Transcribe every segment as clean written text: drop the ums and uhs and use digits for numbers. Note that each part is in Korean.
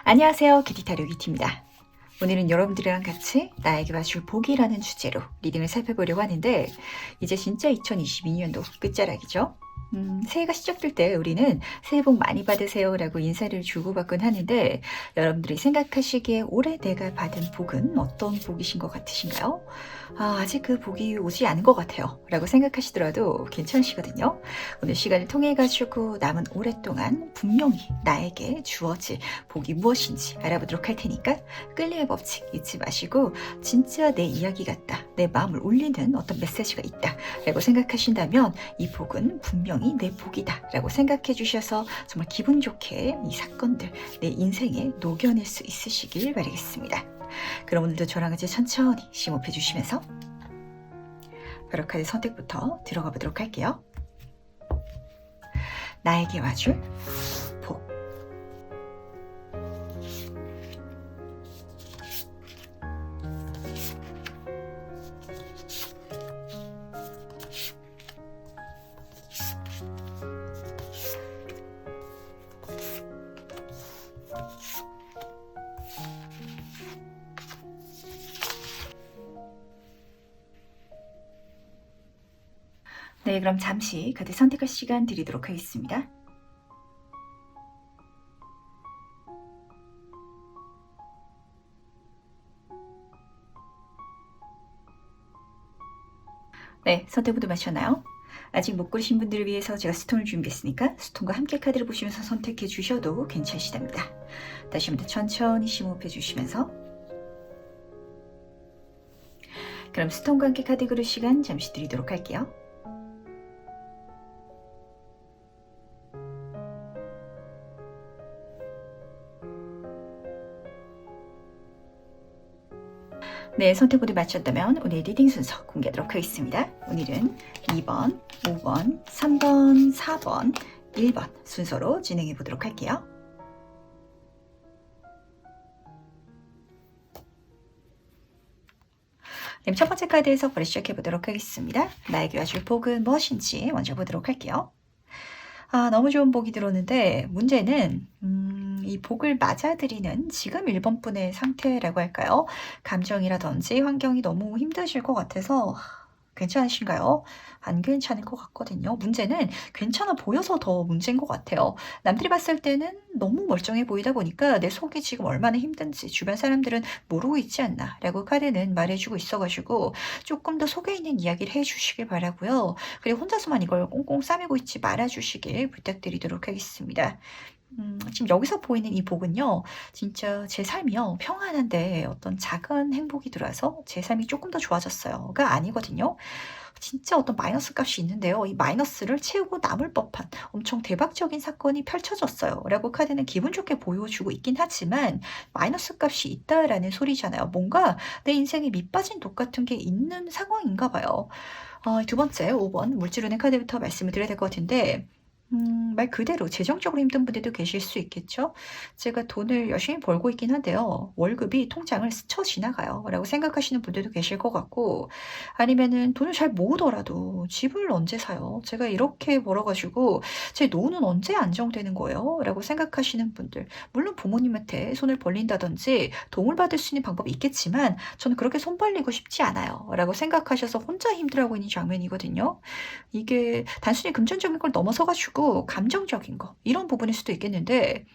안녕하세요. 기티타로 기티입니다. 오늘은 여러분들이랑 같이 나에게 와줄 복이라는 주제로 리딩을 살펴보려고 하는데 이제 진짜 2022년도 끝자락이죠. 새해가 시작될 때 우리는 새해 복 많이 받으세요 라고 인사를 주고받곤 하는데 여러분들이 생각하시기에 올해 내가 받은 복은 어떤 복이신 것 같으신가요? 아직 그 복이 오지 않은 것 같아요 라고 생각하시더라도 괜찮으시거든요. 오늘 시간을 통해 가지고 남은 오랫동안 분명히 나에게 주어질 복이 무엇인지 알아보도록 할 테니까 끌림의 법칙 잊지 마시고 진짜 내 이야기 같다, 내 마음을 울리는 어떤 메시지가 있다 라고 생각하신다면 이 복은 분명히 내 복이다 라고 생각해 주셔서 정말 기분 좋게 이 사건들 내 인생에 녹여낼 수 있으시길 바라겠습니다. 그럼 오늘도 저랑 같이 천천히 심호흡해 주시면서 바로 카드 선택부터 들어가 보도록 할게요. 나에게 와줄 복. 네, 그럼 잠시 카드 선택할 시간 드리도록 하겠습니다. 네, 선택 모두 마셨나요? 아직 못 고르신 분들을 위해서 제가 스톤을 준비했으니까 스톤과 함께 카드를 보시면서 선택해 주셔도 괜찮으시답니다. 다시 한번 천천히 심호흡해 주시면서 그럼 스톤과 함께 카드 고를 시간 잠시 드리도록 할게요. 네, 선택 모두 마쳤다면 오늘 리딩 순서 공개하도록 하겠습니다. 오늘은 2번, 5번, 3번, 4번, 1번 순서로 진행해 보도록 할게요. 네, 첫 번째 카드에서 바로 시작해 보도록 하겠습니다. 나에게 와줄 복은 무엇인지 먼저 보도록 할게요. 너무 좋은 복이 들어오는데 문제는 이 복을 맞아들이는 지금 1번 분의 상태라고 할까요? 감정이라든지 환경이 너무 힘드실 것 같아서 괜찮으신가요? 안 괜찮을 것 같거든요. 문제는 괜찮아 보여서 더 문제인 것 같아요. 남들이 봤을 때는 너무 멀쩡해 보이다 보니까 내 속이 지금 얼마나 힘든지 주변 사람들은 모르고 있지 않나 라고 카드는 말해주고 있어가지고 조금 더 속에 있는 이야기를 해주시길 바라고요. 그리고 혼자서만 이걸 꽁꽁 싸매고 있지 말아주시길 부탁드리도록 하겠습니다. 지금 여기서 보이는 이 복은요, 진짜 제 삶이요, 평안한데 어떤 작은 행복이 들어와서 제 삶이 조금 더 좋아졌어요가 아니거든요. 진짜 어떤 마이너스 값이 있는데요. 이 마이너스를 채우고 남을 법한 엄청 대박적인 사건이 펼쳐졌어요. 라고 카드는 기분 좋게 보여주고 있긴 하지만 마이너스 값이 있다라는 소리잖아요. 뭔가 내 인생에 밑빠진 독 같은 게 있는 상황인가 봐요. 두 번째, 5번 물질운의 카드부터 말씀을 드려야 될 것 같은데 말 그대로 재정적으로 힘든 분들도 계실 수 있겠죠. 제가 돈을 열심히 벌고 있긴 한데요. 월급이 통장을 스쳐 지나가요. 라고 생각하시는 분들도 계실 것 같고 아니면은 돈을 잘 모으더라도 집을 언제 사요? 제가 이렇게 벌어가지고 제 노후는 언제 안정되는 거예요? 라고 생각하시는 분들 물론 부모님한테 손을 벌린다든지 도움을 받을 수 있는 방법이 있겠지만 저는 그렇게 손 벌리고 싶지 않아요. 라고 생각하셔서 혼자 힘들어하고 있는 장면이거든요. 이게 단순히 금전적인 걸 넘어서가지고 감정적인 거 이런 부분일 수도 있겠는데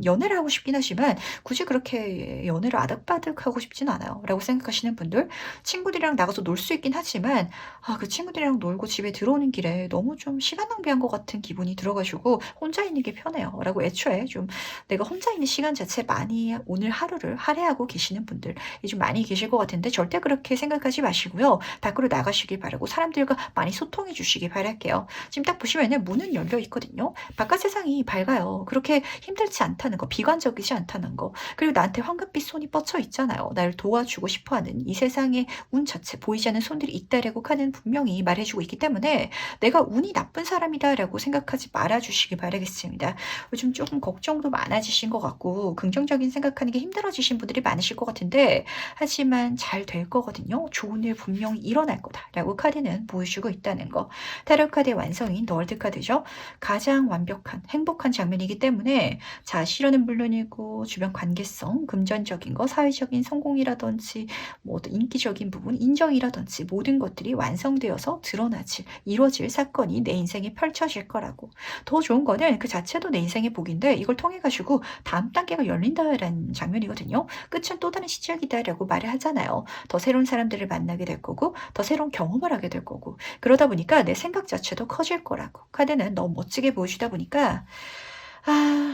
연애를 하고 싶긴 하지만 굳이 그렇게 연애를 아득바득하고 싶진 않아요. 라고 생각하시는 분들 친구들이랑 나가서 놀 수 있긴 하지만 그 친구들이랑 놀고 집에 들어오는 길에 너무 좀 시간 낭비한 것 같은 기분이 들어가지고 혼자 있는 게 편해요. 라고 애초에 좀 내가 혼자 있는 시간 자체 많이 오늘 하루를 할애하고 계시는 분들이 좀 많이 계실 것 같은데 절대 그렇게 생각하지 마시고요. 밖으로 나가시길 바라고 사람들과 많이 소통해 주시길 바랄게요. 지금 딱 보시면은 문은 열려 있거든요. 바깥 세상이 밝아요. 그렇게 힘들지 않다는 거, 비관적이지 않다는 거, 그리고 나한테 황금빛 손이 뻗쳐 있잖아요. 나를 도와주고 싶어하는 이 세상의 운 자체, 보이지 않는 손들이 있다라고 카드는 분명히 말해주고 있기 때문에 내가 운이 나쁜 사람이다라고 생각하지 말아주시길 바라겠습니다. 요즘 조금 걱정도 많아지신 것 같고 긍정적인 생각하는 게 힘들어지신 분들이 많으실 것 같은데 하지만 잘 될 거거든요. 좋은 일 분명히 일어날 거다라고 카드는 보여주고 있다는 거. 타로 카드의 완성인 더 월드 카드죠. 가장 완벽한 행복한 장면이기 때문에 자, 실현은 물론이고 주변 관계성, 금전적인 거, 사회적인 성공이라든지 뭐 어떤 인기적인 부분, 인정이라든지 모든 것들이 완성되어서 드러나질, 이루어질 사건이 내 인생에 펼쳐질 거라고. 더 좋은 거는 그 자체도 내 인생의 복인데 이걸 통해 가지고 다음 단계가 열린다라는 장면이거든요. 끝은 또 다른 시작이다라고 말을 하잖아요. 더 새로운 사람들을 만나게 될 거고, 더 새로운 경험을 하게 될 거고. 그러다 보니까 내 생각 자체도 커질 거라고. 카드는 너무 멋지게 보여주다 보니까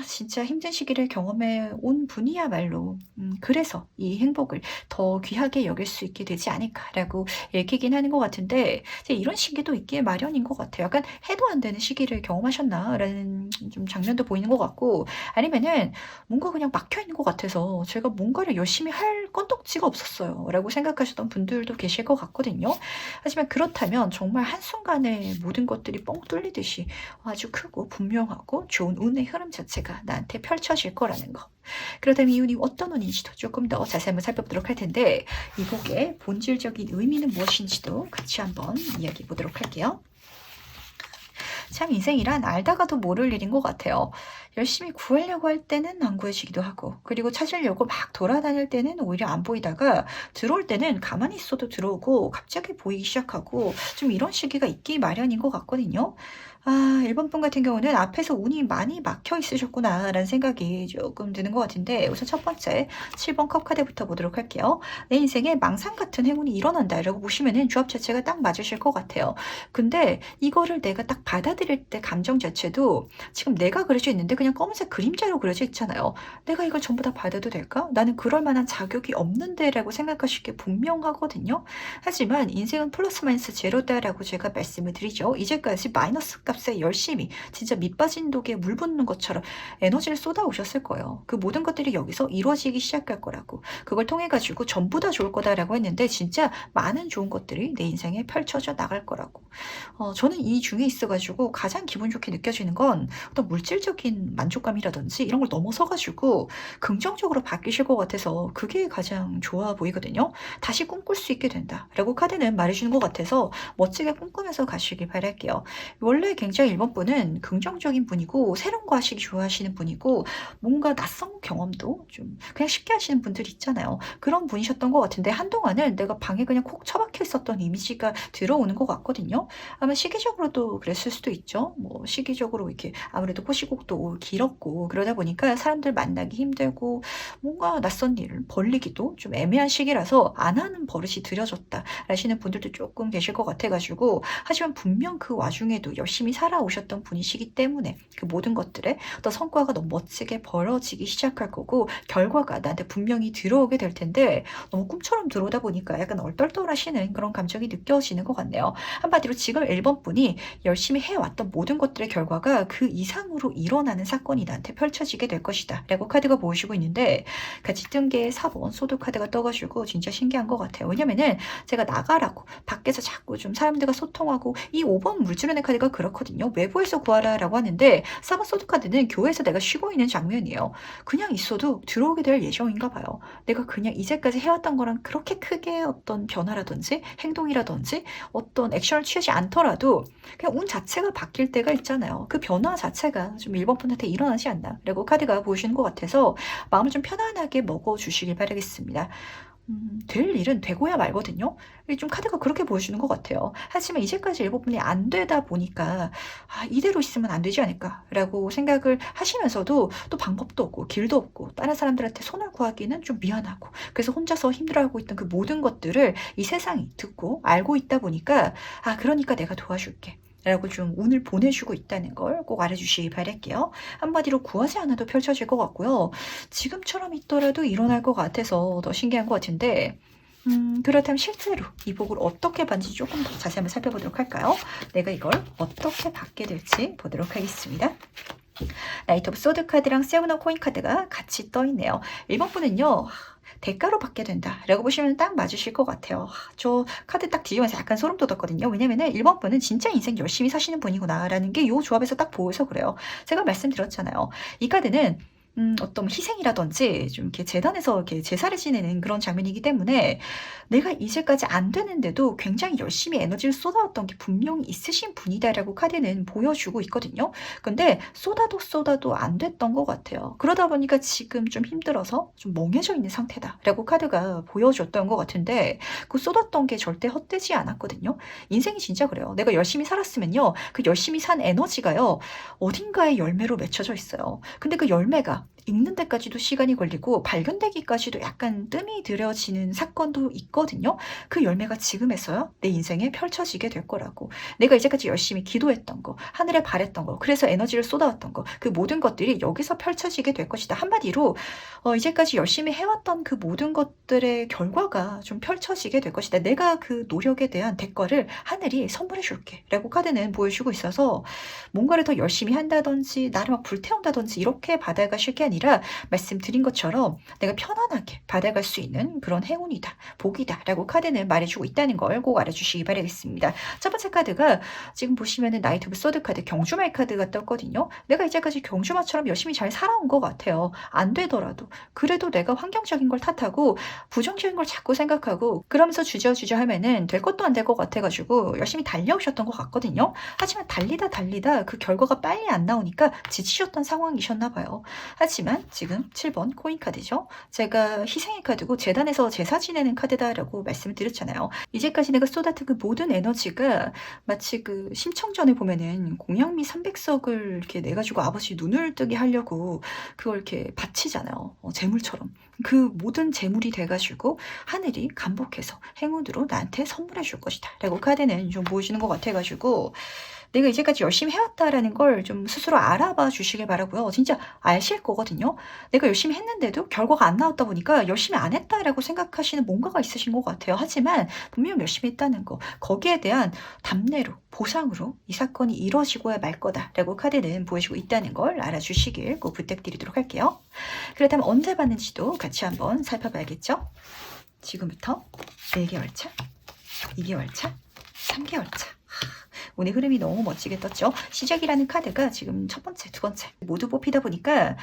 진짜 힘든 시기를 경험해 온 분이야말로 그래서 이 행복을 더 귀하게 여길 수 있게 되지 않을까라고 읽히긴 하는 것 같은데 이제 이런 시기도 있기에 마련인 것 같아요. 약간 해도 안 되는 시기를 경험하셨나라는 좀 장면도 보이는 것 같고 아니면은 뭔가 그냥 막혀 있는 것 같아서 제가 뭔가를 열심히 할 건덕지가 없었어요라고 생각하셨던 분들도 계실 것 같거든요. 하지만 그렇다면 정말 한순간에 모든 것들이 뻥 뚫리듯이 아주 크고 분명하고 좋은 운의 흐름 자체가 나한테 펼쳐질 거라는 거. 그렇다면 이 운이 어떤 운인지도 조금 더 자세히 한번 살펴보도록 할 텐데 이 곡의 본질적인 의미는 무엇인지도 같이 한번 이야기해 보도록 할게요. 참 인생이란 알다가도 모를 일인 것 같아요. 열심히 구하려고 할 때는 안 구해지기도 하고 그리고 찾으려고 막 돌아다닐 때는 오히려 안 보이다가 들어올 때는 가만히 있어도 들어오고 갑자기 보이기 시작하고 좀 이런 시기가 있기 마련인 것 같거든요. 1번 분 같은 경우는 앞에서 운이 많이 막혀 있으셨구나라는 생각이 조금 드는 것 같은데 우선 첫 번째 7번 컵 카드부터 보도록 할게요. 내 인생에 망상 같은 행운이 일어난다라고 보시면은 조합 자체가 딱 맞으실 것 같아요. 근데 이거를 내가 딱 받아들일 때 감정 자체도 지금 내가 그려져 있는데 그냥 검은색 그림자로 그려져 있잖아요. 내가 이걸 전부 다 받아도 될까? 나는 그럴 만한 자격이 없는데라고 생각하실 게 분명하거든요. 하지만 인생은 플러스 마이너스 제로다라고 제가 말씀을 드리죠. 이제까지 마이너스 값에 열심히 진짜 밑빠진 독에 물 붓는 것처럼 에너지를 쏟아오셨을 거예요. 그 모든 것들이 여기서 이루어지기 시작할 거라고. 그걸 통해 가지고 전부 다 좋을 거다라고 했는데 진짜 많은 좋은 것들이 내 인생에 펼쳐져 나갈 거라고. 저는 이 중에 있어 가지고 가장 기분 좋게 느껴지는 건 어떤 물질적인 만족감이라든지 이런 걸 넘어서 가지고 긍정적으로 바뀌실 것 같아서 그게 가장 좋아 보이거든요. 다시 꿈꿀 수 있게 된다라고 카드는 말해주는 것 같아서 멋지게 꿈꾸면서 가시길 바랄게요. 원래 굉장히 1번 분은 긍정적인 분이고 새로운 거 하시기 좋아하시는 분이고 뭔가 낯선 경험도 좀 그냥 쉽게 하시는 분들 있잖아요. 그런 분이셨던 것 같은데 한동안은 내가 방에 그냥 콕 처박혀 있었던 이미지가 들어오는 것 같거든요. 아마 시기적으로도 그랬을 수도 있죠. 뭐 시기적으로 이렇게 아무래도 호시국도 길었고 그러다 보니까 사람들 만나기 힘들고 뭔가 낯선 일을 벌리기도 좀 애매한 시기라서 안 하는 버릇이 들여졌다 라시는 분들도 조금 계실 것 같아가지고 하지만 분명 그 와중에도 열심히 살아오셨던 분이시기 때문에 그 모든 것들의 또 성과가 너무 멋지게 벌어지기 시작할 거고 결과가 나한테 분명히 들어오게 될 텐데 너무 꿈처럼 들어오다 보니까 약간 얼떨떨하시는 그런 감정이 느껴지는 것 같네요. 한마디로 지금 1번 분이 열심히 해왔던 모든 것들의 결과가 그 이상으로 일어나는 사건이 나한테 펼쳐지게 될 것이다 라고 카드가 보여주고 있는데 같이 뜬 게 4번 소드 카드가 떠가지고 진짜 신기한 것 같아요. 왜냐면은 제가 나가라고 밖에서 자꾸 좀 사람들과 소통하고 이 5번 물주변의 카드가 그렇거든요. 외부에서 구하라 라고 하는데 4번 소드 카드는 교회에서 내가 쉬고 있는 장면이에요. 그냥 있어도 들어오게 될 예정인가 봐요. 내가 그냥 이제까지 해왔던 거랑 그렇게 크게 어떤 변화라든지 행동이라든지 어떤 액션을 취하지 않더라도 그냥 운 자체가 바뀔 때가 있잖아요. 그 변화 자체가 좀 1번 분한테 일어나지 않나 라고 카드가 보여주는 것 같아서 마음을 좀 편안하게 먹어주시길 바라겠습니다. 될 일은 되고야 말거든요. 이게 좀 카드가 그렇게 보여주는 것 같아요. 하지만 이제까지 1번 분이 안 되다 보니까 이대로 있으면 안 되지 않을까라고 생각을 하시면서도 또 방법도 없고 길도 없고 다른 사람들한테 손을 구하기는 좀 미안하고 그래서 혼자서 힘들어하고 있던 그 모든 것들을 이 세상이 듣고 알고 있다 보니까 그러니까 내가 도와줄게. 라고 좀 운을 보내주고 있다는 걸 꼭 알아주시기 바랄게요. 한마디로 구하지 않아도 펼쳐질 것 같고요. 지금처럼 있더라도 일어날 것 같아서 더 신기한 것 같은데 그렇다면 실제로 이 복을 어떻게 받는지 조금 더 자세히 한번 살펴보도록 할까요? 내가 이걸 어떻게 받게 될지 보도록 하겠습니다. 나이트 오브 소드 카드랑 세븐 오브 코인 카드가 같이 떠있네요. 1번 분은요. 대가로 받게 된다라고 보시면 딱 맞으실 것 같아요. 저 카드 딱 뒤집어서 약간 소름 돋았거든요. 왜냐면은 1번 분은 진짜 인생 열심히 사시는 분이구나라는 게 이 조합에서 딱 보여서 그래요. 제가 말씀드렸잖아요. 이 카드는 어떤 희생이라든지 좀 이렇게 재단에서 이렇게 제사를 지내는 그런 장면이기 때문에 내가 이제까지 안 되는데도 굉장히 열심히 에너지를 쏟아왔던 게 분명히 있으신 분이다라고 카드는 보여주고 있거든요. 근데 쏟아도 안 됐던 것 같아요. 그러다 보니까 지금 좀 힘들어서 좀 멍해져 있는 상태다라고 카드가 보여줬던 것 같은데 그 쏟았던 게 절대 헛되지 않았거든요. 인생이 진짜 그래요. 내가 열심히 살았으면요. 그 열심히 산 에너지가요. 어딘가에 열매로 맺혀져 있어요. 근데 그 열매가 읽는 데까지도 시간이 걸리고 발견되기까지도 약간 뜸이 들여지는 사건도 있거든요. 그 열매가 지금에서요. 내 인생에 펼쳐지게 될 거라고. 내가 이제까지 열심히 기도했던 거, 하늘에 바랬던 거, 그래서 에너지를 쏟아왔던 거, 그 모든 것들이 여기서 펼쳐지게 될 것이다. 한마디로 이제까지 열심히 해왔던 그 모든 것들의 결과가 좀 펼쳐지게 될 것이다. 내가 그 노력에 대한 대가를 하늘이 선물해 줄게. 라고 카드는 보여주고 있어서 뭔가를 더 열심히 한다든지 나를 막 불태운다든지 이렇게 받아가실 게 아니라 말씀드린 것처럼 내가 편안하게 받아갈 수 있는 그런 행운이다, 복이다 라고 카드는 말해주고 있다는 걸 꼭 알아주시기 바라겠습니다. 첫 번째 카드가 지금 보시면은 나이트 오브 소드 카드, 경주마의 카드가 떴거든요. 내가 이제까지 경주마처럼 열심히 잘 살아온 것 같아요. 안 되더라도. 그래도 내가 환경적인 걸 탓하고 부정적인 걸 자꾸 생각하고 그러면서 주저주저 하면은 될 것도 안 될 것 같아가지고 열심히 달려오셨던 것 같거든요. 하지만 달리다 그 결과가 빨리 안 나오니까 지치셨던 상황이셨나 봐요. 하지만 지금 7번 코인 카드죠. 제가 희생의 카드고 재단에서 제사 지내는 카드다라고 말씀을 드렸잖아요. 이제까지 내가 쏟았던 그 모든 에너지가 마치 그 심청전에 보면은 공양미 300석을 이렇게 내가지고 아버지 눈을 뜨게 하려고 그걸 이렇게 바치잖아요. 재물처럼. 그 모든 재물이 돼가지고 하늘이 감복해서 행운으로 나한테 선물해 줄 것이다. 라고 카드는 좀 보여주는 것 같아가지고 내가 이제까지 열심히 해왔다라는 걸 좀 스스로 알아봐 주시길 바라고요. 진짜 아실 거거든요. 내가 열심히 했는데도 결과가 안 나왔다 보니까 열심히 안 했다라고 생각하시는 뭔가가 있으신 것 같아요. 하지만 분명 열심히 했다는 거, 거기에 대한 답례로, 보상으로 이 사건이 이루어지고야 말 거다라고 카드는 보여주고 있다는 걸 알아주시길 꼭 부탁드리도록 할게요. 그렇다면 언제 받는지도 같이 한번 살펴봐야겠죠? 지금부터 4개월 차, 2개월 차, 3개월 차. 오늘 흐름이 너무 멋지게 떴죠. 시작이라는 카드가 지금 첫 번째, 두 번째 모두 뽑히다 보니까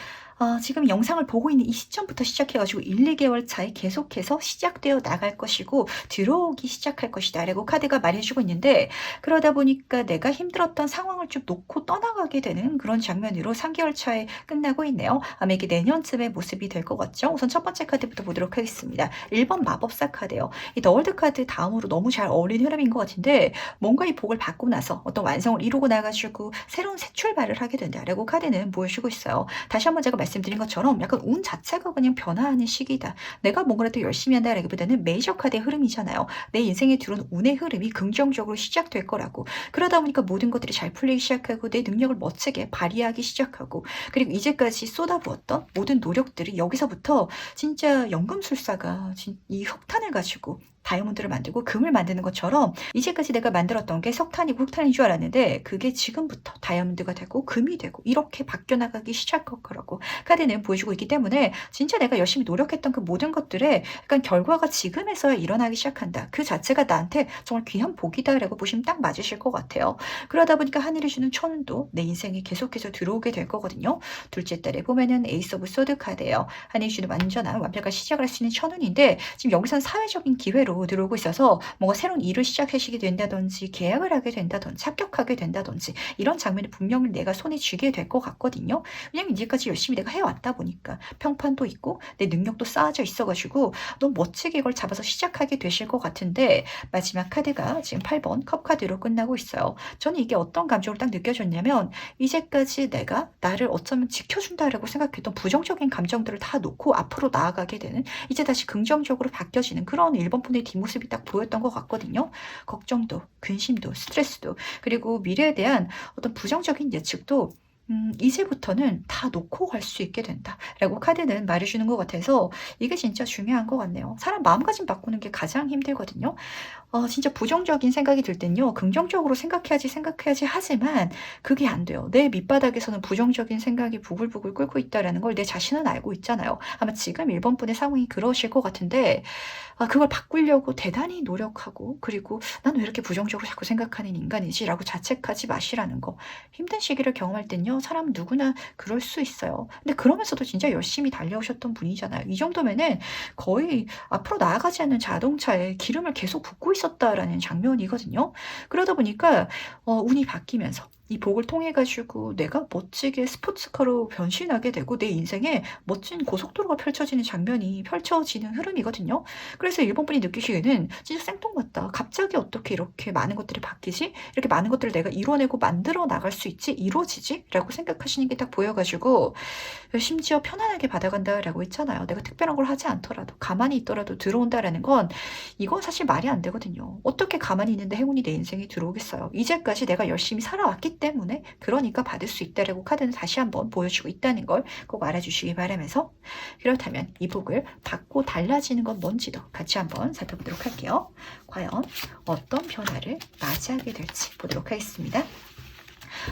지금 영상을 보고 있는 이 시점부터 시작해가지고 1, 2개월 차에 계속해서 시작되어 나갈 것이고 들어오기 시작할 것이다 라고 카드가 말해주고 있는데 그러다 보니까 내가 힘들었던 상황을 좀 놓고 떠나가게 되는 그런 장면으로 3개월 차에 끝나고 있네요. 아마 이게 내년쯤의 모습이 될 것 같죠. 우선 첫 번째 카드부터 보도록 하겠습니다. 1번 마법사 카드예요. 이 더월드 카드 다음으로 너무 잘 어울리는 흐름인 것 같은데 뭔가 이 복을 받고 나서 어떤 완성을 이루고 나가지고 새로운 새 출발을 하게 된다라고 카드는 보여주고 있어요. 다시 한번 제가 말씀드린 것처럼 약간 운 자체가 그냥 변화하는 시기다. 내가 뭔가를 열심히 한다라기보다는 메이저 카드의 흐름이잖아요. 내 인생에 들어온 운의 흐름이 긍정적으로 시작될 거라고. 그러다 보니까 모든 것들이 잘 풀리기 시작하고 내 능력을 멋지게 발휘하기 시작하고 그리고 이제까지 쏟아부었던 모든 노력들이 여기서부터 진짜 연금술사가 이 석탄을 가지고 다이아몬드를 만들고 금을 만드는 것처럼 이제까지 내가 만들었던 게 석탄이고 흑탄인 줄 알았는데 그게 지금부터 다이아몬드가 되고 금이 되고 이렇게 바뀌어나가기 시작할 거라고 카드는 보여주고 있기 때문에 진짜 내가 열심히 노력했던 그 모든 것들의 약간 결과가 지금에서야 일어나기 시작한다. 그 자체가 나한테 정말 귀한 복이다라고 보시면 딱 맞으실 것 같아요. 그러다 보니까 하늘이 주는 천운도 내 인생에 계속해서 들어오게 될 거거든요. 둘째 달에 보면은 에이스 오브 소드 카드예요. 하늘이 주는 완전한 완벽한 시작을 할 수 있는 천운인데 지금 여기서는 사회적인 기회로 들어오고 있어서 뭔가 새로운 일을 시작하시게 된다든지 계약을 하게 된다든지 합격하게 된다든지 이런 장면을 분명히 내가 손에 쥐게 될 것 같거든요. 왜냐면 이제까지 열심히 내가 해왔다 보니까 평판도 있고 내 능력도 쌓아져 있어가지고 너무 멋지게 이걸 잡아서 시작하게 되실 것 같은데 마지막 카드가 지금 8번 컵 카드로 끝나고 있어요. 저는 이게 어떤 감정을 딱 느껴졌냐면 이제까지 내가 나를 어쩌면 지켜준다라고 생각했던 부정적인 감정들을 다 놓고 앞으로 나아가게 되는 이제 다시 긍정적으로 바뀌어지는 그런 1번 분의 뒷모습이 딱 보였던 것 같거든요. 걱정도, 근심도, 스트레스도 그리고 미래에 대한 어떤 부정적인 예측도 이제부터는 다 놓고 갈 수 있게 된다 라고 카드는 말해주는 것 같아서 이게 진짜 중요한 것 같네요. 사람 마음가짐 바꾸는 게 가장 힘들거든요. 진짜 부정적인 생각이 들 땐요. 긍정적으로 생각해야지 하지만 그게 안 돼요. 내 밑바닥에서는 부정적인 생각이 부글부글 끓고 있다라는 걸 내 자신은 알고 있잖아요. 아마 지금 1번 분의 상황이 그러실 것 같은데 그걸 바꾸려고 대단히 노력하고 그리고 '난 왜 이렇게 부정적으로 자꾸 생각하는 인간이지?'라고 자책하지 마시라는 거. 힘든 시기를 경험할 땐요. 사람은 누구나 그럴 수 있어요. 근데 그러면서도 진짜 열심히 달려오셨던 분이잖아요. 이 정도면은 거의 앞으로 나아가지 않는 자동차에 기름을 계속 붓고 있었다라는 장면이거든요. 그러다 보니까 운이 바뀌면서 이 복을 통해 가지고 내가 멋지게 스포츠카로 변신하게 되고 내 인생에 멋진 고속도로가 펼쳐지는 장면이 펼쳐지는 흐름이거든요. 그래서 일본 분이 느끼시기에는 '진짜 생뚱맞다. 갑자기 어떻게 이렇게 많은 것들이 바뀌지? 이렇게 많은 것들을 내가 이뤄내고 만들어 나갈 수 있지? 이루어지지?'라고 생각하시는 게 딱 보여 가지고 심지어 "편안하게 받아간다."라고 했잖아요. 내가 특별한 걸 하지 않더라도 가만히 있더라도 들어온다라는 건 이건 사실 말이 안 되거든요. 어떻게 가만히 있는데 행운이 내 인생에 들어오겠어요. 이제까지 내가 열심히 살아왔기 때문에 그러니까 받을 수 있다라고 카드는 다시 한번 보여주고 있다는 걸 꼭 알아주시기 바라면서 그렇다면 이 복을 받고 달라지는 건 뭔지도 같이 한번 살펴보도록 할게요. 과연 어떤 변화를 맞이하게 될지 보도록 하겠습니다.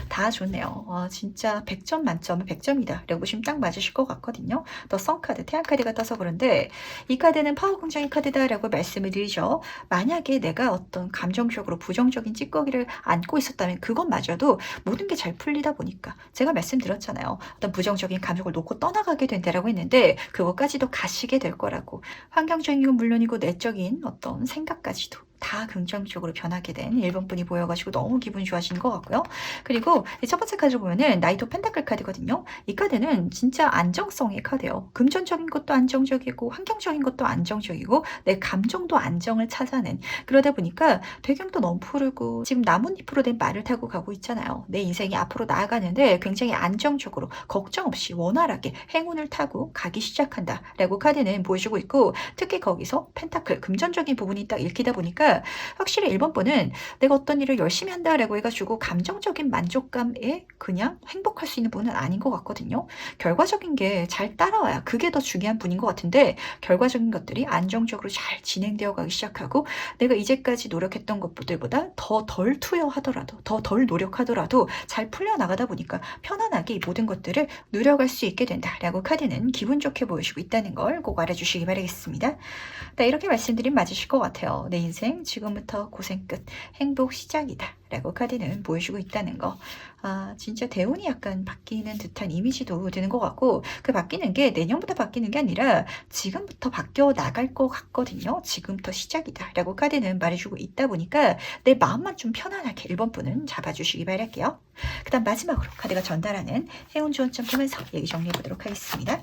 다 좋네요. 진짜 100점 만점은 100점이다 라고 보시면 딱 맞으실 것 같거든요. 더 썬카드, 태양카드가 떠서 그런데 이 카드는 파워 긍정의 카드다라고 말씀을 드리죠. 만약에 내가 어떤 감정적으로 부정적인 찌꺼기를 안고 있었다면 그것마저도 모든 게 잘 풀리다 보니까 제가 말씀드렸잖아요. 어떤 부정적인 감정을 놓고 떠나가게 된다라고 했는데 그것까지도 가시게 될 거라고. 환경적인 건 물론이고 내적인 어떤 생각까지도 다 긍정적으로 변하게 된 1번 분이 보여가지고 너무 기분이 좋아지는 것 같고요. 그리고 이 첫 번째 카드를 보면은 나이트 오브 펜타클 카드거든요. 이 카드는 진짜 안정성의 카드예요. 금전적인 것도 안정적이고 환경적인 것도 안정적이고 내 감정도 안정을 찾아낸 그러다 보니까 배경도 너무 푸르고 지금 나뭇잎으로 된 말을 타고 가고 있잖아요. 내 인생이 앞으로 나아가는데 굉장히 안정적으로 걱정 없이 원활하게 행운을 타고 가기 시작한다라고 카드는 보여주고 있고 특히 거기서 펜타클 금전적인 부분이 딱 읽히다 보니까 확실히 1번 분은 내가 어떤 일을 열심히 한다라고 해가지고 감정적인 만족감에 그냥 행복할 수 있는 분은 아닌 것 같거든요. 결과적인 게 잘 따라와야 그게 더 중요한 분인 것 같은데 결과적인 것들이 안정적으로 잘 진행되어 가기 시작하고 내가 이제까지 노력했던 것들보다 더 덜 투여하더라도 더 덜 노력하더라도 잘 풀려나가다 보니까 편안하게 이 모든 것들을 누려갈 수 있게 된다라고 카드는 기분 좋게 보여주고 있다는 걸 꼭 알아주시기 바라겠습니다. 네, 이렇게 말씀드리면 맞으실 것 같아요. 내 인생 지금부터 고생 끝, 행복 시작이다. 라고 카드는 보여주고 있다는 거. 진짜 대운이 약간 바뀌는 듯한 이미지도 드는 것 같고, 그 바뀌는 게 내년부터 바뀌는 게 아니라 지금부터 바뀌어 나갈 것 같거든요. 지금부터 시작이다. 라고 카드는 말해주고 있다 보니까 내 마음만 좀 편안하게 1번 분은 잡아주시기 바랄게요. 그 다음 마지막으로 카드가 전달하는 행운 지원점 보면서 얘기 정리해 보도록 하겠습니다.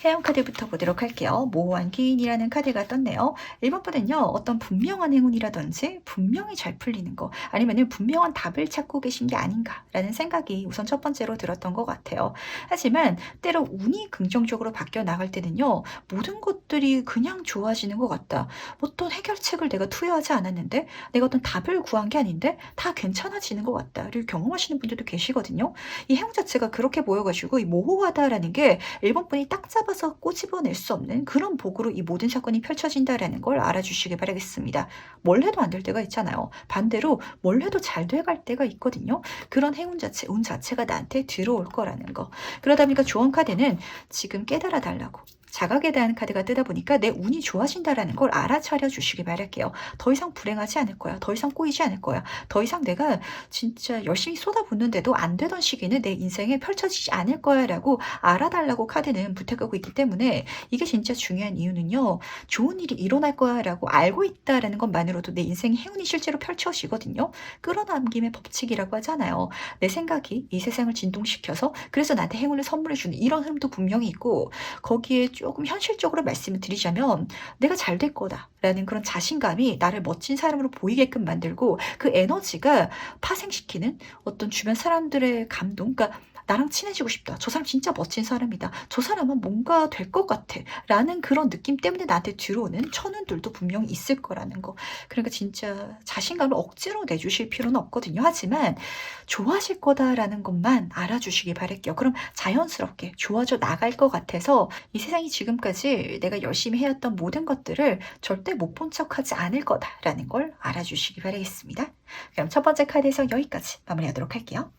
해양 카드부터 보도록 할게요. 모호한 기인이라는 카드가 떴네요. 1번 분은요. 어떤 분명한 행운이라든지 분명히 잘 풀리는 거 아니면 분명한 답을 찾고 계신 게 아닌가라는 생각이 우선 첫 번째로 들었던 것 같아요. 하지만 때로 운이 긍정적으로 바뀌어 나갈 때는요. 모든 것들이 그냥 좋아지는 것 같다. 어떤 해결책을 내가 투여하지 않았는데 내가 어떤 답을 구한 게 아닌데 다 괜찮아지는 것 같다를 경험하시는 분들도 계시거든요. 이 행운 자체가 그렇게 보여가지고 이 모호하다라는 게 1번 분이 딱 잡아서 꼬집어낼 수 없는 그런 복으로 이 모든 사건이 펼쳐진다라는 걸 알아주시기 바라겠습니다. 뭘 해도 안 될 때가 있잖아요. 반대로 뭘 해도 잘 돼갈 때가 있거든요. 그런 행운 자체, 운 자체가 나한테 들어올 거라는 거. 그러다 보니까 조언 카드는 지금 깨달아 달라고. 자각에 대한 카드가 뜨다 보니까 내 운이 좋아진다라는 걸 알아차려 주시기 바랄게요. 더 이상 불행하지 않을 거야. 더 이상 꼬이지 않을 거야. 더 이상 내가 진짜 열심히 쏟아붓는데도 안 되던 시기는 내 인생에 펼쳐지지 않을 거야 라고 알아달라고 카드는 부탁하고 있기 때문에 이게 진짜 중요한 이유는요. 좋은 일이 일어날 거야 라고 알고 있다라는 것만으로도 내 인생의 행운이 실제로 펼쳐지거든요. 끌어당김의 법칙이라고 하잖아요. 내 생각이 이 세상을 진동시켜서 그래서 나한테 행운을 선물해주는 이런 흐름도 분명히 있고 거기에 조금 현실적으로 말씀을 드리자면 내가 잘 될 거다라는 그런 자신감이 나를 멋진 사람으로 보이게끔 만들고 그 에너지가 파생시키는 어떤 주변 사람들의 감동, 그러니까 나랑 친해지고 싶다. 저 사람 진짜 멋진 사람이다. 저 사람은 뭔가 될 것 같아. 라는 그런 느낌 때문에 나한테 들어오는 천운들도 분명히 있을 거라는 거. 그러니까 진짜 자신감을 억지로 내주실 필요는 없거든요. 하지만 좋아하실 거다라는 것만 알아주시기 바랄게요. 그럼 자연스럽게 좋아져 나갈 것 같아서 이 세상이 지금까지 내가 열심히 해왔던 모든 것들을 절대 못 본 척하지 않을 거다라는 걸 알아주시기 바라겠습니다. 그럼 첫 번째 카드에서 여기까지 마무리하도록 할게요.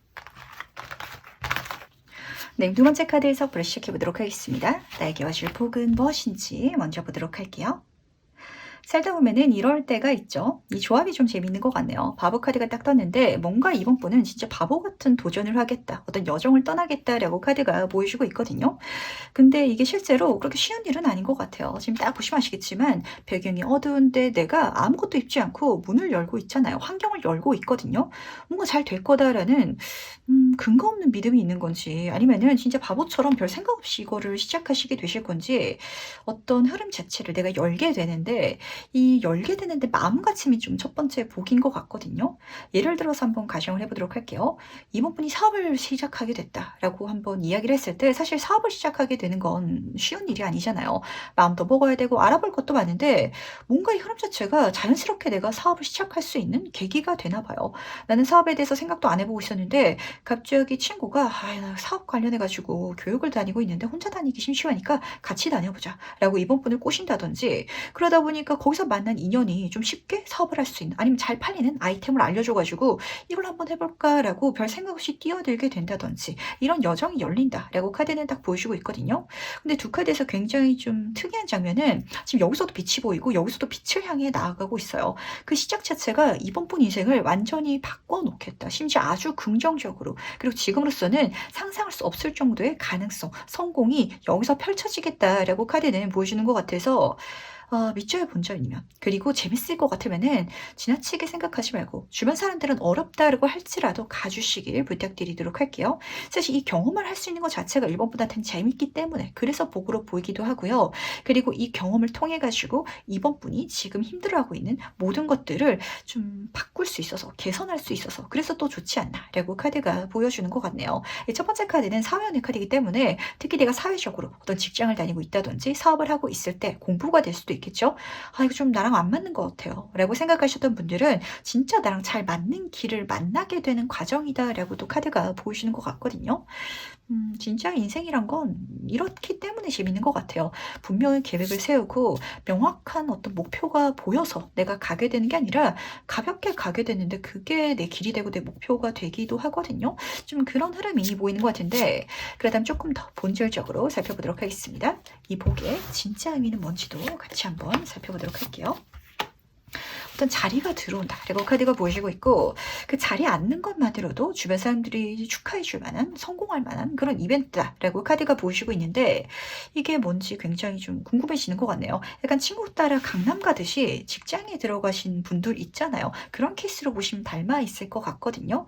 네, 두 번째 카드에서 브러쉬 시작해보도록 하겠습니다. 나에게 와줄 복은 무엇인지 먼저 보도록 할게요. 살다 보면은 이럴 때가 있죠. 이 조합이 좀 재밌는 것 같네요. 바보 카드가 딱 떴는데 뭔가 이번 분은 진짜 바보 같은 도전을 하겠다. 어떤 여정을 떠나겠다라고 카드가 보여주고 있거든요. 근데 이게 실제로 그렇게 쉬운 일은 아닌 것 같아요. 지금 딱 보시면 아시겠지만 배경이 어두운데 내가 아무것도 입지 않고 문을 열고 있잖아요. 환경을 열고 있거든요. 뭔가 잘 될 거다라는 근거 없는 믿음이 있는 건지 아니면은 진짜 바보처럼 별 생각 없이 이거를 시작하시게 되실 건지 어떤 흐름 자체를 내가 열게 되는데 이 열게 되는데 마음가짐이 좀 첫 번째 복인 것 같거든요. 예를 들어서 한번 가정을 해보도록 할게요. 이번 분이 사업을 시작하게 됐다라고 한번 이야기를 했을 때 사실 사업을 시작하게 되는 건 쉬운 일이 아니잖아요. 마음도 먹어야 되고 알아볼 것도 많은데 뭔가 이 흐름 자체가 자연스럽게 내가 사업을 시작할 수 있는 계기가 되나 봐요. 나는 사업에 대해서 생각도 안 해보고 있었는데 갑자기 친구가 나 사업 관련해가지고 교육을 다니고 있는데 혼자 다니기 심심하니까 같이 다녀보자 라고 이번 분을 꼬신다든지 그러다 보니까 거기서 만난 인연이 좀 쉽게 사업을 할 수 있는 아니면 잘 팔리는 아이템을 알려줘가지고 이걸 한번 해볼까라고 별 생각 없이 뛰어들게 된다든지 이런 여정이 열린다라고 카드는 딱 보여주고 있거든요. 근데 두 카드에서 굉장히 좀 특이한 장면은 지금 여기서도 빛이 보이고 여기서도 빛을 향해 나아가고 있어요. 그 시작 자체가 이번 분 인생을 완전히 바꿔놓겠다. 심지어 아주 긍정적으로 그리고 지금으로서는 상상할 수 없을 정도의 가능성, 성공이 여기서 펼쳐지겠다라고 카드는 보여주는 것 같아서 믿져야 본전이면 그리고 재밌을 것 같으면은 지나치게 생각하지 말고 주변 사람들은 어렵다라고 할지라도 가주시길 부탁드리도록 할게요. 사실 이 경험을 할 수 있는 것 자체가 1번보다는 재밌기 때문에 그래서 복으로 보이기도 하고요. 그리고 이 경험을 통해 가지고 이번 분이 지금 힘들어하고 있는 모든 것들을 좀 바꿀 수 있어서 개선할 수 있어서 그래서 또 좋지 않나라고 카드가 보여주는 것 같네요. 첫 번째 카드는 사회연의 카드이기 때문에 특히 내가 사회적으로 어떤 직장을 다니고 있다든지 사업을 하고 있을 때 공부가 될 수도 있겠죠. 이거 좀 나랑 안 맞는 것 같아요. 라고 생각하셨던 분들은 진짜 나랑 잘 맞는 길을 만나게 되는 과정이다 라고도 카드가 보여주는 것 같거든요. 진짜 인생이란 건 이렇기 때문에 재밌는 것 같아요. 분명히 계획을 세우고 명확한 어떤 목표가 보여서 내가 가게 되는 게 아니라 가볍게 가게 되는데 그게 내 길이 되고 내 목표가 되기도 하거든요. 좀 그런 흐름이 보이는 것 같은데 그러다면 조금 더 본질적으로 살펴보도록 하겠습니다. 이 복의 진짜 의미는 뭔지도 같이 한번 살펴보도록 할게요. 어떤 자리가 들어온다. 그리고 카드가 보여지고 있고 그 자리에 앉는 것만으로도 주변 사람들이 축하해 줄 만한 성공할 만한 그런 이벤트다라고 카드가 보여지고 있는데 이게 뭔지 굉장히 좀 궁금해지는 것 같네요. 약간 친구 따라 강남 가듯이 직장에 들어가신 분들 있잖아요. 그런 케이스로 보시면 닮아 있을 것 같거든요.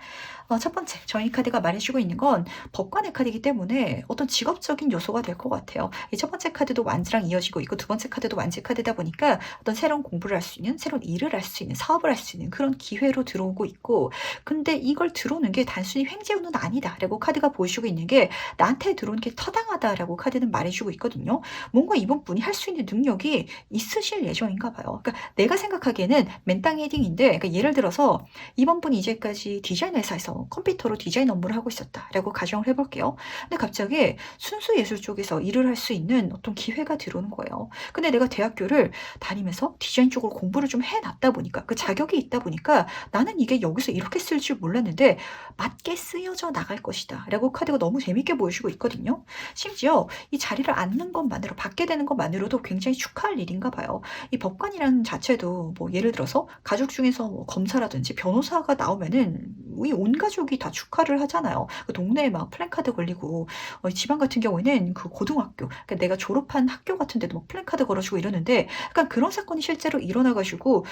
첫 번째 저희 카드가 말해주고 있는 건 법관의 카드이기 때문에 어떤 직업적인 요소가 될 것 같아요. 이 첫 번째 카드도 완지랑 이어지고 있고 두 번째 카드도 완지 카드다 보니까 어떤 새로운 공부를 할 수 있는 새로운 일을 할 수 있는 사업을 할 수 있는 그런 기회로 들어오고 있고 근데 이걸 들어오는 게 단순히 횡재운은 아니다 라고 카드가 보여주고 있는 게 나한테 들어오는 게 타당하다라고 카드는 말해주고 있거든요. 뭔가 이번 분이 할 수 있는 능력이 있으실 예정인가 봐요. 그러니까 내가 생각하기에는 맨땅 헤딩인데 그러니까 예를 들어서 이번 분이 이제까지 디자인 회사에서 컴퓨터로 디자인 업무를 하고 있었다라고 가정을 해볼게요. 근데 갑자기 순수 예술 쪽에서 일을 할 수 있는 어떤 기회가 들어오는 거예요. 근데 내가 대학교를 다니면서 디자인 쪽으로 공부를 좀 해놨다 보니까 그 자격이 있다 보니까 나는 이게 여기서 이렇게 쓸 줄 몰랐는데 맞게 쓰여져 나갈 것이다 라고 카드가 너무 재밌게 보여주고 있거든요. 심지어 이 자리를 앉는 것만으로 받게 되는 것만으로도 굉장히 축하할 일인가 봐요. 이 법관이라는 자체도 뭐 예를 들어서 가족 중에서 뭐 검사라든지 변호사가 나오면은 이 온 가족이 다 축하를 하잖아요. 그 동네에 막 플랜카드 걸리고 지방 같은 경우에는 그 고등학교 그러니까 내가 졸업한 학교 같은 데도 막 플랜카드 걸어주고 이러는데 약간 그런 사건이 실제로 일어나가지고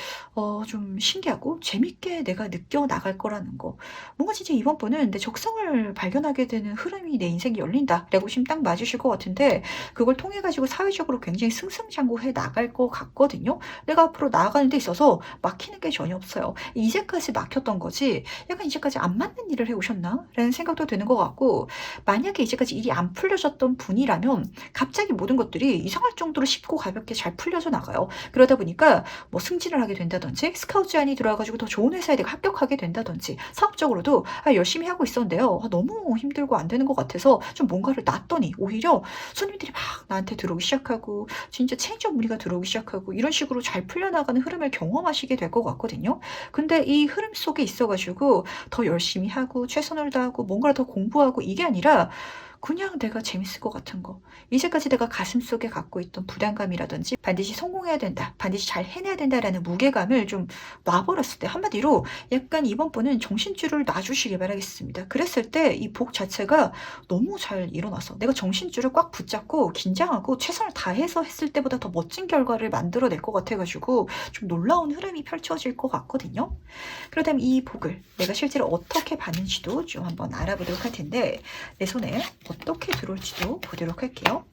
좀 신기하고 재밌게 내가 느껴나갈 거라는 거. 뭔가 진짜 이번 분은 내 적성을 발견하게 되는 흐름이 내 인생에 열린다라고 지금 딱 맞으실 것 같은데 그걸 통해 가지고 사회적으로 굉장히 승승장구해 나갈 것 같거든요. 내가 앞으로 나아가는 데 있어서 막히는 게 전혀 없어요. 이제까지 막혔던 거지 약간 '이제까지 안 맞는 일을 해 오셨나?'라는 생각도 드는 것 같고 만약에 이제까지 일이 안 풀려졌던 분이라면 갑자기 모든 것들이 이상할 정도로 쉽고 가볍게 잘 풀려져 나가요. 그러다 보니까 뭐 승진을 하게 된다든지 스카우트 제안이 들어와 가지고 더 좋은 회사에 내가 합격하게 된다든지 사업적으로도 열심히 하고 있었는데요. 너무 힘들고 안 되는 것 같아서 좀 뭔가를 놨더니 오히려 손님들이 막 나한테 들어오기 시작하고 진짜 체인지업 문의가 들어오기 시작하고 이런 식으로 잘 풀려나가는 흐름을 경험하시게 될 것 같거든요. 근데 이 흐름 속에 있어 가지고 더 열심히 하고 최선을 다하고 뭔가를 더 공부하고 이게 아니라 그냥 내가 재밌을 것 같은 거. 이제까지 내가 가슴속에 갖고 있던 부담감이라든지 반드시 성공해야 된다. 반드시 잘 해내야 된다라는 무게감을 좀 놔버렸을 때 한마디로 약간 이번 분은 정신줄을 놔주시길 바라겠습니다. 그랬을 때 이 복 자체가 너무 잘 일어나서 내가 정신줄을 꽉 붙잡고 긴장하고 최선을 다해서 했을 때보다 더 멋진 결과를 만들어낼 것 같아 가지고 좀 놀라운 흐름이 펼쳐질 것 같거든요. 그렇다면 이 복을 내가 실제로 어떻게 받는지도 좀 한번 알아보도록 할 텐데 내 손에 어떻게 들어올지도 보도록 할게요.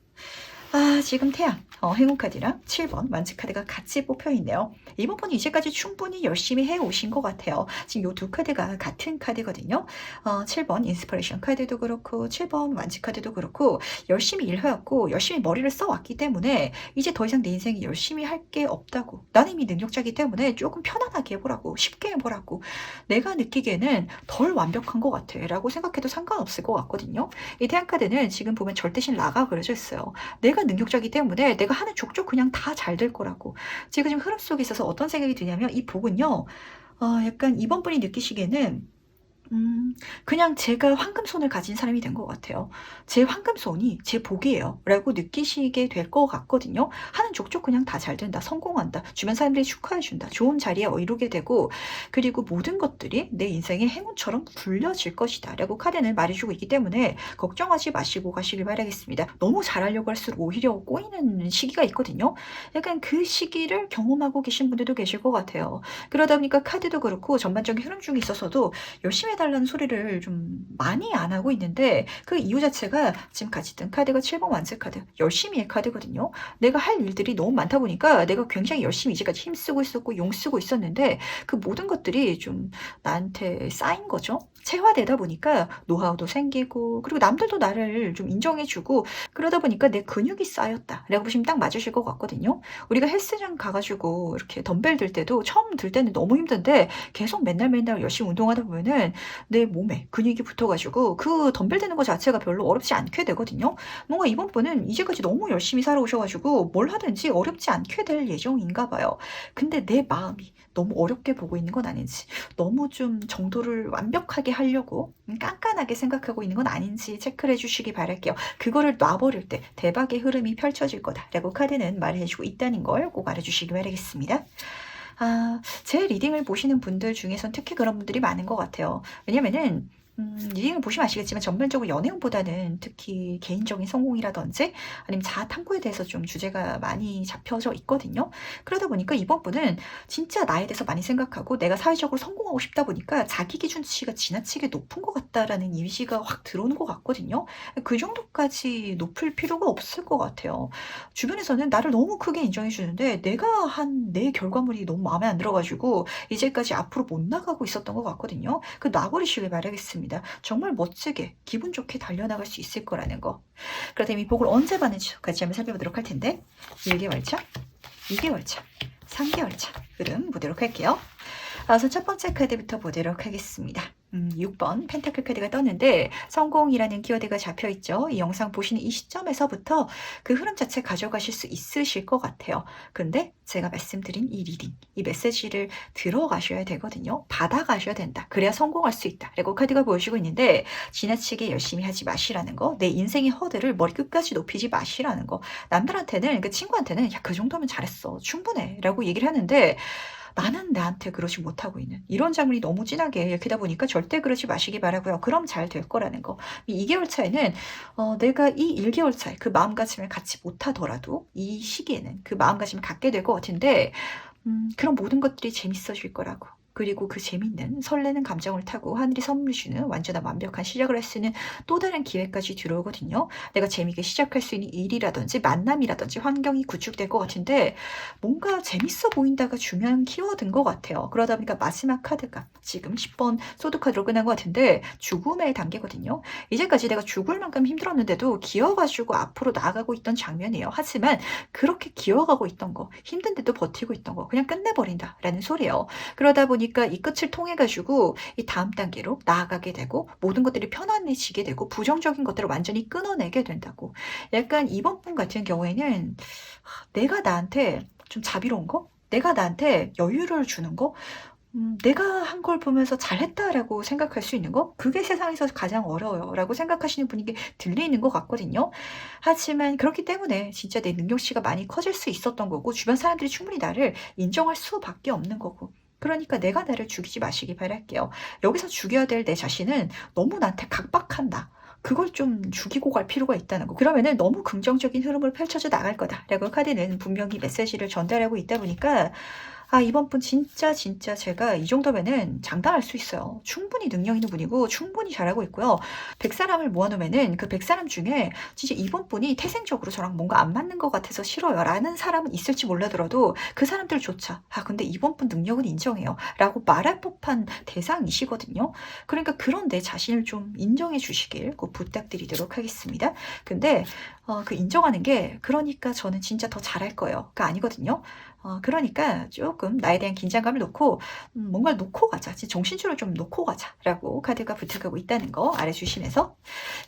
지금 태양, 행운 카드랑 7번 만지 카드가 같이 뽑혀 있네요. 이번 번은 이제까지 충분히 열심히 해 오신 것 같아요. 지금 요 두 카드가 같은 카드거든요. 7번 인스퍼레이션 카드도 그렇고 7번 만지 카드도 그렇고 열심히 일해왔고 열심히 머리를 써왔기 때문에 이제 더 이상 내 인생에 열심히 할 게 없다고. 나는 이미 능력자이기 때문에 조금 편안하게 해보라고 쉽게 해보라고. 내가 느끼기에는 덜 완벽한 것 같아 라고 생각해도 상관없을 것 같거든요. 이 태양 카드는 지금 보면 절대신 라가 그려져 있어요. 내가 능력자이기 때문에 내가 하는 족족 그냥 다 잘 될 거라고. 지금 흐름 속에 있어서 어떤 생각이 드냐면 이 복은요. 약간 이번 분이 느끼시기에는 그냥 제가 황금손을 가진 사람이 된 것 같아요. '제 황금손이 제 복이에요.' 라고 느끼시게 될 것 같거든요. 하는 족족 그냥 다 잘 된다. 성공한다. 주변 사람들이 축하해 준다. 좋은 자리에 이루게 되고 그리고 모든 것들이 내 인생의 행운처럼 굴려질 것이다. 라고 카드는 말해 주고 있기 때문에 걱정하지 마시고 가시길 바라겠습니다. 너무 잘하려고 할수록 오히려 꼬이는 시기가 있거든요. 약간 그 시기를 경험하고 계신 분들도 계실 것 같아요. 그러다 보니까 카드도 그렇고 전반적인 흐름 중에 있어서도 열심히 해 달라는 소리를 좀 많이 안 하고 있는데 그 이유 자체가 지금 같이 든 카드가 7번 완즈 카드. 열심히의 카드거든요. 내가 할 일들이 너무 많다 보니까 내가 굉장히 열심히 이제까지 힘쓰고 있었고 용쓰고 있었는데 그 모든 것들이 좀 나한테 쌓인 거죠. 체화되다 보니까 노하우도 생기고 그리고 남들도 나를 좀 인정해 주고 그러다 보니까 내 근육이 쌓였다라고 보시면 딱 맞으실 것 같거든요. 우리가 헬스장 가 가지고 이렇게 덤벨 들 때도 처음 들 때는 너무 힘든데 계속 맨날 열심히 운동하다 보면은 내 몸에 근육이 붙어 가지고 그 덤벨 드는 거 자체가 별로 어렵지 않게 되거든요. 뭔가 이번 분은 이제까지 너무 열심히 살아오셔 가지고 뭘 하든지 어렵지 않게 될 예정인가 봐요. 근데 내 마음이 너무 어렵게 보고 있는 건 아닌지 너무 좀 정도를 완벽하게 하려고 깐깐하게 생각하고 있는 건 아닌지 체크를 해 주시기 바랄게요. 그거를 놔 버릴 때 대박의 흐름이 펼쳐질 거다라고 카드는 말해 주고 있다는 걸 꼭 알아주시기 바라겠습니다. 제 리딩을 보시는 분들 중에선 특히 그런 분들이 많은 것 같아요. 왜냐면은 리딩을 보시면 아시겠지만 전반적으로 연애운보다는 특히 개인적인 성공이라든지 아니면 자아 탐구에 대해서 좀 주제가 많이 잡혀져 있거든요. 그러다 보니까 이번 분은 진짜 나에 대해서 많이 생각하고 내가 사회적으로 성공하고 싶다 보니까 자기 기준치가 지나치게 높은 것 같다라는 이미지가 확 들어오는 것 같거든요. 그 정도까지 높을 필요가 없을 것 같아요. 주변에서는 나를 너무 크게 인정해 주는데 내가 한 내 결과물이 너무 마음에 안 들어 가지고 이제까지 앞으로 못 나가고 있었던 것 같거든요. 그 놔버리시길 바라겠습니다. 정말 멋지게 기분 좋게 달려나갈 수 있을 거라는 거. 그렇다면 이 복을 언제 받는지 같이 한번 살펴보도록 할 텐데 1개월차, 2개월차, 3개월차 흐름 보도록 할게요. 우선 첫 번째 카드부터 보도록 하겠습니다. 6번 펜타클 카드가 떴는데 성공이라는 키워드가 잡혀 있죠. 이 영상 보시는 이 시점에서부터 그 흐름 자체 가져가실 수 있으실 것 같아요. 근데 제가 말씀드린 이 리딩, 이 메시지를 들어가셔야 되거든요. 받아가셔야 된다. 그래야 성공할 수 있다. 라고 카드가 보여주고 있는데 지나치게 열심히 하지 마시라는 거. 내 인생의 허들을 머리끝까지 높이지 마시라는 거. 남들한테는 그 친구한테는 야, 그 정도면 잘했어. 충분해. 라고 얘기를 하는데 나는 나한테 그러지 못하고 있는 이런 장면이 너무 진하게 읽히다 보니까 절대 그러지 마시기 바라고요. 그럼 잘 될 거라는 거. 이 2개월 차에는 내가 이 1개월 차에 그 마음가짐을 갖지 못하더라도 이 시기에는 그 마음가짐을 갖게 될 것 같은데 그런 모든 것들이 재밌어질 거라고. 그리고 그 재밌는 설레는 감정을 타고 하늘이 선물 주는 완전한 완벽한 시작을 할 수 있는 또 다른 기회까지 들어오거든요. 내가 재밌게 시작할 수 있는 일이라든지 만남이라든지 환경이 구축될 것 같은데 뭔가 재밌어 보인다가 중요한 키워드인 것 같아요. 그러다 보니까 마지막 카드가 지금 10번 소드카드로 끝난 것 같은데 죽음의 단계거든요. 이제까지 내가 죽을 만큼 힘들었는데도 기어가지고 앞으로 나아가고 있던 장면이에요. 하지만 그렇게 기어가고 있던 거, 힘든데도 버티고 있던 거 그냥 끝내버린다라는 소리예요. 그러다 보니까 이 끝을 통해 가지고 이 다음 단계로 나아가게 되고 모든 것들이 편안해지게 되고 부정적인 것들을 완전히 끊어내게 된다고. 약간 이번 분 같은 경우에는 내가 나한테 좀 자비로운 거? 내가 나한테 여유를 주는 거? 내가 한 걸 보면서 '잘했다.'라고 생각할 수 있는 거? 그게 세상에서 가장 어려워요라고 생각하시는 분이 들리는 것 같거든요. 하지만 그렇기 때문에 진짜 내 능력치가 많이 커질 수 있었던 거고 주변 사람들이 충분히 나를 인정할 수밖에 없는 거고. 그러니까 내가 나를 죽이지 마시기 바랄게요. 여기서 죽여야 될 내 자신은 너무 나한테 각박한다. 그걸 좀 죽이고 갈 필요가 있다는 거. 그러면은 너무 긍정적인 흐름을 펼쳐져 나갈 거다라고 카드는 분명히 메시지를 전달하고 있다 보니까 이번 분 진짜 제가 이 정도면은 장담할 수 있어요. 충분히 능력 있는 분이고 충분히 잘하고 있고요. 100사람을 모아 놓으면은 그 100사람 중에 진짜 이번 분이 태생적으로 저랑 뭔가 안 맞는 것 같아서 싫어요라는 사람은 있을지 몰라더라도 그 사람들조차 근데 이번 분 능력은 인정해요라고 말할 법한 대상이시거든요. 그러니까 그런 내 자신을 좀 인정해 주시길 꼭 부탁드리도록 하겠습니다. 근데 그 인정하는 게 그러니까 저는 진짜 더 잘할 거예요가 아니거든요. 그러니까 조금 나에 대한 긴장감을 놓고 뭔가를 놓고 가자. 정신줄을 좀 놓고 가자라고 카드가 부탁하고 있다는 거 알아주시면서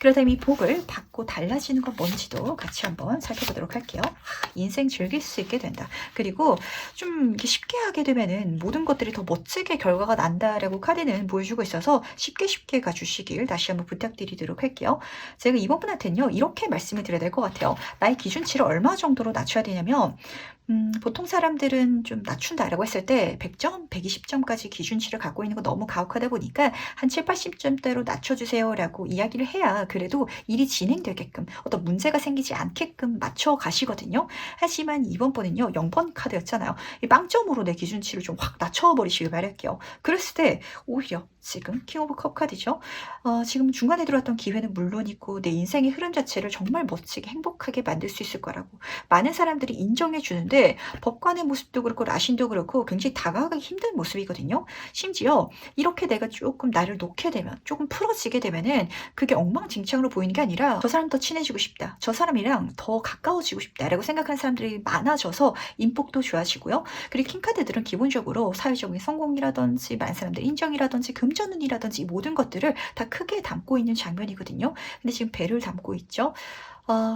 그렇다면 이 복을 받고 달라지는 건 뭔지도 같이 한번 살펴보도록 할게요. 인생 즐길 수 있게 된다. 그리고 좀 이렇게 쉽게 하게 되면은 모든 것들이 더 멋지게 결과가 난다라고 카드는 보여주고 있어서 쉽게 가주시길 다시 한번 부탁드리도록 할게요. 제가 이번 분한테는요 이렇게 말씀을 드려야 될 것 같아요. 나의 기준치를 얼마 정도로 낮춰야 되냐면 보통 사람들은 좀 낮춘다라고 했을 때 100점, 120점까지 기준치를 갖고 있는 거 너무 가혹하다 보니까 한 7, 80점대로 낮춰주세요라고 이야기를 해야 그래도 일이 진행되게끔 어떤 문제가 생기지 않게끔 맞춰 가시거든요. 하지만 이번 번은요 0번 카드였잖아요. 이 빵점으로 내 기준치를 좀 확 낮춰버리시길 바랄게요. 그랬을 때 오히려 지금 킹 오브 컵 카드죠. 지금 중간에 들어왔던 기회는 물론이고 내 인생의 흐름 자체를 정말 멋지게 행복하게 만들 수 있을 거라고 많은 사람들이 인정해 주는데 법관의 모습도 그렇고 라신도 그렇고 굉장히 다가가기 힘든 모습이거든요. 심지어 이렇게 내가 조금 나를 놓게 되면 조금 풀어지게 되면은 그게 엉망진창으로 보이는 게 아니라 저 사람 더 친해지고 싶다. 저 사람이랑 더 가까워지고 싶다라고 생각하는 사람들이 많아져서 인복도 좋아지고요. 그리고 킹카드들은 기본적으로 사회적인 성공이라든지 많은 사람들 인정이라든지 금전운이라든지 이 모든 것들을 다 크게 담고 있는 장면이거든요. 근데 지금 배를 담고 있죠.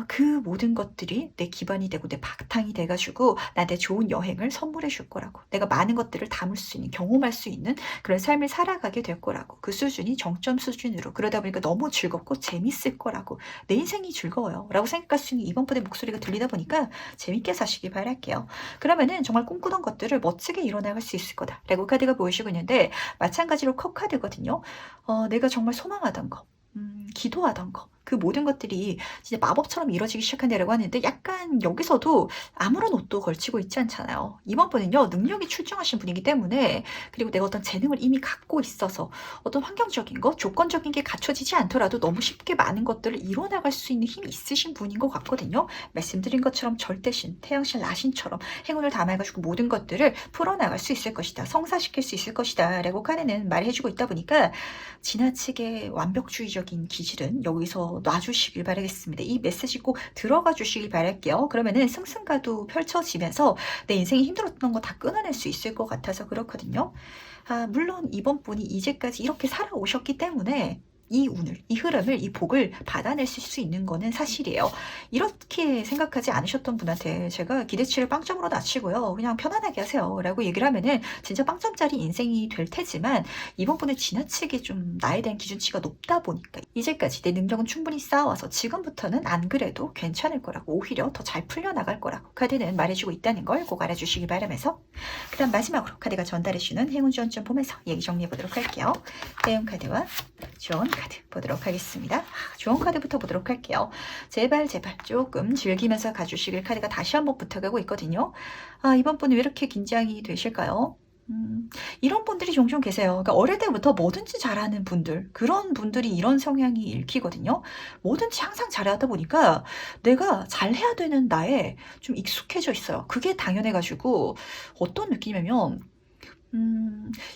그 모든 것들이 내 기반이 되고 내 바탕이 돼가지고 나한테 좋은 여행을 선물해 줄 거라고. 내가 많은 것들을 담을 수 있는, 경험할 수 있는 그런 삶을 살아가게 될 거라고. 그 수준이 정점 수준으로. 그러다 보니까 너무 즐겁고 재밌을 거라고. 내 인생이 즐거워요. 라고 생각할 수 있는 이번 분의 목소리가 들리다 보니까 재밌게 사시기 바랄게요. 그러면은 정말 꿈꾸던 것들을 멋지게 이뤄나갈 수 있을 거다. 라고 카드가 보여주고 있는데 마찬가지로 컵 카드거든요. 내가 정말 소망하던 거. 기도하던 거. 그 모든 것들이 진짜 마법처럼 이루어지기 시작한다라고 하는데 약간 여기서도 아무런 옷도 걸치고 있지 않잖아요. 이번 분은요 능력이 출중하신 분이기 때문에 그리고 내가 어떤 재능을 이미 갖고 있어서 어떤 환경적인 거 조건적인 게 갖춰지지 않더라도 너무 쉽게 많은 것들을 이뤄나갈 수 있는 힘이 있으신 분인 것 같거든요. 말씀드린 것처럼 절대신 태양신 라신처럼 행운을 담아가지고 모든 것들을 풀어나갈 수 있을 것이다. 성사시킬 수 있을 것이다 라고 카드는 말해주고 있다 보니까 지나치게 완벽주의적인 기질은 여기서 놔주시길 바라겠습니다. 이 메시지 꼭 들어가 주시길 바랄게요. 그러면은 승승가도 펼쳐지면서 내 인생이 힘들었던 거 다 끊어낼 수 있을 것 같아서 그렇거든요. 물론 이번 분이 이제까지 이렇게 살아오셨기 때문에 이 운을, 이 흐름을, 이 복을 받아낼 수 있는 거는 사실이에요. 이렇게 생각하지 않으셨던 분한테 제가 기대치를 빵점으로 낮추고요. 그냥 편안하게 하세요. 라고 얘기를 하면은 진짜 빵점짜리 인생이 될 테지만 이번 분은 지나치게 좀 나에 대한 기준치가 높다 보니까 이제까지 내 능력은 충분히 쌓아와서 지금부터는 안 그래도 괜찮을 거라고 오히려 더 잘 풀려나갈 거라고 카드는 말해주고 있다는 걸 꼭 알아주시기 바라면서 그 다음 마지막으로 카드가 전달해주는 행운 지원 좀 보면서 얘기 정리해 보도록 할게요. 대형 카드와 지원 카드 보도록 하겠습니다. 좋은 카드부터 보도록 할게요. 제발 조금 즐기면서 가주시길 카드가 다시 한번 부탁하고 있거든요. 이번 분은 왜 이렇게 긴장이 되실까요? 이런 분들이 종종 계세요. 그러니까 어릴 때부터 뭐든지 잘하는 분들, 그런 분들이 이런 성향이 읽히거든요. 뭐든지 항상 잘하다 보니까 내가 잘해야 되는 나에 좀 익숙해져 있어요. 그게 당연해가지고 어떤 느낌이냐면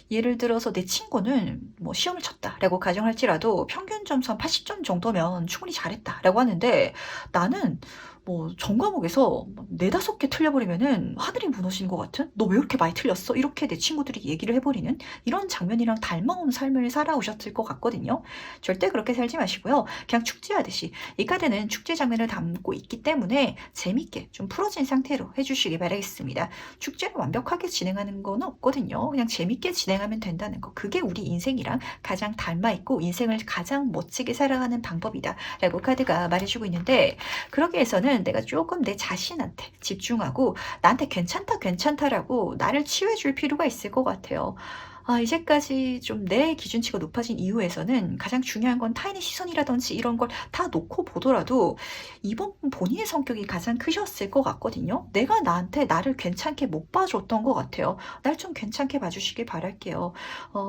예를 들어서 내 친구는 뭐 시험을 쳤다라고 가정할지라도 평균 점수 한 80점 정도면 충분히 잘했다라고 하는데 나는 뭐 전 과목에서 네다섯 개 틀려버리면은 하늘이 무너지는 것 같은? 너 왜 이렇게 많이 틀렸어? 이렇게 내 친구들이 얘기를 해버리는 이런 장면이랑 닮아온 삶을 살아오셨을 것 같거든요. 절대 그렇게 살지 마시고요. 그냥 축제하듯이 이 카드는 축제 장면을 담고 있기 때문에 재밌게 좀 풀어진 상태로 해주시기 바라겠습니다. 축제를 완벽하게 진행하는 건 없거든요. 그냥 재밌게 진행하면 된다는 거. 그게 우리 인생이랑 가장 닮아있고 인생을 가장 멋지게 살아가는 방법이다 라고 카드가 말해주고 있는데 그러기 위해서는 내가 조금 내 자신한테 집중하고 나한테 괜찮다라고 나를 치유해줄 필요가 있을 것 같아요. 이제까지 좀 내 기준치가 높아진 이후에서는 가장 중요한 건 타인의 시선이라든지 이런 걸 다 놓고 보더라도 이번 본인의 성격이 가장 크셨을 것 같거든요. 내가 나한테 나를 괜찮게 못 봐줬던 것 같아요. 날 좀 괜찮게 봐주시길 바랄게요.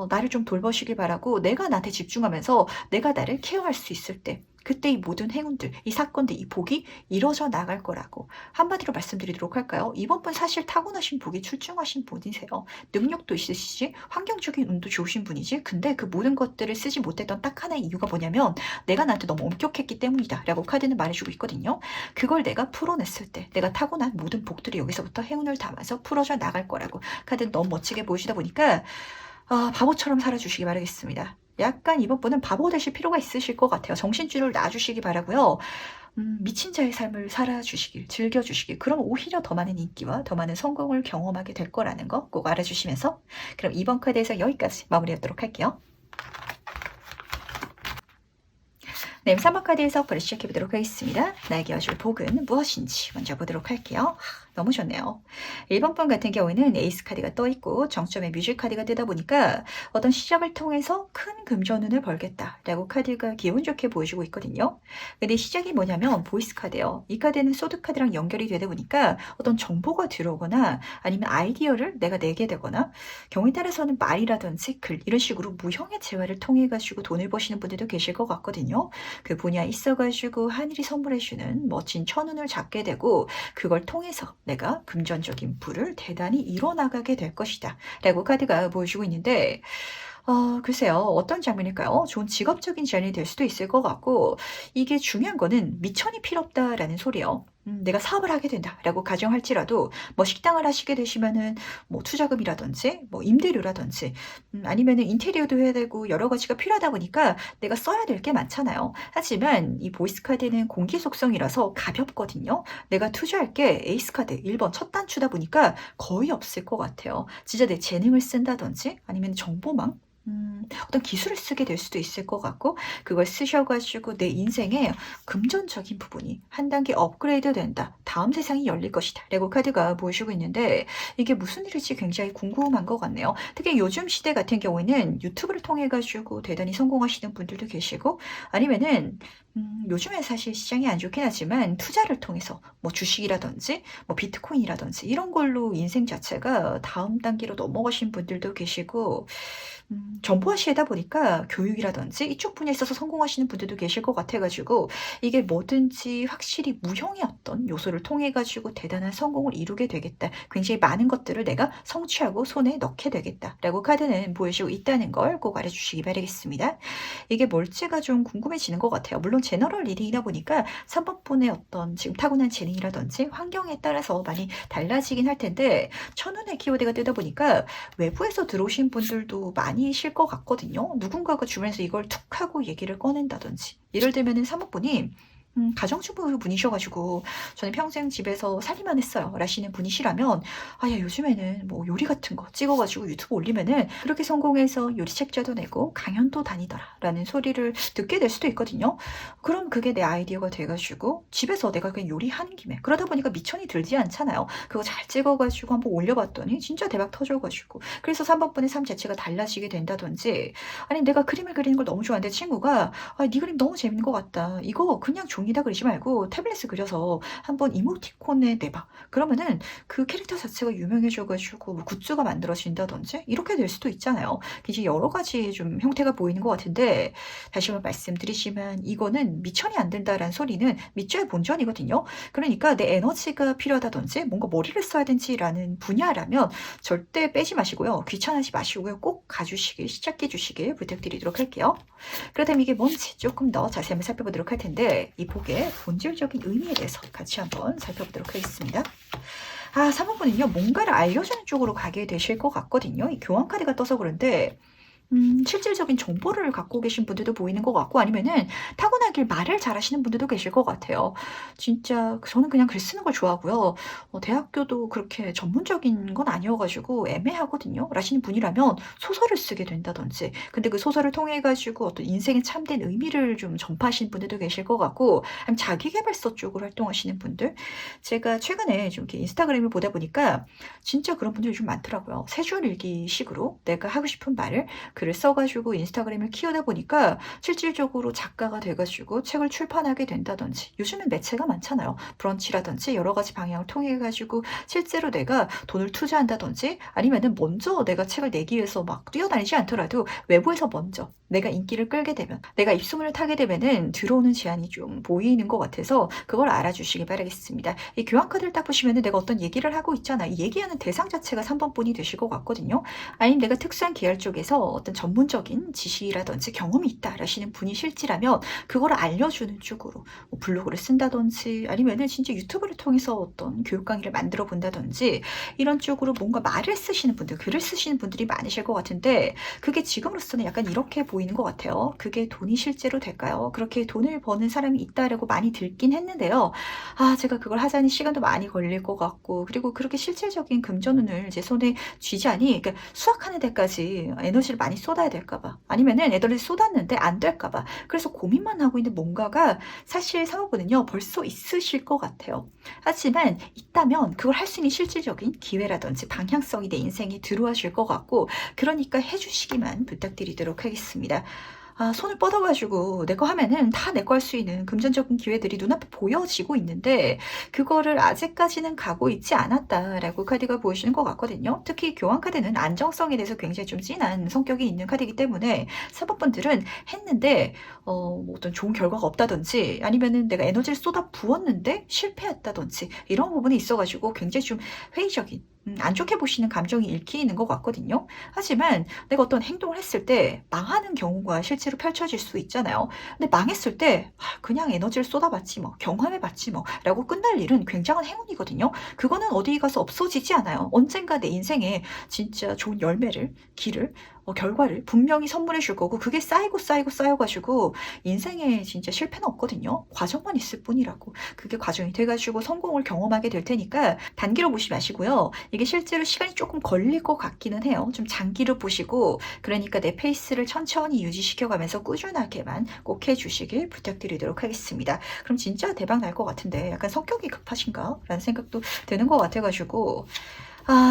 나를 좀 돌보시길 바라고 내가 나한테 집중하면서 내가 나를 케어할 수 있을 때 그때 이 모든 행운들, 이 사건들, 이 복이 이뤄져 나갈 거라고 한마디로 말씀드리도록 할까요? 이번 분 사실 타고나신 복이 출중하신 분이세요. 능력도 있으시지 환경적인 운도 좋으신 분이지 근데 그 모든 것들을 쓰지 못했던 딱 하나의 이유가 뭐냐면 내가 나한테 너무 엄격했기 때문이다 라고 카드는 말해주고 있거든요. 그걸 내가 풀어냈을 때 내가 타고난 모든 복들이 여기서부터 행운을 담아서 풀어져 나갈 거라고 카드는 너무 멋지게 보여주다 보니까 바보처럼 살아주시기 바라겠습니다. 약간 이번 분은 바보 되실 필요가 있으실 것 같아요. 정신줄을 놔주시기 바라고요. 미친 자의 삶을 살아주시길, 즐겨주시길. 그럼 오히려 더 많은 인기와 더 많은 성공을 경험하게 될 거라는 거 꼭 알아주시면서 그럼 이번 카드에서 여기까지 마무리하도록 할게요. 네, 3번 카드에서 바로 시작해보도록 하겠습니다. 나에게 와줄 복은 무엇인지 먼저 보도록 할게요. 너무 좋네요. 1번 번 같은 경우에는 에이스 카드가 떠있고 정점에 뮤직 카드가 뜨다 보니까 어떤 시작을 통해서 큰 금전운을 벌겠다라고 카드가 기분 좋게 보여주고 있거든요. 근데 시작이 뭐냐면 보이스 카드예요. 이 카드는 소드 카드랑 연결이 되다 보니까 어떤 정보가 들어오거나 아니면 아이디어를 내가 내게 되거나 경우에 따라서는 말이라든지 글 이런 식으로 무형의 재화를 통해 가지고 돈을 버시는 분들도 계실 것 같거든요. 그 분야에 있어가지고 하늘이 선물해주는 멋진 천운을 잡게 되고 그걸 통해서 내가 금전적인 부를 대단히 이뤄나가게 될 것이다 라고 카드가 보여주고 있는데 글쎄요. 어떤 장면일까요? 좋은 직업적인 제안이 될 수도 있을 것 같고 이게 중요한 거는 미천이 필요 없다라는 소리예요. 내가 사업을 하게 된다라고 가정할지라도 뭐 식당을 하시게 되시면은 뭐 투자금이라든지 뭐 임대료라든지 아니면은 인테리어도 해야 되고 여러 가지가 필요하다 보니까 내가 써야 될 게 많잖아요. 하지만 이 보이스 카드는 공기 속성이라서 가볍거든요. 내가 투자할 게 에이스 카드 1번 첫 단추다 보니까 거의 없을 것 같아요. 진짜 내 재능을 쓴다든지 아니면 정보망 어떤 기술을 쓰게 될 수도 있을 것 같고 그걸 쓰셔가지고 내 인생에 금전적인 부분이 한 단계 업그레이드 된다. 다음 세상이 열릴 것이다. 라고 카드가 보여주고 있는데 이게 무슨 일일지 굉장히 궁금한 것 같네요. 특히 요즘 시대 같은 경우에는 유튜브를 통해 가지고 대단히 성공하시는 분들도 계시고 아니면은 요즘에 사실 시장이 안 좋긴 하지만 투자를 통해서 뭐 주식이라든지 뭐 비트코인이라든지 이런 걸로 인생 자체가 다음 단계로 넘어가신 분들도 계시고 정보화시에다 보니까 교육이라든지 이쪽 분야에 있어서 성공하시는 분들도 계실 것 같아가지고 이게 뭐든지 확실히 무형의 어떤 요소를 통해 가지고 대단한 성공을 이루게 되겠다. 굉장히 많은 것들을 내가 성취하고 손에 넣게 되겠다라고 카드는 보여주고 있다는 걸 꼭 알아주시기 바라겠습니다. 이게 뭘지가 좀 궁금해지는 것 같아요. 물론 제너럴 리딩이다 보니까 3번 분의 어떤 지금 타고난 재능이라든지 환경에 따라서 많이 달라지긴 할 텐데 천운의 키워드가 뜨다 보니까 외부에서 들어오신 분들도 많이실 것 같거든요. 누군가가 주변에서 이걸 툭 하고 얘기를 꺼낸다든지 예를 들면은 사모분이 가정주부 분이셔가지고 저는 평생 집에서 살림만 했어요 라시는 분이시라면 야 요즘에는 뭐 요리 같은 거 찍어가지고 유튜브 올리면은 그렇게 성공해서 요리책자도 내고 강연도 다니더라 라는 소리를 듣게 될 수도 있거든요. 그럼 그게 내 아이디어가 돼가지고 집에서 내가 그냥 요리하는 김에 그러다 보니까 미천이 들지 않잖아요. 그거 잘 찍어가지고 한번 올려봤더니 진짜 대박 터져가지고 그래서 3번분의 삶 자체가 달라지게 된다든지 아니 내가 그림을 그리는 걸 너무 좋아하는데 친구가 네 그림 너무 재밌는 것 같다. 이거 그냥 종이다 그리지 말고 태블릿에 그려서 한번 이모티콘에 내봐. 그러면은 그 캐릭터 자체가 유명해져가지고 뭐 굿즈가 만들어진다든지 이렇게 될 수도 있잖아요. 이제 여러 가지 좀 형태가 보이는 것 같은데 다시 한번 말씀드리지만 이거는 미천이 안 된다라는 소리는 밑줄의 본전이거든요. 그러니까 내 에너지가 필요하다든지 뭔가 머리를 써야 되지라는 분야라면 절대 빼지 마시고요. 귀찮아하지 마시고요. 꼭 가주시길 시작해 주시길 부탁드리도록 할게요. 그렇다면 이게 뭔지 조금 더 자세히 한번 살펴보도록 할 텐데 이 복의 본질적인 의미에 대해서 같이 한번 살펴보도록 하겠습니다. 3번분은요 뭔가를 알려주는 쪽으로 가게 되실 것 같거든요. 이 교환 카드가 떠서 그런데 실질적인 정보를 갖고 계신 분들도 보이는 것 같고 아니면은 타고나길 말을 잘하시는 분들도 계실 것 같아요. 진짜 저는 그냥 글 쓰는 걸 좋아하고요. 대학교도 그렇게 전문적인 건 아니어가지고 애매하거든요. 라시는 분이라면 소설을 쓰게 된다든지 근데 그 소설을 통해 가지고 어떤 인생에 참된 의미를 좀 전파하시는 분들도 계실 것 같고 아니면 자기계발서 쪽으로 활동하시는 분들 제가 최근에 좀 이렇게 인스타그램을 보다 보니까 진짜 그런 분들이 좀 많더라고요. 세 줄 일기식으로 내가 하고 싶은 말을 글을 써가지고 인스타그램을 키우다 보니까 실질적으로 작가가 돼가지고 책을 출판하게 된다든지 요즘엔 매체가 많잖아요. 브런치라든지 여러 가지 방향을 통해 가지고 실제로 내가 돈을 투자한다든지 아니면은 먼저 내가 책을 내기 위해서 막 뛰어다니지 않더라도 외부에서 먼저 내가 인기를 끌게 되면 내가 입소문을 타게 되면은 들어오는 제한이 좀 보이는 것 같아서 그걸 알아주시기 바라겠습니다. 이 교환카드를 딱 보시면은 내가 어떤 얘기를 하고 있잖아. 이 얘기하는 대상 자체가 3번 분이 되실 것 같거든요. 아니면 내가 특수한 계열 쪽에서 어떤 전문적인 지식이라든지 경험이 있다 라시는 분이실지라면 그걸 알려주는 쪽으로 뭐 블로그를 쓴다든지 아니면은 진짜 유튜브를 통해서 어떤 교육 강의를 만들어 본다든지 이런 쪽으로 뭔가 말을 쓰시는 분들 글을 쓰시는 분들이 많으실 것 같은데 그게 지금으로서는 약간 이렇게 보이는 것 같아요. 그게 돈이 실제로 될까요? 그렇게 돈을 버는 사람이 있다라고 많이 들긴 했는데요. 제가 그걸 하자니 시간도 많이 걸릴 것 같고 그리고 그렇게 실질적인 금전운을 제 손에 쥐자니 그러니까 수확하는 데까지 에너지를 많이 쏟아야 될까봐 아니면은 애들이 쏟았는데 안 될까봐 그래서 고민만 하고 있는 뭔가가 사실 상호분은요 벌써 있으실 것 같아요. 하지만 있다면 그걸 할 수 있는 실질적인 기회라든지 방향성이 내 인생에 들어와줄 것 같고 그러니까 해주시기만 부탁드리도록 하겠습니다. 손을 뻗어가지고 내 거 하면은 다 내 거 할 수 있는 금전적인 기회들이 눈앞에 보여지고 있는데 그거를 아직까지는 가고 있지 않았다라고 카드가 보여주는 것 같거든요. 특히 교환 카드는 안정성에 대해서 굉장히 좀 진한 성격이 있는 카드이기 때문에 사법분들은 했는데 뭐 어떤 좋은 결과가 없다든지 아니면은 내가 에너지를 쏟아 부었는데 실패했다든지 이런 부분이 있어가지고 굉장히 좀 회의적인 안 좋게 보시는 감정이 읽히는 것 같거든요. 하지만 내가 어떤 행동을 했을 때 망하는 경우가 실제로 펼쳐질 수 있잖아요. 근데 망했을 때 그냥 에너지를 쏟아봤지 뭐 경험해봤지 뭐 라고 끝날 일은 굉장한 행운이거든요. 그거는 어디 가서 없어지지 않아요. 언젠가 내 인생에 진짜 좋은 열매를 길을 결과를 분명히 선물해 줄 거고 그게 쌓이고 쌓이고 쌓여가지고 인생에 진짜 실패는 없거든요. 과정만 있을 뿐이라고. 그게 과정이 돼가지고 성공을 경험하게 될 테니까 단기로 보지 마시고요. 이게 실제로 시간이 조금 걸릴 것 같기는 해요. 좀 장기로 보시고 그러니까 내 페이스를 천천히 유지시켜가면서 꾸준하게만 꼭 해주시길 부탁드리도록 하겠습니다. 그럼 진짜 대박 날 것 같은데 약간 성격이 급하신가? 라는 생각도 드는 것 같아가지고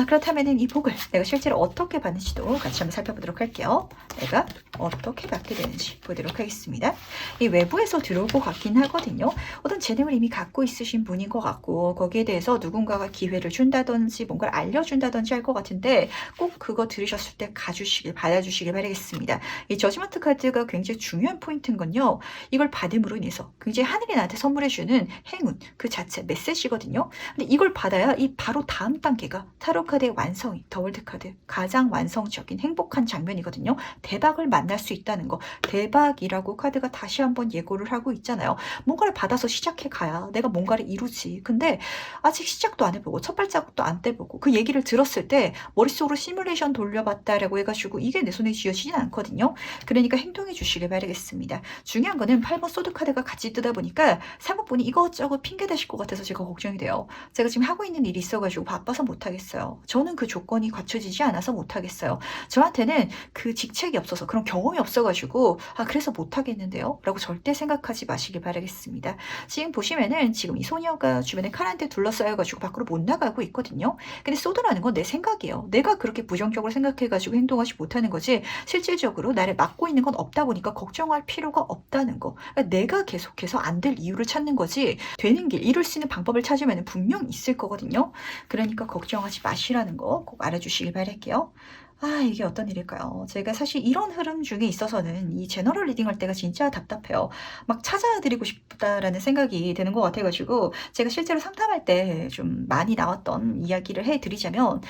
그렇다면은 이 복을 내가 실제로 어떻게 받는지도 같이 한번 살펴보도록 할게요. 내가 어떻게 받게 되는지 보도록 하겠습니다. 이 외부에서 들어올 것 같긴 하거든요. 어떤 재능을 이미 갖고 있으신 분인 것 같고 거기에 대해서 누군가가 기회를 준다든지 뭔가를 알려준다든지 할 것 같은데 꼭 그거 들으셨을 때 가주시길 받아주시길 바라겠습니다. 이 저지먼트 카드가 굉장히 중요한 포인트인 건요. 이걸 받음으로 인해서 굉장히 하늘이 나한테 선물해주는 행운 그 자체 메시지거든요. 근데 이걸 받아야 이 바로 다음 단계가 타로 카드의 완성이 더 월드 카드 가장 완성적인 행복한 장면이거든요. 대박을 만날 수 있다는 거. 대박이라고 카드가 다시 한번 예고를 하고 있잖아요. 뭔가를 받아서 시작해 가야 내가 뭔가를 이루지. 근데 아직 시작도 안 해보고 첫 발자국도 안 떼보고 그 얘기를 들었을 때 머릿속으로 시뮬레이션 돌려봤다라고 해가지고 이게 내 손에 쥐어지진 않거든요. 그러니까 행동해 주시길 바라겠습니다. 중요한 거는 8번 소드 카드가 같이 뜨다 보니까 사모분이 이것저것 핑계 대실 것 같아서 제가 걱정이 돼요. 제가 지금 하고 있는 일이 있어가지고 바빠서 못하겠어요. 저는 그 조건이 갖춰지지 않아서 못하겠어요. 저한테는 그 직책이 없어서 그런 경험이 없어가지고 그래서 못하겠는데요 라고 절대 생각하지 마시길 바라겠습니다. 지금 보시면은 지금 이 소녀가 주변에 칼한테 둘러싸여가지고 밖으로 못 나가고 있거든요. 근데 소드라는 건 내 생각이에요. 내가 그렇게 부정적으로 생각해가지고 행동하지 못하는 거지 실질적으로 나를 막고 있는 건 없다 보니까 걱정할 필요가 없다는 거. 그러니까 내가 계속해서 안 될 이유를 찾는 거지 되는 길, 이룰 수 있는 방법을 찾으면 분명 있을 거거든요. 그러니까 걱정하지 마시라는 거 꼭 알아주시길 바랄게요. 이게 어떤 일일까요? 제가 사실 이런 흐름 중에 있어서는 이 제너럴 리딩 할 때가 진짜 답답해요. 막 찾아드리고 싶다라는 생각이 드는 것 같아가지고 제가 실제로 상담할 때 좀 많이 나왔던 이야기를 해드리자면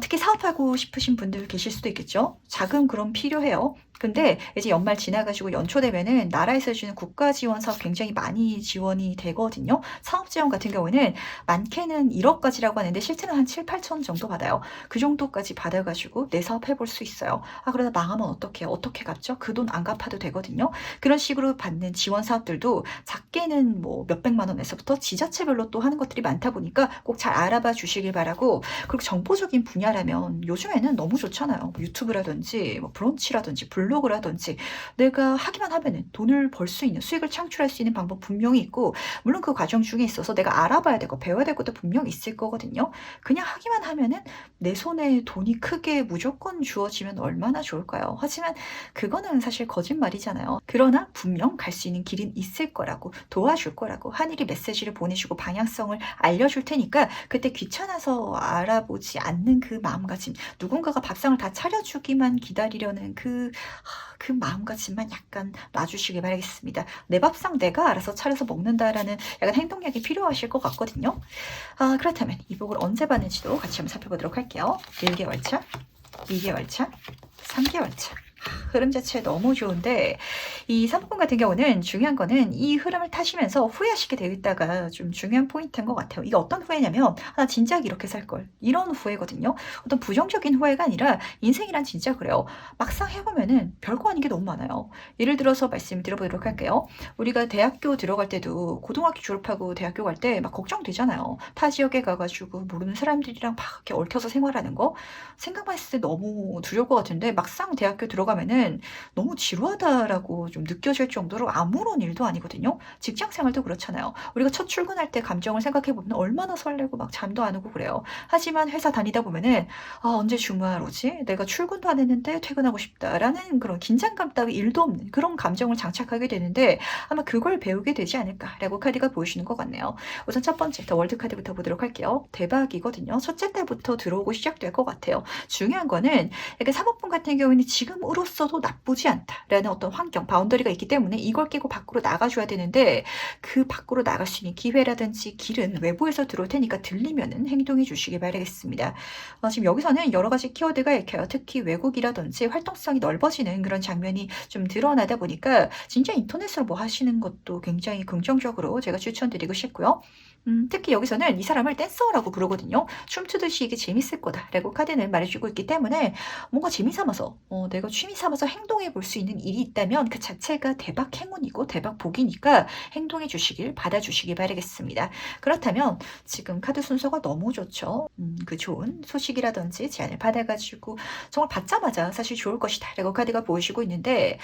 특히 사업하고 싶으신 분들 계실 수도 있겠죠. 자금 그럼 필요해요. 근데 이제 연말 지나가지고 연초 되면은 나라에서 주는 국가 지원 사업 굉장히 많이 지원이 되거든요. 사업 지원 같은 경우는 많게는 1억까지라고 하는데 실제는 한 7, 8천 정도 받아요. 그 정도까지 받아가지고 내 사업 해볼 수 있어요. 그러다 망하면 어떡해요? 어떻게 갚죠? 그 돈 안 갚아도 되거든요. 그런 식으로 받는 지원 사업들도 작게는 뭐 몇백만 원에서부터 지자체별로 또 하는 것들이 많다 보니까 꼭 잘 알아봐 주시길 바라고, 그리고 정보적인 분야라면 요즘에는 너무 좋잖아요. 뭐 유튜브라든지 뭐 브런치라든지 블로그라든지 내가 하기만 하면은 돈을 벌 수 있는, 수익을 창출할 수 있는 방법 분명히 있고, 물론 그 과정 중에 있어서 내가 알아봐야 되고 배워야 될 것도 분명히 있을 거거든요. 그냥 하기만 하면은 내 손에 돈이 크게 무조건 주어지면 얼마나 좋을까요? 하지만 그거는 사실 거짓말이잖아요. 그러나 분명 갈 수 있는 길은 있을 거라고, 도와줄 거라고 하늘이 메시지를 보내주고 방향성을 알려줄 테니까 그때 귀찮아서 알아보지 않는 그 마음가짐, 누군가가 밥상을 다 차려주기만 기다리려는 그 마음가짐만 약간 놔주시길 바라겠습니다. 내 밥상 내가 알아서 차려서 먹는다라는 약간 행동력이 필요하실 것 같거든요. 그렇다면 이 복을 언제 받는지도 같이 한번 살펴보도록 할게요. 1개월 차, 2개월 차, 3개월 차. 흐름 자체 너무 좋은데 이 3번 같은 경우는 중요한 거는 이 흐름을 타시면서 후회하시게 되겠다가 좀 중요한 포인트인 것 같아요. 이게 어떤 후회냐면 나 진작 이렇게 살걸, 이런 후회거든요. 어떤 부정적인 후회가 아니라 인생이란 진짜 그래요. 막상 해보면은 별거 아닌 게 너무 많아요. 예를 들어서 말씀을 드려보도록 할게요. 우리가 대학교 들어갈 때도 고등학교 졸업하고 대학교 갈 때 막 걱정되잖아요. 타 지역에 가가지고 모르는 사람들이랑 막 이렇게 얽혀서 생활하는 거 생각만 했을 때 너무 두려울 것 같은데 막상 대학교 들어가면은 너무 지루하다라고 좀 느껴질 정도로 아무런 일도 아니거든요. 직장 생활도 그렇잖아요. 우리가 첫 출근할 때 감정을 생각해 보면 얼마나 설레고 막 잠도 안 오고 그래요. 하지만 회사 다니다 보면은 언제 주말 오지? 내가 출근도 안 했는데 퇴근하고 싶다라는 그런 긴장감 따위 일도 없는 그런 감정을 장착하게 되는데 아마 그걸 배우게 되지 않을까라고 카드가 보여주는 것 같네요. 우선 첫 번째 더 월드 카드부터 보도록 할게요. 대박이거든요. 첫째 달부터 들어오고 시작될 것 같아요. 중요한 거는 약간 사모품 같은 경우는 지금으로서도 나쁘지 않다라는 어떤 환경, 바운더리가 있기 때문에 이걸 깨고 밖으로 나가줘야 되는데 그 밖으로 나갈 수 있는 기회라든지 길은 외부에서 들어올 테니까 들리면은 행동해 주시기 바라겠습니다. 지금 여기서는 여러 가지 키워드가 읽혀요. 특히 외국이라든지 활동성이 넓어지는 그런 장면이 좀 드러나다 보니까 진짜 인터넷으로 뭐 하시는 것도 굉장히 긍정적으로 제가 추천드리고 싶고요. 특히 여기서는 이 사람을 댄서라고 부르거든요. 춤추듯이 이게 재밌을 거다라고 카드는 말해주고 있기 때문에 뭔가 재미삼아서 내가 취미 삼아서 행동해 볼 수 있는 일이 있다면 그 자체가 대박 행운이고 대박 복이니까 행동해 주시길, 받아주시길 바라겠습니다. 그렇다면 지금 카드 순서가 너무 좋죠. 그 좋은 소식이라든지 제안을 받아가지고 정말 받자마자 사실 좋을 것이다 라고 카드가 보여주고 있는데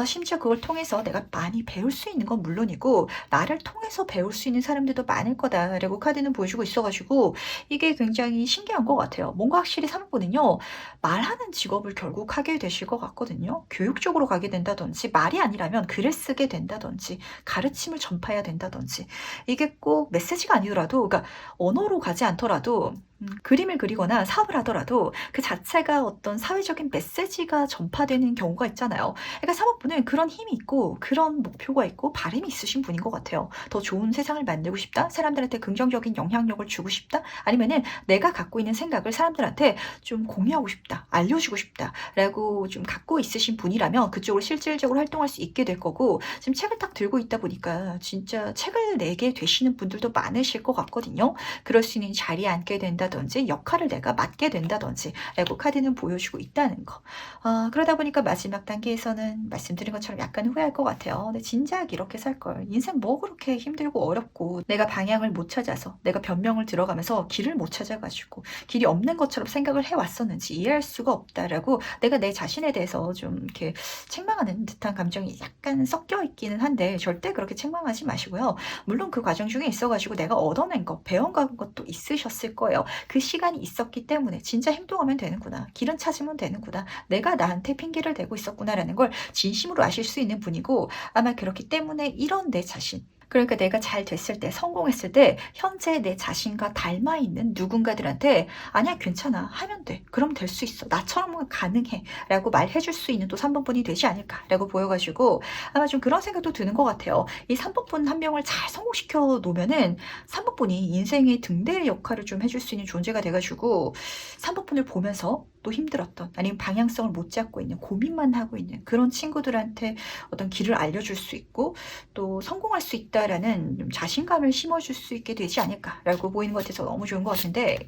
심지어 그걸 통해서 내가 많이 배울 수 있는 건 물론이고 나를 통해서 배울 수 있는 사람들도 많을 거다라고 카드는 보여주고 있어가지고 이게 굉장히 신기한 것 같아요. 뭔가 확실히 3번은요 말하는 직업을 결국 하게 되실 것 같거든요. 교육 쪽으로 가게 된다든지, 말이 아니라면 글을 쓰게 된다든지, 가르침을 전파해야 된다든지, 이게 꼭 메시지가 아니더라도, 그러니까 언어로 가지 않더라도 그림을 그리거나 사업을 하더라도 그 자체가 어떤 사회적인 메시지가 전파되는 경우가 있잖아요. 그러니까 사모분은 그런 힘이 있고 그런 목표가 있고 바람이 있으신 분인 것 같아요. 더 좋은 세상을 만들고 싶다? 사람들한테 긍정적인 영향력을 주고 싶다? 아니면은 내가 갖고 있는 생각을 사람들한테 좀 공유하고 싶다, 알려주고 싶다라고 좀 갖고 있으신 분이라면 그쪽으로 실질적으로 활동할 수 있게 될 거고, 지금 책을 딱 들고 있다 보니까 진짜 책을 내게 되시는 분들도 많으실 것 같거든요. 그럴 수 있는 자리에 앉게 된다든지 역할을 내가 맡게 된다든지 라고 카드는 보여주고 있다는 거. 그러다 보니까 마지막 단계에서는 말씀드린 것처럼 약간 후회할 것 같아요. 근데 진작 이렇게 살걸. 인생 뭐 그렇게 힘들고 어렵고 내가 방향을 못 찾아서 내가 변명을 들어가면서 길을 못 찾아가지고 길이 없는 것처럼 생각을 해왔었는지 이해할 수가 없다라고 내가 내 자신에 대해서 좀 이렇게 책망하는 듯한 감정이 약간 섞여 있기는 한데, 절대 그렇게 책망하지 마시고요. 물론 그 과정 중에 있어가지고 내가 얻어낸 것, 배워간 것도 있으셨을 거예요. 그 시간이 있었기 때문에 진짜 행동하면 되는구나, 길은 찾으면 되는구나, 내가 나한테 핑계를 대고 있었구나라는 걸 진심으로 아실 수 있는 분이고, 아마 그렇기 때문에 이런 내 자신, 그러니까 내가 잘 됐을 때, 성공했을 때 현재 내 자신과 닮아 있는 누군가들한테 아니야 괜찮아 하면 돼, 그럼 될 수 있어, 나처럼 가능해 라고 말해 줄 수 있는 또 3번분이 되지 않을까라고 보여가지고 아마 좀 그런 생각도 드는 것 같아요. 이 3번분 한 명을 잘 성공시켜 놓으면은 3번분이 인생의 등대 역할을 좀 해줄 수 있는 존재가 돼가지고 3번분을 보면서 또 힘들었던, 아니면 방향성을 못 잡고 있는, 고민만 하고 있는 그런 친구들한테 어떤 길을 알려줄 수 있고 또 성공할 수 있다라는 좀 자신감을 심어줄 수 있게 되지 않을까라고 보이는 것 같아서 너무 좋은 것 같은데,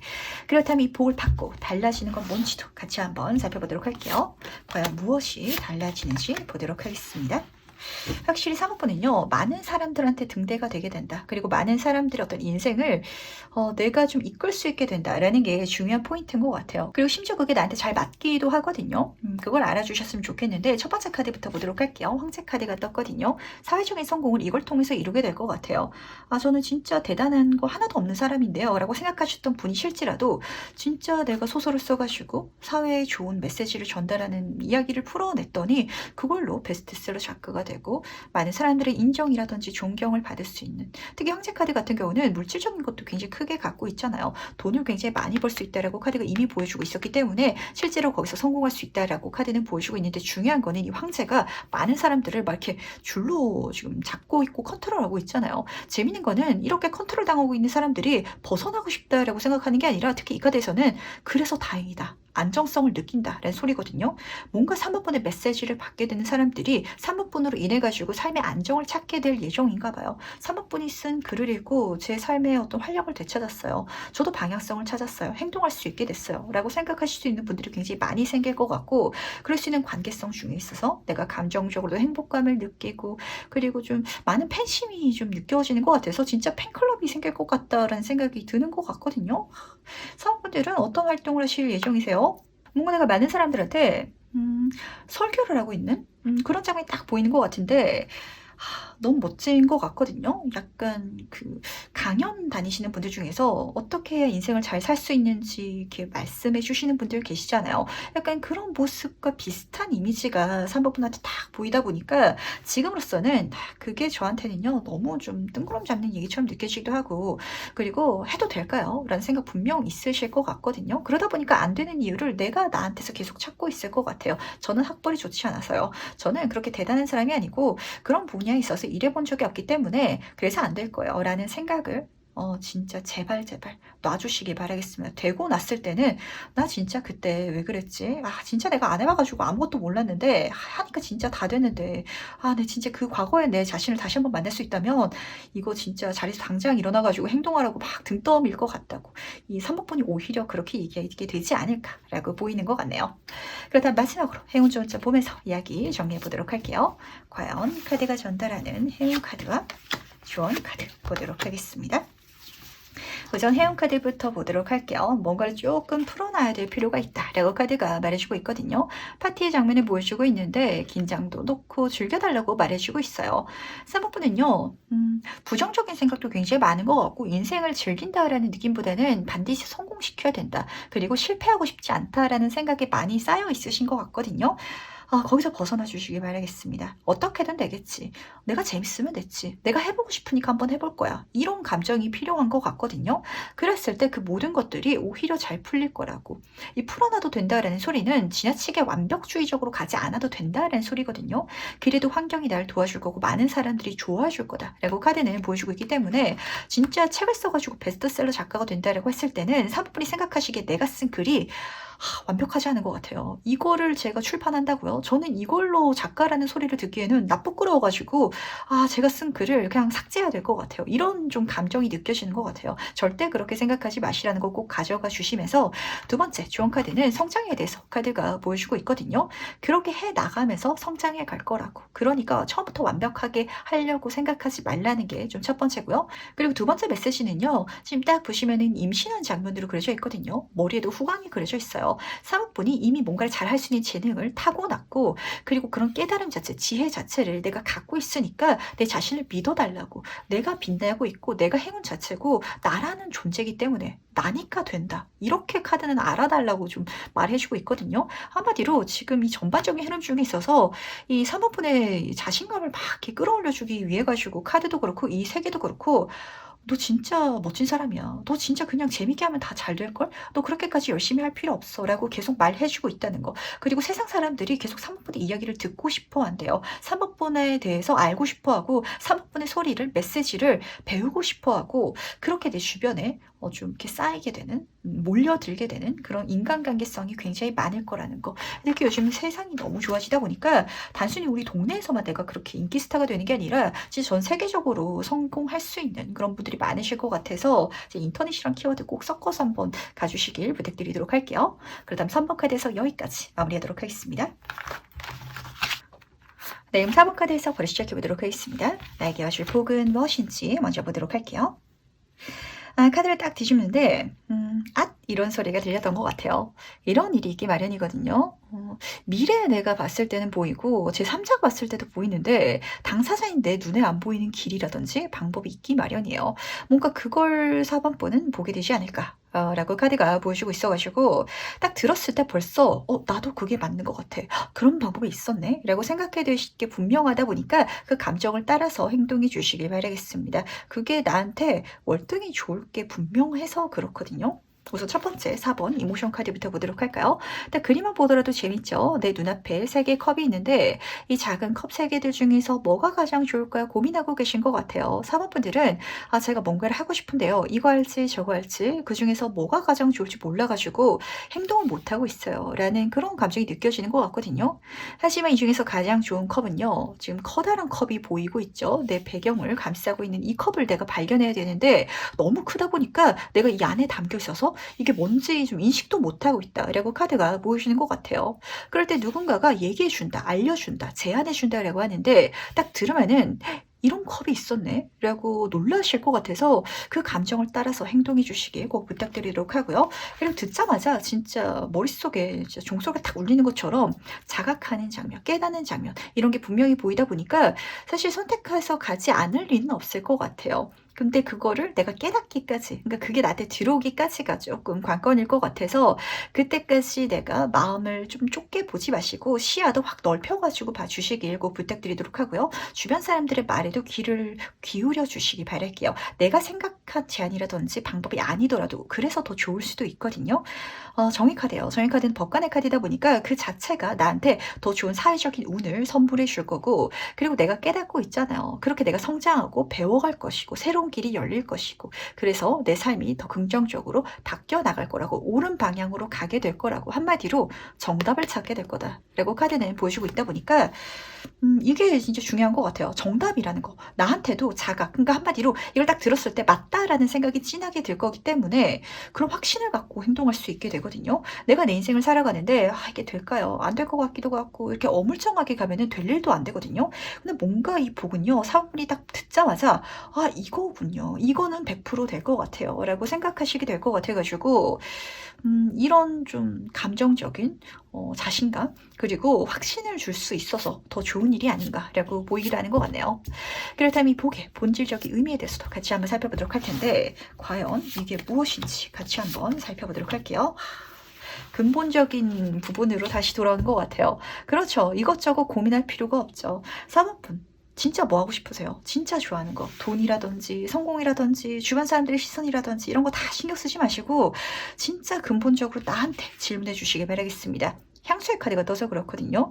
그렇다면 이 복을 받고 달라지는 건 뭔지도 같이 한번 살펴보도록 할게요. 과연 무엇이 달라지는지 보도록 하겠습니다. 확실히 사모펀은요, 많은 사람들한테 등대가 되게 된다. 그리고 많은 사람들의 어떤 인생을 내가 좀 이끌 수 있게 된다라는 게 중요한 포인트인 것 같아요. 그리고 심지어 그게 나한테 잘 맞기도 하거든요. 그걸 알아주셨으면 좋겠는데, 첫 번째 카드부터 보도록 할게요. 황제 카드가 떴거든요. 사회적인 성공을 이걸 통해서 이루게 될 것 같아요. 저는 진짜 대단한 거 하나도 없는 사람인데요 라고 생각하셨던 분이 실지라도 진짜 내가 소설을 써가지고 사회에 좋은 메시지를 전달하는 이야기를 풀어냈더니 그걸로 베스트셀러 작가가 되고 많은 사람들의 인정이라든지 존경을 받을 수 있는, 특히 황제 카드 같은 경우는 물질적인 것도 굉장히 크게 갖고 있잖아요. 돈을 굉장히 많이 벌 수 있다라고 카드가 이미 보여주고 있었기 때문에 실제로 거기서 성공할 수 있다라고 카드는 보여주고 있는데, 중요한 거는 이 황제가 많은 사람들을 막 이렇게 줄로 지금 잡고 있고 컨트롤하고 있잖아요. 재밌는 거는 이렇게 컨트롤 당하고 있는 사람들이 벗어나고 싶다라고 생각하는 게 아니라, 특히 이 카드에서는 그래서 다행이다, 안정성을 느낀다라는 소리거든요. 뭔가 3번분의 메시지를 받게 되는 사람들이 3번분으로 인해 가지고 삶의 안정을 찾게 될 예정인가 봐요. 3번분이 쓴 글을 읽고 제 삶의 어떤 활력을 되찾았어요. 저도 방향성을 찾았어요. 행동할 수 있게 됐어요 라고 생각하실 수 있는 분들이 굉장히 많이 생길 것 같고, 그럴 수 있는 관계성 중에 있어서 내가 감정적으로도 행복감을 느끼고, 그리고 좀 많은 팬심이 좀 느껴지는 것 같아서 진짜 팬클럽이 생길 것 같다라는 생각이 드는 것 같거든요. 사모분들은 어떤 활동을 하실 예정이세요? 뭔가 내가 많은 사람들한테 설교를 하고 있는 그런 장면이 딱 보이는 것 같은데, 너무 멋진 것 같거든요. 약간 그 강연 다니시는 분들 중에서 어떻게 해야 인생을 잘 살 수 있는지 이렇게 말씀해 주시는 분들 계시잖아요. 약간 그런 모습과 비슷한 이미지가 3번분한테 딱 보이다 보니까 지금으로서는 그게 저한테는요 너무 좀 뜬구름 잡는 얘기처럼 느껴지기도 하고, 그리고 해도 될까요? 라는 생각 분명 있으실 것 같거든요. 그러다 보니까 안 되는 이유를 내가 나한테서 계속 찾고 있을 것 같아요. 저는 학벌이 좋지 않아서요. 저는 그렇게 대단한 사람이 아니고 그런 분야에 있어서 일해본 적이 없기 때문에 그래서 안 될 거예요 라는 생각을 진짜 제발 놔주시기 바라겠습니다. 되고 났을 때는 나 진짜 그때 왜 그랬지? 진짜 내가 안 해봐가지고 아무것도 몰랐는데 하니까 진짜 다 됐는데, 내 진짜 그 과거의 내 자신을 다시 한번 만날 수 있다면 이거 진짜 자리에서 당장 일어나가지고 행동하라고 막 등 떠밀 것 같다고, 이 3번분이 오히려 그렇게 얘기하게 되지 않을까라고 보이는 것 같네요. 그렇다면 마지막으로 행운 좋은 점 보면서 이야기 정리해 보도록 할게요. 과연 카드가 전달하는 행운 카드와 조언 카드 보도록 하겠습니다. 우선 행운 카드부터 보도록 할게요. 뭔가를 조금 풀어놔야 될 필요가 있다라고 카드가 말해주고 있거든요. 파티의 장면을 보여주고 있는데 긴장도 놓고 즐겨달라고 말해주고 있어요. 3번분은요 부정적인 생각도 굉장히 많은 것 같고, 인생을 즐긴다라는 느낌보다는 반드시 성공시켜야 된다, 그리고 실패하고 싶지 않다라는 생각이 많이 쌓여 있으신 것 같거든요. 거기서 벗어나 주시길 바라겠습니다. 어떻게든 되겠지. 내가 재밌으면 됐지. 내가 해보고 싶으니까 한번 해볼 거야. 이런 감정이 필요한 것 같거든요. 그랬을 때 그 모든 것들이 오히려 잘 풀릴 거라고. 이 풀어놔도 된다라는 소리는 지나치게 완벽주의적으로 가지 않아도 된다라는 소리거든요. 그래도 환경이 날 도와줄 거고 많은 사람들이 좋아해 줄 거다라고 카드는 보여주고 있기 때문에 진짜 책을 써가지고 베스트셀러 작가가 된다라고 했을 때는 사부분이 생각하시기에 내가 쓴 글이 완벽하지 않은 것 같아요. 이거를 제가 출판한다고요? 저는 이걸로 작가라는 소리를 듣기에는 나 부끄러워가지고 제가 쓴 글을 그냥 삭제해야 될 것 같아요. 이런 좀 감정이 느껴지는 것 같아요. 절대 그렇게 생각하지 마시라는 거 꼭 가져가 주시면서 두 번째 주원 카드는 성장에 대해서 카드가 보여주고 있거든요. 그렇게 해 나가면서 성장해 갈 거라고. 그러니까 처음부터 완벽하게 하려고 생각하지 말라는 게 좀 첫 번째고요. 그리고 두 번째 메시지는요. 지금 딱 보시면은 임신한 장면으로 그려져 있거든요. 머리에도 후광이 그려져 있어요. 사목분이 이미 뭔가를 잘 할 수 있는 재능을 타고났고 그리고 그런 깨달음 자체, 지혜 자체를 내가 갖고 있으니까 내 자신을 믿어달라고. 내가 빛나고 있고 내가 행운 자체고 나라는 존재이기 때문에 나니까 된다. 이렇게 카드는 알아달라고 좀 말해주고 있거든요. 한마디로 지금 이 전반적인 흐름 중에 있어서 이 사모분의 자신감을 막 이렇게 끌어올려주기 위해 가지고 카드도 그렇고 이 세계도 그렇고 너 진짜 멋진 사람이야. 너 진짜 그냥 재밌게 하면 다 잘 될걸? 너 그렇게까지 열심히 할 필요 없어. 라고 계속 말해주고 있다는 거. 그리고 세상 사람들이 계속 사모분의 이야기를 듣고 싶어 한대요. 사모분에 대해서 알고 싶어 하고, 사모분의 소리를, 메시지를 배우고 싶어 하고, 그렇게 내 주변에 좀 이렇게 쌓이게 되는, 몰려들게 되는 그런 인간관계성이 굉장히 많을 거라는 거. 이렇게 요즘 세상이 너무 좋아지다 보니까 단순히 우리 동네에서만 내가 그렇게 인기 스타가 되는 게 아니라 진짜 전 세계적으로 성공할 수 있는 그런 분들이 많으실 것 같아서 인터넷이랑 키워드 꼭 섞어서 한번 가주시길 부탁드리도록 할게요. 그다음 3번 카드에서 여기까지 마무리하도록 하겠습니다. 네, 4번 카드에서 바로 시작해보도록 하겠습니다. 나에게 와줄 복은 무엇인지 먼저 보도록 할게요. 카드를 딱 뒤집는데 이런 소리가 들렸던 것 같아요. 이런 일이 있기 마련이거든요. 미래에 내가 봤을 때는 보이고 제 3자가 봤을 때도 보이는데 당사자인 내 눈에 안 보이는 길이라든지 방법이 있기 마련이에요. 뭔가 그걸 4번분은 보게 되지 않을까 라고 카드가 보여주고 있어가지고 딱 들었을 때 벌써 나도 그게 맞는 것 같아. 그런 방법이 있었네 라고 생각해 되실 게 분명하다 보니까 그 감정을 따라서 행동해 주시길 바라겠습니다. 그게 나한테 월등히 좋을 게 분명해서 그렇거든요. 우선 첫 번째 4번 이모션 카드부터 보도록 할까요? 일단 그림만 보더라도 재밌죠. 내 눈앞에 3개의 컵이 있는데 이 작은 컵 3개들 중에서 뭐가 가장 좋을까 고민하고 계신 것 같아요. 4번 분들은 제가 뭔가를 하고 싶은데요. 이거 할지 저거 할지 그중에서 뭐가 가장 좋을지 몰라가지고 행동을 못하고 있어요. 라는 그런 감정이 느껴지는 것 같거든요. 하지만 이 중에서 가장 좋은 컵은요. 지금 커다란 컵이 보이고 있죠. 내 배경을 감싸고 있는 이 컵을 내가 발견해야 되는데 너무 크다 보니까 내가 이 안에 담겨 있어서 이게 뭔지 좀 인식도 못하고 있다라고 카드가 보여주는 것 같아요. 그럴 때 누군가가 얘기해준다, 알려준다, 제안해준다라고 하는데 딱 들으면은 이런 컵이 있었네 라고 놀라실 것 같아서 그 감정을 따라서 행동해 주시길 꼭 부탁드리도록 하고요. 그리고 듣자마자 진짜 머릿속에 진짜 종소리가 탁 울리는 것처럼 자각하는 장면, 깨닫는 장면 이런 게 분명히 보이다 보니까 사실 선택해서 가지 않을 리는 없을 것 같아요. 근데 그거를 내가 깨닫기까지, 그러니까 그게 나한테 들어오기까지가 조금 관건일 것 같아서 그때까지 내가 마음을 좀 좁게 보지 마시고 시야도 확 넓혀가지고 봐주시길 꼭 부탁드리도록 하고요. 주변 사람들의 말에도 귀를 기울여 주시기 바랄게요. 내가 생각한 제안이라든지 방법이 아니더라도 그래서 더 좋을 수도 있거든요. 정의카드예요. 정의카드는 법관의 카드다 보니까 그 자체가 나한테 더 좋은 사회적인 운을 선물해 줄 거고 그리고 내가 깨닫고 있잖아요. 그렇게 내가 성장하고 배워갈 것이고 새로운 길이 열릴 것이고 그래서 내 삶이 더 긍정적으로 바뀌어 나갈 거라고 옳은 방향으로 가게 될 거라고 한마디로 정답을 찾게 될 거다라고 카드는 보여주고 있다 보니까 이게 진짜 중요한 것 같아요. 정답이라는 거. 나한테도 자각. 그러니까 한마디로 이걸 딱 들었을 때 맞다라는 생각이 진하게 들 거기 때문에 그런 확신을 갖고 행동할 수 있게 되거든요. 내가 내 인생을 살아가는데 이게 될까요? 안 될 것 같기도 하고 이렇게 어물쩡하게 가면은 될 일도 안 되거든요. 근데 뭔가 이 복은요. 사람이 딱 듣자마자 이거군요. 이거는 100% 될 것 같아요. 라고 생각하시게 될 것 같아가지고 이런 좀 감정적인 자신감 그리고 확신을 줄 수 있어서 더 좋은 일이 아닌가라고 보이기도 것 같네요. 그렇다면 이 복의 본질적인 의미에 대해서도 같이 한번 살펴보도록 할 텐데 과연 이게 무엇인지 같이 한번 살펴보도록 할게요. 근본적인 부분으로 다시 돌아오는 것 같아요. 그렇죠. 이것저것 고민할 필요가 없죠. 4번분. 진짜 뭐 하고 싶으세요? 진짜 좋아하는 거. 돈이라든지 성공이라든지 주변 사람들의 시선이라든지 이런 거 다 신경 쓰지 마시고 진짜 근본적으로 나한테 질문해 주시길 바라겠습니다. 향수의 카드가 떠서 그렇거든요.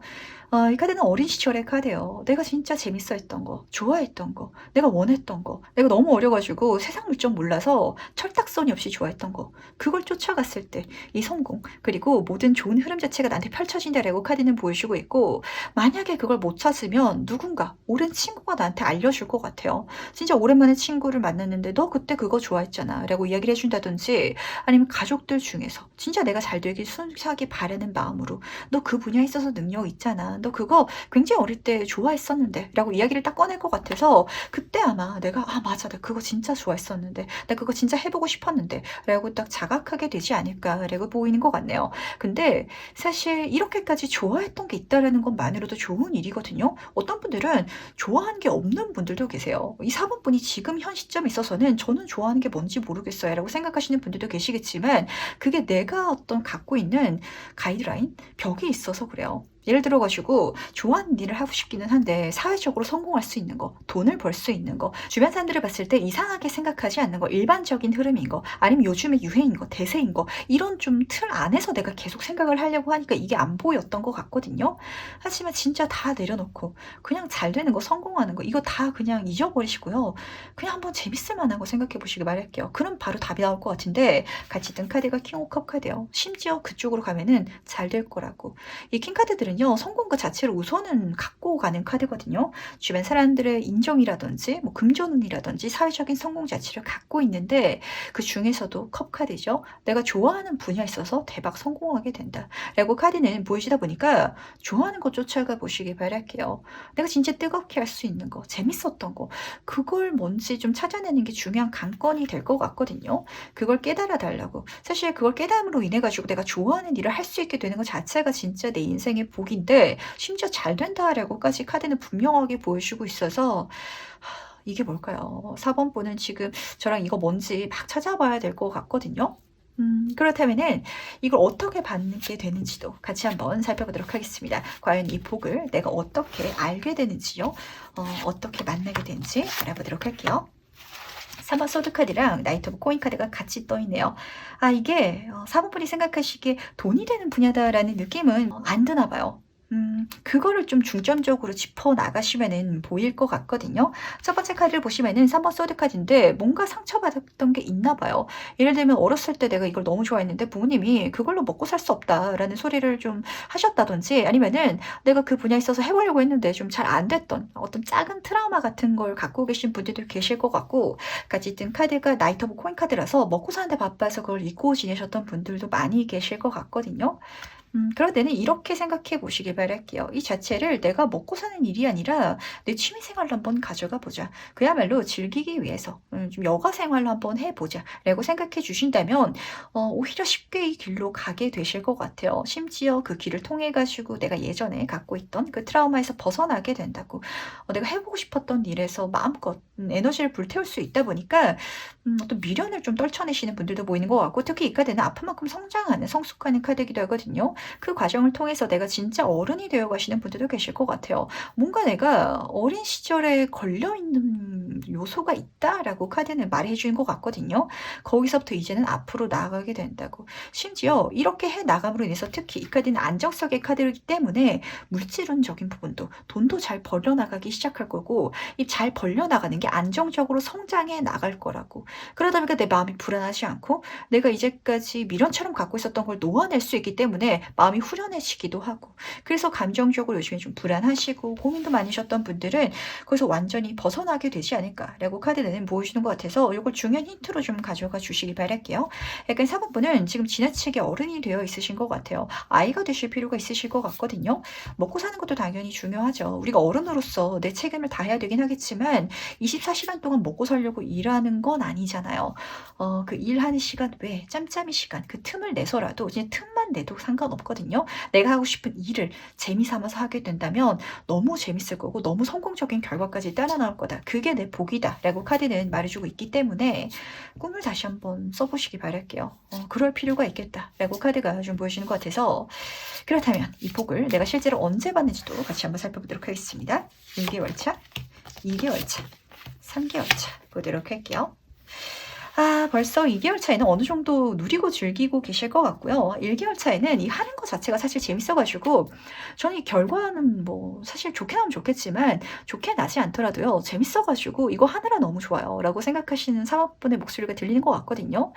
이 카드는 어린 시절의 카드예요. 내가 진짜 재밌어 했던 거, 좋아했던 거, 내가 원했던 거, 내가 너무 어려가지고 세상 물정 몰라서 철딱서니 없이 좋아했던 거, 그걸 쫓아갔을 때 이 성공, 그리고 모든 좋은 흐름 자체가 나한테 펼쳐진다라고 카드는 보여주고 있고, 만약에 그걸 못 찾으면 누군가, 오랜 친구가 나한테 알려줄 것 같아요. 진짜 오랜만에 친구를 만났는데 너 그때 그거 좋아했잖아 라고 이야기를 해준다든지, 아니면 가족들 중에서 진짜 내가 잘 되길 순수하게 바라는 마음으로 너 그 분야에 있어서 능력 있잖아. 너 그거 굉장히 어릴 때 좋아했었는데 라고 이야기를 딱 꺼낼 것 같아서 그때 아마 내가 맞아 나 그거 진짜 좋아했었는데 나 그거 진짜 해보고 싶었는데 라고 딱 자각하게 되지 않을까라고 보이는 것 같네요. 근데 사실 이렇게까지 좋아했던 게 있다는 것만으로도 좋은 일이거든요. 어떤 분들은 좋아하는 게 없는 분들도 계세요. 이 4번 분이 지금 현 시점에 있어서는 저는 좋아하는 게 뭔지 모르겠어요 라고 생각하시는 분들도 계시겠지만 그게 내가 어떤 갖고 있는 가이드라인, 벽이 있어서 그래요. 예를 들어 가지고 좋아하는 일을 하고 싶기는 한데 사회적으로 성공할 수 있는 거, 돈을 벌 수 있는 거, 주변 사람들을 봤을 때 이상하게 생각하지 않는 거, 일반적인 흐름인 거, 아니면 요즘의 유행인 거, 대세인 거, 이런 좀 틀 안에서 내가 계속 생각을 하려고 하니까 이게 안 보였던 것 같거든요. 하지만 진짜 다 내려놓고 그냥 잘 되는 거, 성공하는 거, 이거 다 그냥 잊어버리시고요. 그냥 한번 재밌을 만한 거 생각해 보시기 바랄게요. 그럼 바로 답이 나올 것 같은데 같이 든 카드가 킹 오브 컵 카드예요. 심지어 그쪽으로 가면은 잘 될 거라고. 이 킹 카드들은요, 성공 그 자체를 우선은 갖고 가는 카드거든요. 주변 사람들의 인정이라든지 뭐 금전운이라든지 사회적인 성공 자체를 갖고 있는데 그 중에서도 컵 카드죠. 내가 좋아하는 분야에 있어서 대박 성공하게 된다 라고 카드는 보여주다 보니까 좋아하는 거 쫓아가 보시길 바랄게요. 내가 진짜 뜨겁게 할 수 있는 거, 재밌었던 거, 그걸 뭔지 좀 찾아내는 게 중요한 관건이 될 것 같거든요. 그걸 깨달아 달라고. 사실 그걸 깨달음으로 인해 가지고 내가 좋아하는 일을 할 수 있게 되는 것 자체가 진짜 내 인생의 복인데 심지어 잘 된다라고까지 카드는 분명하게 보여주고 있어서 이게 뭘까요? 4번 분은 지금 저랑 이거 뭔지 막 찾아봐야 될 것 같거든요. 그렇다면은 이걸 어떻게 받게 되는지도 같이 한번 살펴보도록 하겠습니다. 과연 이 복을 내가 어떻게 알게 되는지요? 어떻게 만나게 되는지 알아보도록 할게요. 3번 소드 카드랑 나이트 오브 코인 카드가 같이 떠 있네요. 이게 4번 분이 생각하시기에 돈이 되는 분야다라는 느낌은 안 드나 봐요. 그거를 좀 중점적으로 짚어 나가시면은 보일 것 같거든요. 첫 번째 카드를 보시면은 3번 소드 카드인데 뭔가 상처받았던 게 있나 봐요. 예를 들면 어렸을 때 내가 이걸 너무 좋아했는데 부모님이 그걸로 먹고 살 수 없다라는 소리를 좀 하셨다든지 아니면은 내가 그 분야에 있어서 해보려고 했는데 좀 잘 안 됐던 어떤 작은 트라우마 같은 걸 갖고 계신 분들도 계실 것 같고 같이 뜬 카드가 나이트 오브 코인 카드라서 먹고 사는데 바빠서 그걸 잊고 지내셨던 분들도 많이 계실 것 같거든요. 그럴 때는 이렇게 생각해 보시길 바랄게요. 이 자체를 내가 먹고 사는 일이 아니라 내 취미 생활로 한번 가져가 보자. 그야말로 즐기기 위해서 좀 여가 생활로 한번 해보자. 라고 생각해 주신다면 오히려 쉽게 이 길로 가게 되실 것 같아요. 심지어 그 길을 통해 가지고 내가 예전에 갖고 있던 그 트라우마에서 벗어나게 된다고. 내가 해보고 싶었던 일에서 마음껏 에너지를 불태울 수 있다 보니까 어떤 미련을 좀 떨쳐내시는 분들도 보이는 것 같고 특히 이 카드는 아픈 만큼 성장하는 성숙하는 카드이기도 하거든요. 그 과정을 통해서 내가 진짜 어른이 되어 가시는 분들도 계실 것 같아요. 뭔가 내가 어린 시절에 걸려있는 요소가 있다라고 카드는 말해 주는 것 같거든요. 거기서부터 이제는 앞으로 나아가게 된다고. 심지어 이렇게 해 나감으로 인해서 특히 이 카드는 안정성의 카드이기 때문에 물질론적인 부분도 돈도 잘 벌려나가기 시작할 거고 이 잘 벌려나가는 게 안정적으로 성장해 나갈 거라고. 그러다 보니까 내 마음이 불안하지 않고 내가 이제까지 미련처럼 갖고 있었던 걸 놓아낼 수 있기 때문에 마음이 후련해지기도 하고 그래서 감정적으로 요즘에 좀 불안하시고 고민도 많으셨던 분들은 거기서 완전히 벗어나게 되지 않을까라고 카드는 보여주는 것 같아서 이걸 중요한 힌트로 좀 가져가 주시기 바랄게요. 약간 4번분은 지금 지나치게 어른이 되어 있으신 것 같아요. 아이가 되실 필요가 있으실 것 같거든요. 먹고 사는 것도 당연히 중요하죠. 우리가 어른으로서 내 책임을 다해야 되긴 하겠지만 24시간 동안 먹고 살려고 일하는 건 아니잖아요. 그 일하는 시간 외에 짬짬이 시간 그 틈을 내서라도 그냥 틈만 내도 상관없어요. 없거든요. 내가 하고 싶은 일을 재미삼아서 하게 된다면 너무 재밌을 거고 너무 성공적인 결과까지 따라 나올 거다. 그게 내 복이다 라고 카드는 말해주고 있기 때문에 꿈을 다시 한번 써보시기 바랄게요. 그럴 필요가 있겠다 라고 카드가 좀 보여주는 것 같아서 그렇다면 이 복을 내가 실제로 언제 받는지도 같이 한번 살펴보도록 하겠습니다. 1개월차, 2개월차, 3개월차 보도록 할게요. 벌써 2개월 차에는 어느 정도 누리고 즐기고 계실 것 같고요. 1개월 차에는 이 하는 것 자체가 사실 재밌어가지고 저는 이 결과는 뭐 사실 좋게 나오면 좋겠지만 좋게 나지 않더라도요. 재밌어가지고 이거 하느라 너무 좋아요. 라고 생각하시는 사업분의 목소리가 들리는 것 같거든요.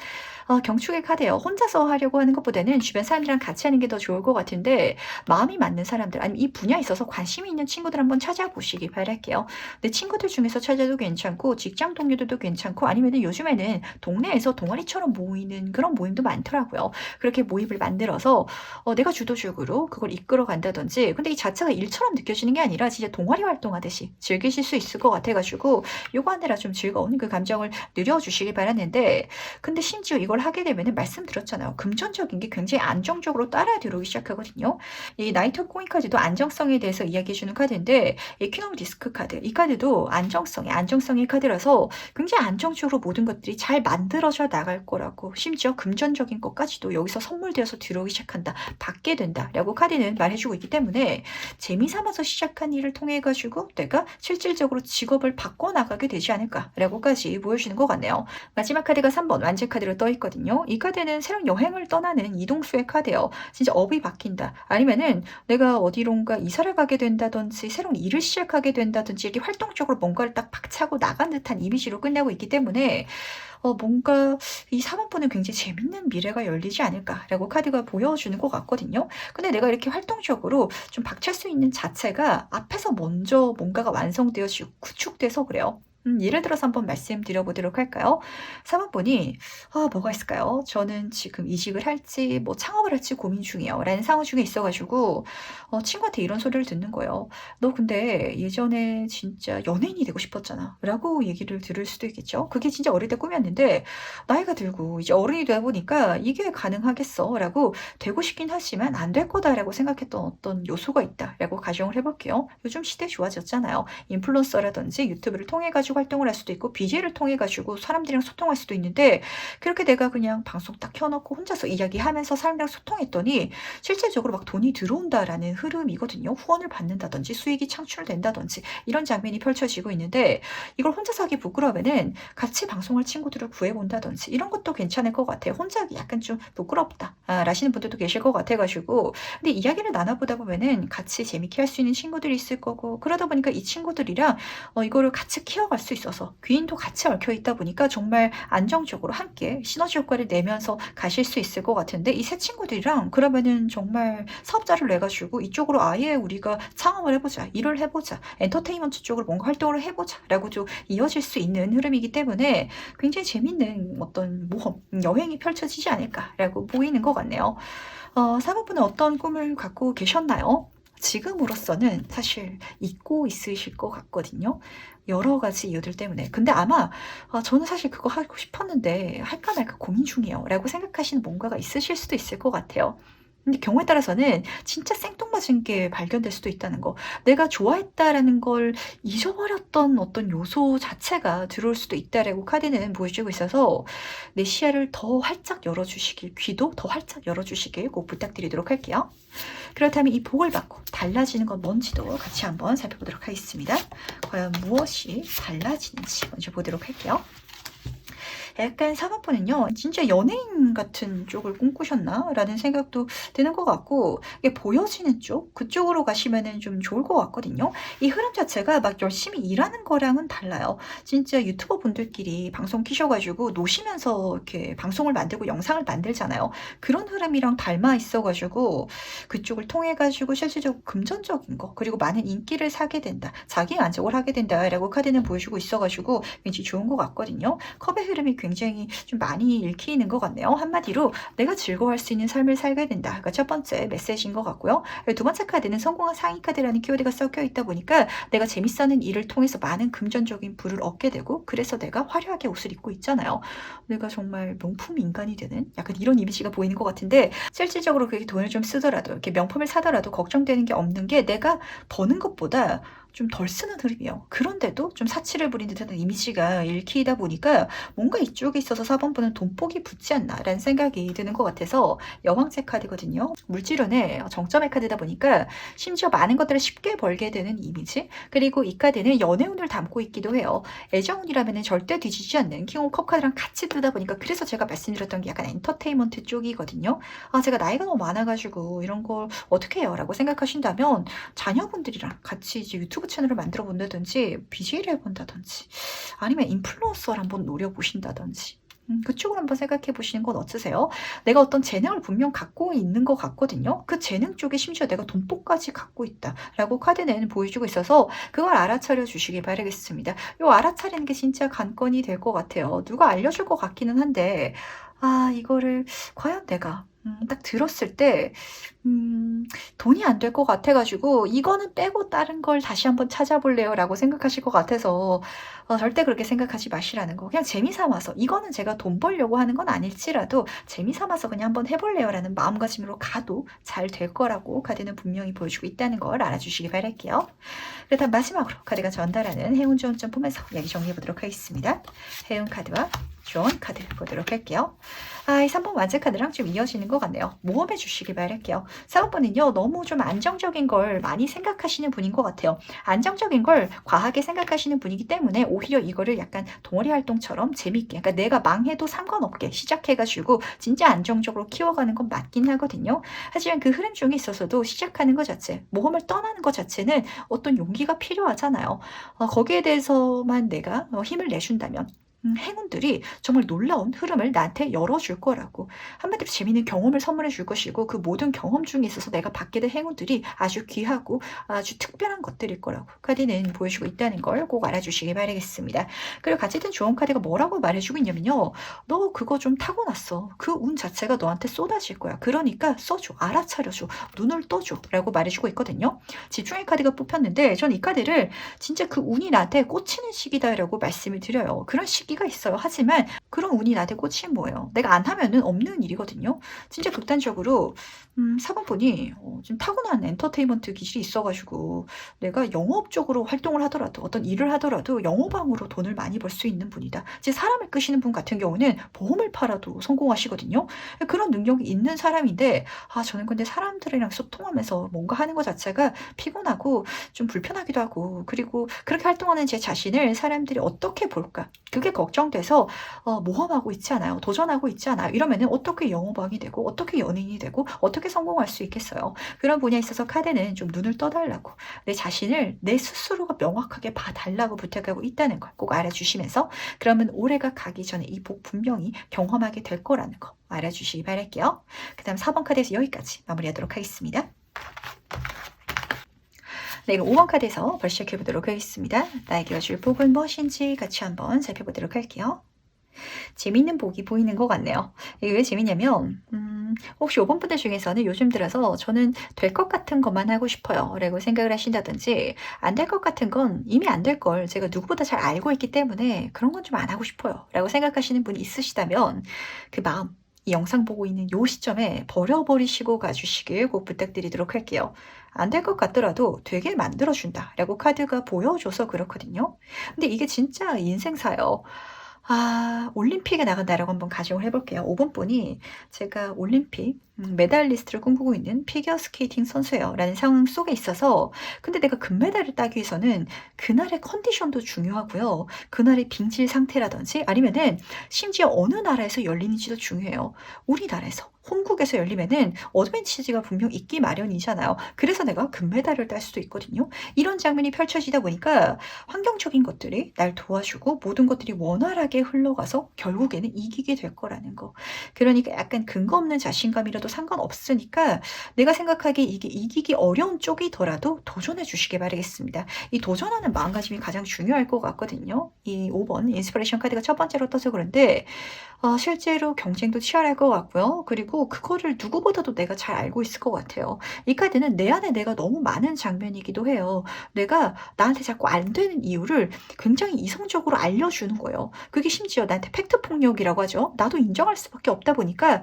경축의 카드예요. 혼자서 하려고 하는 것보다는 주변 사람들이랑 같이 하는 게 더 좋을 것 같은데 마음이 맞는 사람들 아니면 이 분야에 있어서 관심이 있는 친구들 한번 찾아보시기 바랄게요. 내 친구들 중에서 찾아도 괜찮고 직장 동료들도 괜찮고 아니면 요즘에는 동네에서 동아리처럼 모이는 그런 모임도 많더라고요. 그렇게 모임을 만들어서 내가 주도적으로 그걸 이끌어 간다든지 근데 이 자체가 일처럼 느껴지는 게 아니라 진짜 동아리 활동하듯이 즐기실 수 있을 것 같아가지고 요거 하느라 좀 즐거운 그 감정을 누려주시기 바랐는데 근데 심지어 이걸 하게 되면 말씀드렸잖아요. 금전적인 게 굉장히 안정적으로 따라 들어오기 시작하거든요. 이 나이트 코인 카드도 안정성에 대해서 이야기해주는 카드인데 에퀴노미 디스크 카드 이 카드도 안정성의 카드라서 굉장히 안정적으로 모든 것들이 잘 만들어져 나갈 거라고 심지어 금전적인 것까지도 여기서 선물되어서 들어오기 시작한다. 받게 된다. 라고 카드는 말해주고 있기 때문에 재미삼아서 시작한 일을 통해 가지고 내가 실질적으로 직업을 바꿔나가게 되지 않을까라고까지 보여주는 것 같네요. 마지막 카드가 3번 완제 카드로 떠 있거든요. 이 카드는 새로운 여행을 떠나는 이동수의 카드예요. 진짜 업이 바뀐다. 아니면은 내가 어디론가 이사를 가게 된다든지 새로운 일을 시작하게 된다든지 이렇게 활동적으로 뭔가를 딱 박차고 나간 듯한 이미지로 끝내고 있기 때문에 뭔가 이 4번분은 굉장히 재밌는 미래가 열리지 않을까라고 카드가 보여주는 것 같거든요. 근데 내가 이렇게 활동적으로 좀 박찰 수 있는 자체가 앞에서 먼저 뭔가가 완성되어지고 구축돼서 그래요. 예를 들어서 한번 말씀드려보도록 할까요? 4번분이 뭐가 있을까요? 저는 지금 이직을 할지 뭐 창업을 할지 고민 중이에요. 라는 상황 중에 있어가지고 친구한테 이런 소리를 듣는 거예요. 너 근데 예전에 진짜 연예인이 되고 싶었잖아. 라고 얘기를 들을 수도 있겠죠. 그게 진짜 어릴 때 꿈이었는데 나이가 들고 이제 어른이 되다 보니까 이게 가능하겠어. 라고 되고 싶긴 하지만 안 될 거다라고 생각했던 어떤 요소가 있다. 라고 가정을 해볼게요. 요즘 시대 좋아졌잖아요. 인플루언서라든지 유튜브를 통해 가지고 활동을 할 수도 있고 BJ를 통해 가지고 사람들이랑 소통할 수도 있는데 그렇게 내가 그냥 방송 딱 켜놓고 혼자서 이야기하면서 사람들이랑 소통했더니 실질적으로 막 돈이 들어온다라는 흐름이거든요. 후원을 받는다든지 수익이 창출된다든지 이런 장면이 펼쳐지고 있는데 이걸 혼자서 하기 부끄러우면은 같이 방송할 친구들을 구해본다든지 이런 것도 괜찮을 것 같아요. 혼자 하기 약간 좀 부끄럽다 라시는 분들도 계실 것 같아가지고 근데 이야기를 나눠보다 보면은 같이 재밌게 할 수 있는 친구들이 있을 거고 그러다 보니까 이 친구들이랑 이거를 같이 키워갈 수 있어서 귀인도 같이 얽혀 있다 보니까 정말 안정적으로 함께 시너지 효과를 내면서 가실 수 있을 것 같은데 이 세 친구들이랑 그러면은 정말 사업자를 내가지고 이쪽으로 아예 우리가 창업을 해보자 일을 해보자 엔터테인먼트 쪽으로 뭔가 활동을 해보자 라고도 이어질 수 있는 흐름이기 때문에 굉장히 재밌는 어떤 모험 여행이 펼쳐지지 않을까라고 보이는 것 같네요. 3번분은 어떤 꿈을 갖고 계셨나요? 지금으로서는 사실 잊고 있으실 것 같거든요. 여러 가지 이유들 때문에. 근데 아마 저는 사실 그거 하고 싶었는데 할까 말까 고민 중이에요. 라고 생각하시는 뭔가가 있으실 수도 있을 것 같아요. 근데 경우에 따라서는 진짜 생뚱맞은 게 발견될 수도 있다는 거. 내가 좋아했다라는 걸 잊어버렸던 어떤 요소 자체가 들어올 수도 있다라고 카드는 보여주고 있어서 내 시야를 더 활짝 열어주시길, 귀도 더 활짝 열어주시길 꼭 부탁드리도록 할게요. 그렇다면 이 복을 받고 달라지는 건 뭔지도 같이 한번 살펴보도록 하겠습니다. 과연 무엇이 달라지는지 먼저 보도록 할게요. 약간 4번분은요. 진짜 연예인 같은 쪽을 꿈꾸셨나? 라는 생각도 드는 것 같고 이게 보여지는 쪽? 그쪽으로 가시면 좀 좋을 것 같거든요. 이 흐름 자체가 막 열심히 일하는 거랑은 달라요. 진짜 유튜버 분들끼리 방송 키셔가지고 노시면서 이렇게 방송을 만들고 영상을 만들잖아요. 그런 흐름이랑 닮아 있어가지고 그쪽을 통해가지고 실질적으로 금전적인 거 그리고 많은 인기를 사게 된다. 자기 만족을 하게 된다라고 카드는 보여주고 있어가지고 왠지 좋은 것 같거든요. 컵의 흐름이 굉장히 좀 많이 읽히는 것 같네요. 한마디로 내가 즐거워할 수 있는 삶을 살게 된다. 그러니까 첫 번째 메시지인 것 같고요. 두 번째 카드는 성공한 상위 카드라는 키워드가 섞여 있다 보니까 내가 재밌어하는 일을 통해서 많은 금전적인 부를 얻게 되고 그래서 내가 화려하게 옷을 입고 있잖아요. 내가 정말 명품 인간이 되는 약간 이런 이미지가 보이는 것 같은데 실질적으로 그렇게 돈을 좀 쓰더라도 이렇게 명품을 사더라도 걱정되는 게 없는 게 내가 버는 것보다 좀 덜 쓰는 흐름이에요. 그런데도 좀 사치를 부린 듯한 이미지가 읽히다 보니까 뭔가 이쪽에 있어서 4번 분은 돈복이 붙지 않나라는 생각이 드는 것 같아서 여왕제 카드거든요. 물질운의 정점의 카드다 보니까 심지어 많은 것들을 쉽게 벌게 되는 이미지. 그리고 이 카드는 연애운을 담고 있기도 해요. 애정운이라면 절대 뒤지지 않는 킹 오브 컵 카드랑 같이 뜨다 보니까 그래서 제가 말씀드렸던 게 약간 엔터테인먼트 쪽이거든요. 제가 나이가 너무 많아가지고 이런 걸 어떻게 해요? 라고 생각하신다면 자녀분들이랑 같이 이제 유튜브 채널을 만들어 본다든지 BJ를 해본다든지 아니면 인플루언서를 한번 노려보신다든지 그쪽으로 한번 생각해 보시는 건 어떠세요? 내가 어떤 재능을 분명 갖고 있는 것 같거든요. 그 재능 쪽에 심지어 내가 돈복까지 갖고 있다라고 카드는 보여주고 있어서 그걸 알아차려 주시길 바라겠습니다. 요 알아차리는 게 진짜 관건이 될 것 같아요. 누가 알려줄 것 같기는 한데 이거를 과연 내가 딱 들었을 때 돈이 안 될 것 같아가지고 이거는 빼고 다른 걸 다시 한번 찾아볼래요 라고 생각하실 것 같아서 절대 그렇게 생각하지 마시라는 거. 그냥 재미삼아서 이거는 제가 돈 벌려고 하는 건 아닐지라도 재미삼아서 그냥 한번 해볼래요 라는 마음가짐으로 가도 잘 될 거라고 카드는 분명히 보여주고 있다는 걸 알아주시기 바랄게요. 그렇다면 마지막으로 카드가 전달하는 해운 좋은 점 보면서 이야기 정리해 보도록 하겠습니다. 해운 카드와 좋은 카드 보도록 할게요. 이 3번 완제 카드랑 좀 이어지는 것 같네요. 모험해 주시길 바랄게요. 4번은요. 너무 좀 안정적인 걸 많이 생각하시는 분인 것 같아요. 안정적인 걸 과하게 생각하시는 분이기 때문에 오히려 이거를 약간 동아리 활동처럼 재밌게 그러니까 내가 망해도 상관없게 시작해가지고 진짜 안정적으로 키워가는 건 맞긴 하거든요. 하지만 그 흐름 중에 있어서도 시작하는 것 자체, 모험을 떠나는 것 자체는 어떤 용기가 필요하잖아요. 거기에 대해서만 내가 힘을 내준다면 행운들이 정말 놀라운 흐름을 나한테 열어줄 거라고 한마디로 재미있는 경험을 선물해 줄 것이고 그 모든 경험 중에 있어서 내가 받게 될 행운들이 아주 귀하고 아주 특별한 것들일 거라고 카드는 보여주고 있다는 걸 꼭 알아주시기 바라겠습니다. 그리고 같이 든 좋은 카드가 뭐라고 말해주고 있냐면요. 너 그거 좀 타고났어. 그 운 자체가 너한테 쏟아질 거야. 그러니까 써줘. 알아차려줘. 눈을 떠줘. 라고 말해주고 있거든요. 집중의 카드가 뽑혔는데 전 이 카드를 진짜 그 운이 나한테 꽂히는 시기다라고 말씀을 드려요. 그런 시기가 있어요. 하지만 그런 운이 나한테 꽂히면 뭐예요? 내가 안 하면은 없는 일이거든요. 진짜 극단적으로 4번 분이 좀 타고난 엔터테인먼트 기질이 있어가지고 내가 영업적으로 활동을 하더라도 어떤 일을 하더라도 영업왕으로 돈을 많이 벌 수 있는 분이다. 즉 사람을 끄시는 분 같은 경우는 보험을 팔아도 성공하시거든요. 그런 능력이 있는 사람인데 저는 근데 사람들이랑 소통하면서 뭔가 하는 것 자체가 피곤하고 좀 불편하기도 하고 그리고 그렇게 활동하는 제 자신을 사람들이 어떻게 볼까? 그게 걱정돼서 모험하고 있지 않아요. 도전하고 있지 않아요. 이러면은 어떻게 영업왕이 되고 어떻게 연예인이 되고 어떻게 성공할 수 있겠어요. 그런 분야에 있어서 카드는 좀 눈을 떠달라고 내 자신을 내 스스로가 명확하게 봐달라고 부탁하고 있다는 걸 꼭 알아주시면서 그러면 올해가 가기 전에 이 복 분명히 경험하게 될 거라는 거 알아주시기 바랄게요. 그 다음 4번 카드에서 여기까지 마무리하도록 하겠습니다. 네, 그럼 5번 카드에서 벌써 시작해보도록 하겠습니다. 나에게 줄 복은 무엇인지 같이 한번 살펴보도록 할게요. 재밌는 복이 보이는 것 같네요. 이게 왜 재밌냐면 혹시 5번 분들 중에서는 요즘 들어서 저는 될 것 같은 것만 하고 싶어요 라고 생각을 하신다든지 안 될 것 같은 건 이미 안 될 걸 제가 누구보다 잘 알고 있기 때문에 그런 건 좀 안 하고 싶어요 라고 생각하시는 분이 있으시다면 그 마음 이 영상 보고 있는 요 시점에 버려버리시고 가주시길 꼭 부탁드리도록 할게요. 안 될 것 같더라도 되게 만들어준다 라고 카드가 보여줘서 그렇거든요. 근데 이게 진짜 인생사예요. 올림픽에 나간다라고 한번 가정을 해볼게요. 5번 분이 제가 올림픽 메달리스트를 꿈꾸고 있는 피겨스케이팅 선수예요. 라는 상황 속에 있어서 근데 내가 금메달을 따기 위해서는 그날의 컨디션도 중요하고요. 그날의 빙질 상태라든지 아니면은 심지어 어느 나라에서 열리는지도 중요해요. 우리나라에서 홍국에서 열리면은 어드밴티지가 분명 있기 마련이잖아요. 그래서 내가 금메달을 딸 수도 있거든요. 이런 장면이 펼쳐지다 보니까 환경적인 것들이 날 도와주고 모든 것들이 원활하게 흘러가서 결국에는 이기게 될 거라는 거. 그러니까 약간 근거 없는 자신감이라도 아니어도 상관없으니까 내가 생각하기에 이게 이기기 어려운 쪽이더라도 도전해 주시기 바라겠습니다. 이 도전하는 마음가짐이 가장 중요할 것 같거든요. 이 5번 인스피레이션 카드가 첫 번째로 떠서 그런데 실제로 경쟁도 치열할 것 같고요. 그리고 그거를 누구보다도 내가 잘 알고 있을 것 같아요. 이 카드는 내 안에 내가 너무 많은 장면이기도 해요. 내가 나한테 자꾸 안 되는 이유를 굉장히 이성적으로 알려주는 거예요. 그게 심지어 나한테 팩트 폭력이라고 하죠. 나도 인정할 수밖에 없다 보니까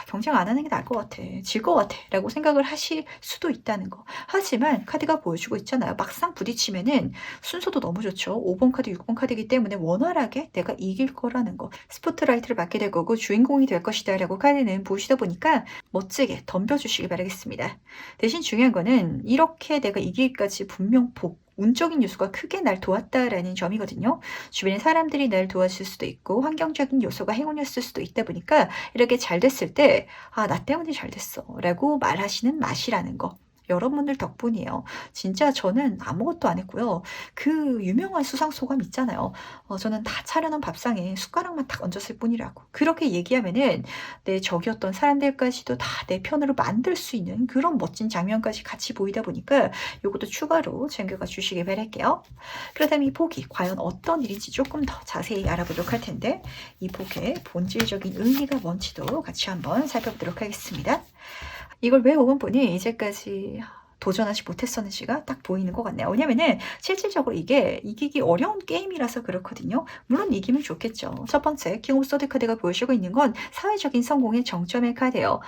경쟁 안 하는 게 나을 것 같아. 질 것 같아. 라고 생각을 하실 수도 있다는 거. 하지만 카드가 보여주고 있잖아요. 막상 부딪히면은 순서도 너무 좋죠. 5번 카드, 6번 카드이기 때문에 원활하게 내가 이길 거라는 거. 스포트라이트를 받게 될 거고 주인공이 될 것이다 라고 카드는 보시다 보니까 멋지게 덤벼주시기 바라겠습니다. 대신 중요한 거는 이렇게 내가 이기기까지 분명 운적인 요소가 크게 날 도왔다라는 점이거든요. 주변의 사람들이 날 도와줄 수도 있고 환경적인 요소가 행운이었을 수도 있다 보니까 이렇게 잘 됐을 때 나 때문에 잘 됐어 라고 말하시는 맛이라는 거. 여러분들 덕분이에요. 진짜 저는 아무것도 안 했고요. 그 유명한 수상소감 있잖아요. 저는 다 차려놓은 밥상에 숟가락만 딱 얹었을 뿐이라고. 그렇게 얘기하면은 내 적이었던 사람들까지도 다 내 편으로 만들 수 있는 그런 멋진 장면까지 같이 보이다 보니까 요것도 추가로 챙겨가 주시길 바랄게요. 그렇다면 이 복이 과연 어떤 일인지 조금 더 자세히 알아보도록 할 텐데 이 복의 본질적인 의미가 뭔지도 같이 한번 살펴보도록 하겠습니다. 이걸 왜 5번 분이 이제까지 도전하지 못했었는지가 딱 보이는 것 같네요. 왜냐면은 실질적으로 이게 이기기 어려운 게임이라서 그렇거든요. 물론 이기면 좋겠죠. 첫 번째 킹 오브 소드 카드가 보여주고 있는 건 사회적인 성공의 정점의 카드예요.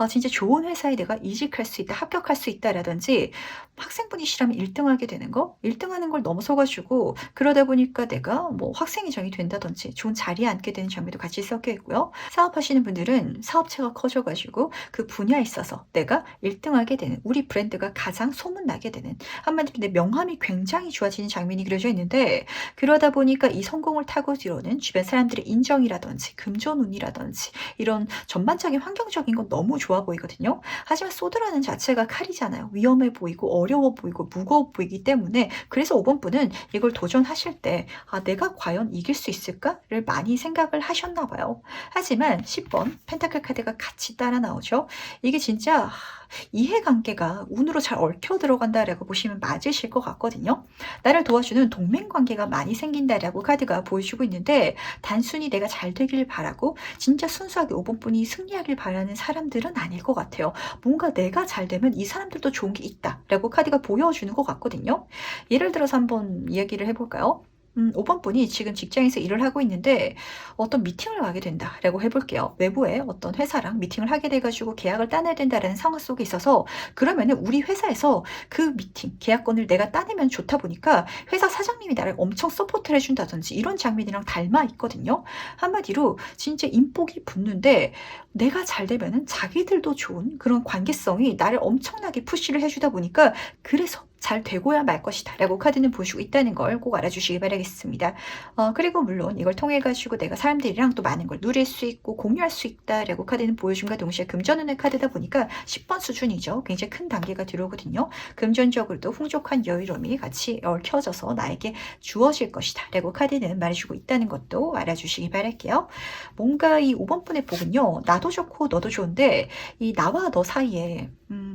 진짜 좋은 회사에 내가 이직할 수 있다, 합격할 수 있다라든지 학생분이시라면 1등하게 되는 거, 1등하는 걸 넘어서가지고 그러다 보니까 내가 뭐 학생회장이 된다든지 좋은 자리에 앉게 되는 장면도 같이 섞여 있고요. 사업하시는 분들은 사업체가 커져가지고 그 분야에 있어서 내가 1등하게 되는 우리 브랜드가 가장 소문나게 되는 한마디로 내 명함이 굉장히 좋아지는 장면이 그려져 있는데 그러다 보니까 이 성공을 타고 뒤로는 주변 사람들의 인정이라든지 금전운이라든지 이런 전반적인 환경적인 건 너무 좋아 보이거든요. 하지만 소드라는 자체가 칼이잖아요. 위험해 보이고 어려워 보이고 무거워 보이기 때문에 그래서 5번 분은 이걸 도전하실 때 내가 과연 이길 수 있을까를 많이 생각을 하셨나 봐요. 하지만 10번 펜타클 카드가 같이 따라 나오죠. 이게 진짜 이해관계가 운으로 잘 얽혀 들어간다라고 보시면 맞으실 것 같거든요. 나를 도와주는 동맹관계가 많이 생긴다라고 카드가 보여주고 있는데 단순히 내가 잘 되길 바라고 진짜 순수하게 5번 분이 승리하길 바라는 사람들은 아닐 것 같아요. 뭔가 내가 잘 되면 이 사람들도 좋은 게 있다라고 카드가 보여주는 것 같거든요. 예를 들어서 한번 이야기를 해볼까요? 5번 분이 지금 직장에서 일을 하고 있는데 어떤 미팅을 가게 된다라고 해볼게요. 외부의 어떤 회사랑 미팅을 하게 돼가지고 계약을 따내야 된다라는 상황 속에 있어서 그러면은 우리 회사에서 그 미팅, 계약권을 내가 따내면 좋다 보니까 회사 사장님이 나를 엄청 서포트를 해준다든지 이런 장면이랑 닮아 있거든요. 한마디로 진짜 인복이 붙는데 내가 잘 되면은 자기들도 좋은 그런 관계성이 나를 엄청나게 푸시를 해주다 보니까 그래서 잘 되고야 말 것이다 라고 카드는 보시고 있다는 걸 꼭 알아주시기 바라겠습니다. 그리고 물론 이걸 통해 가지고 내가 사람들이랑 또 많은 걸 누릴 수 있고 공유할 수 있다 라고 카드는 보여줌과 동시에 금전운의 카드다 보니까 10번 수준이죠. 굉장히 큰 단계가 들어오거든요. 금전적으로도 풍족한 여유로움이 같이 얽혀져서 나에게 주어질 것이다 라고 카드는 말해주고 있다는 것도 알아주시기 바랄게요. 뭔가 이 5번 분의 복은요. 나도 좋고 너도 좋은데 이 나와 너 사이에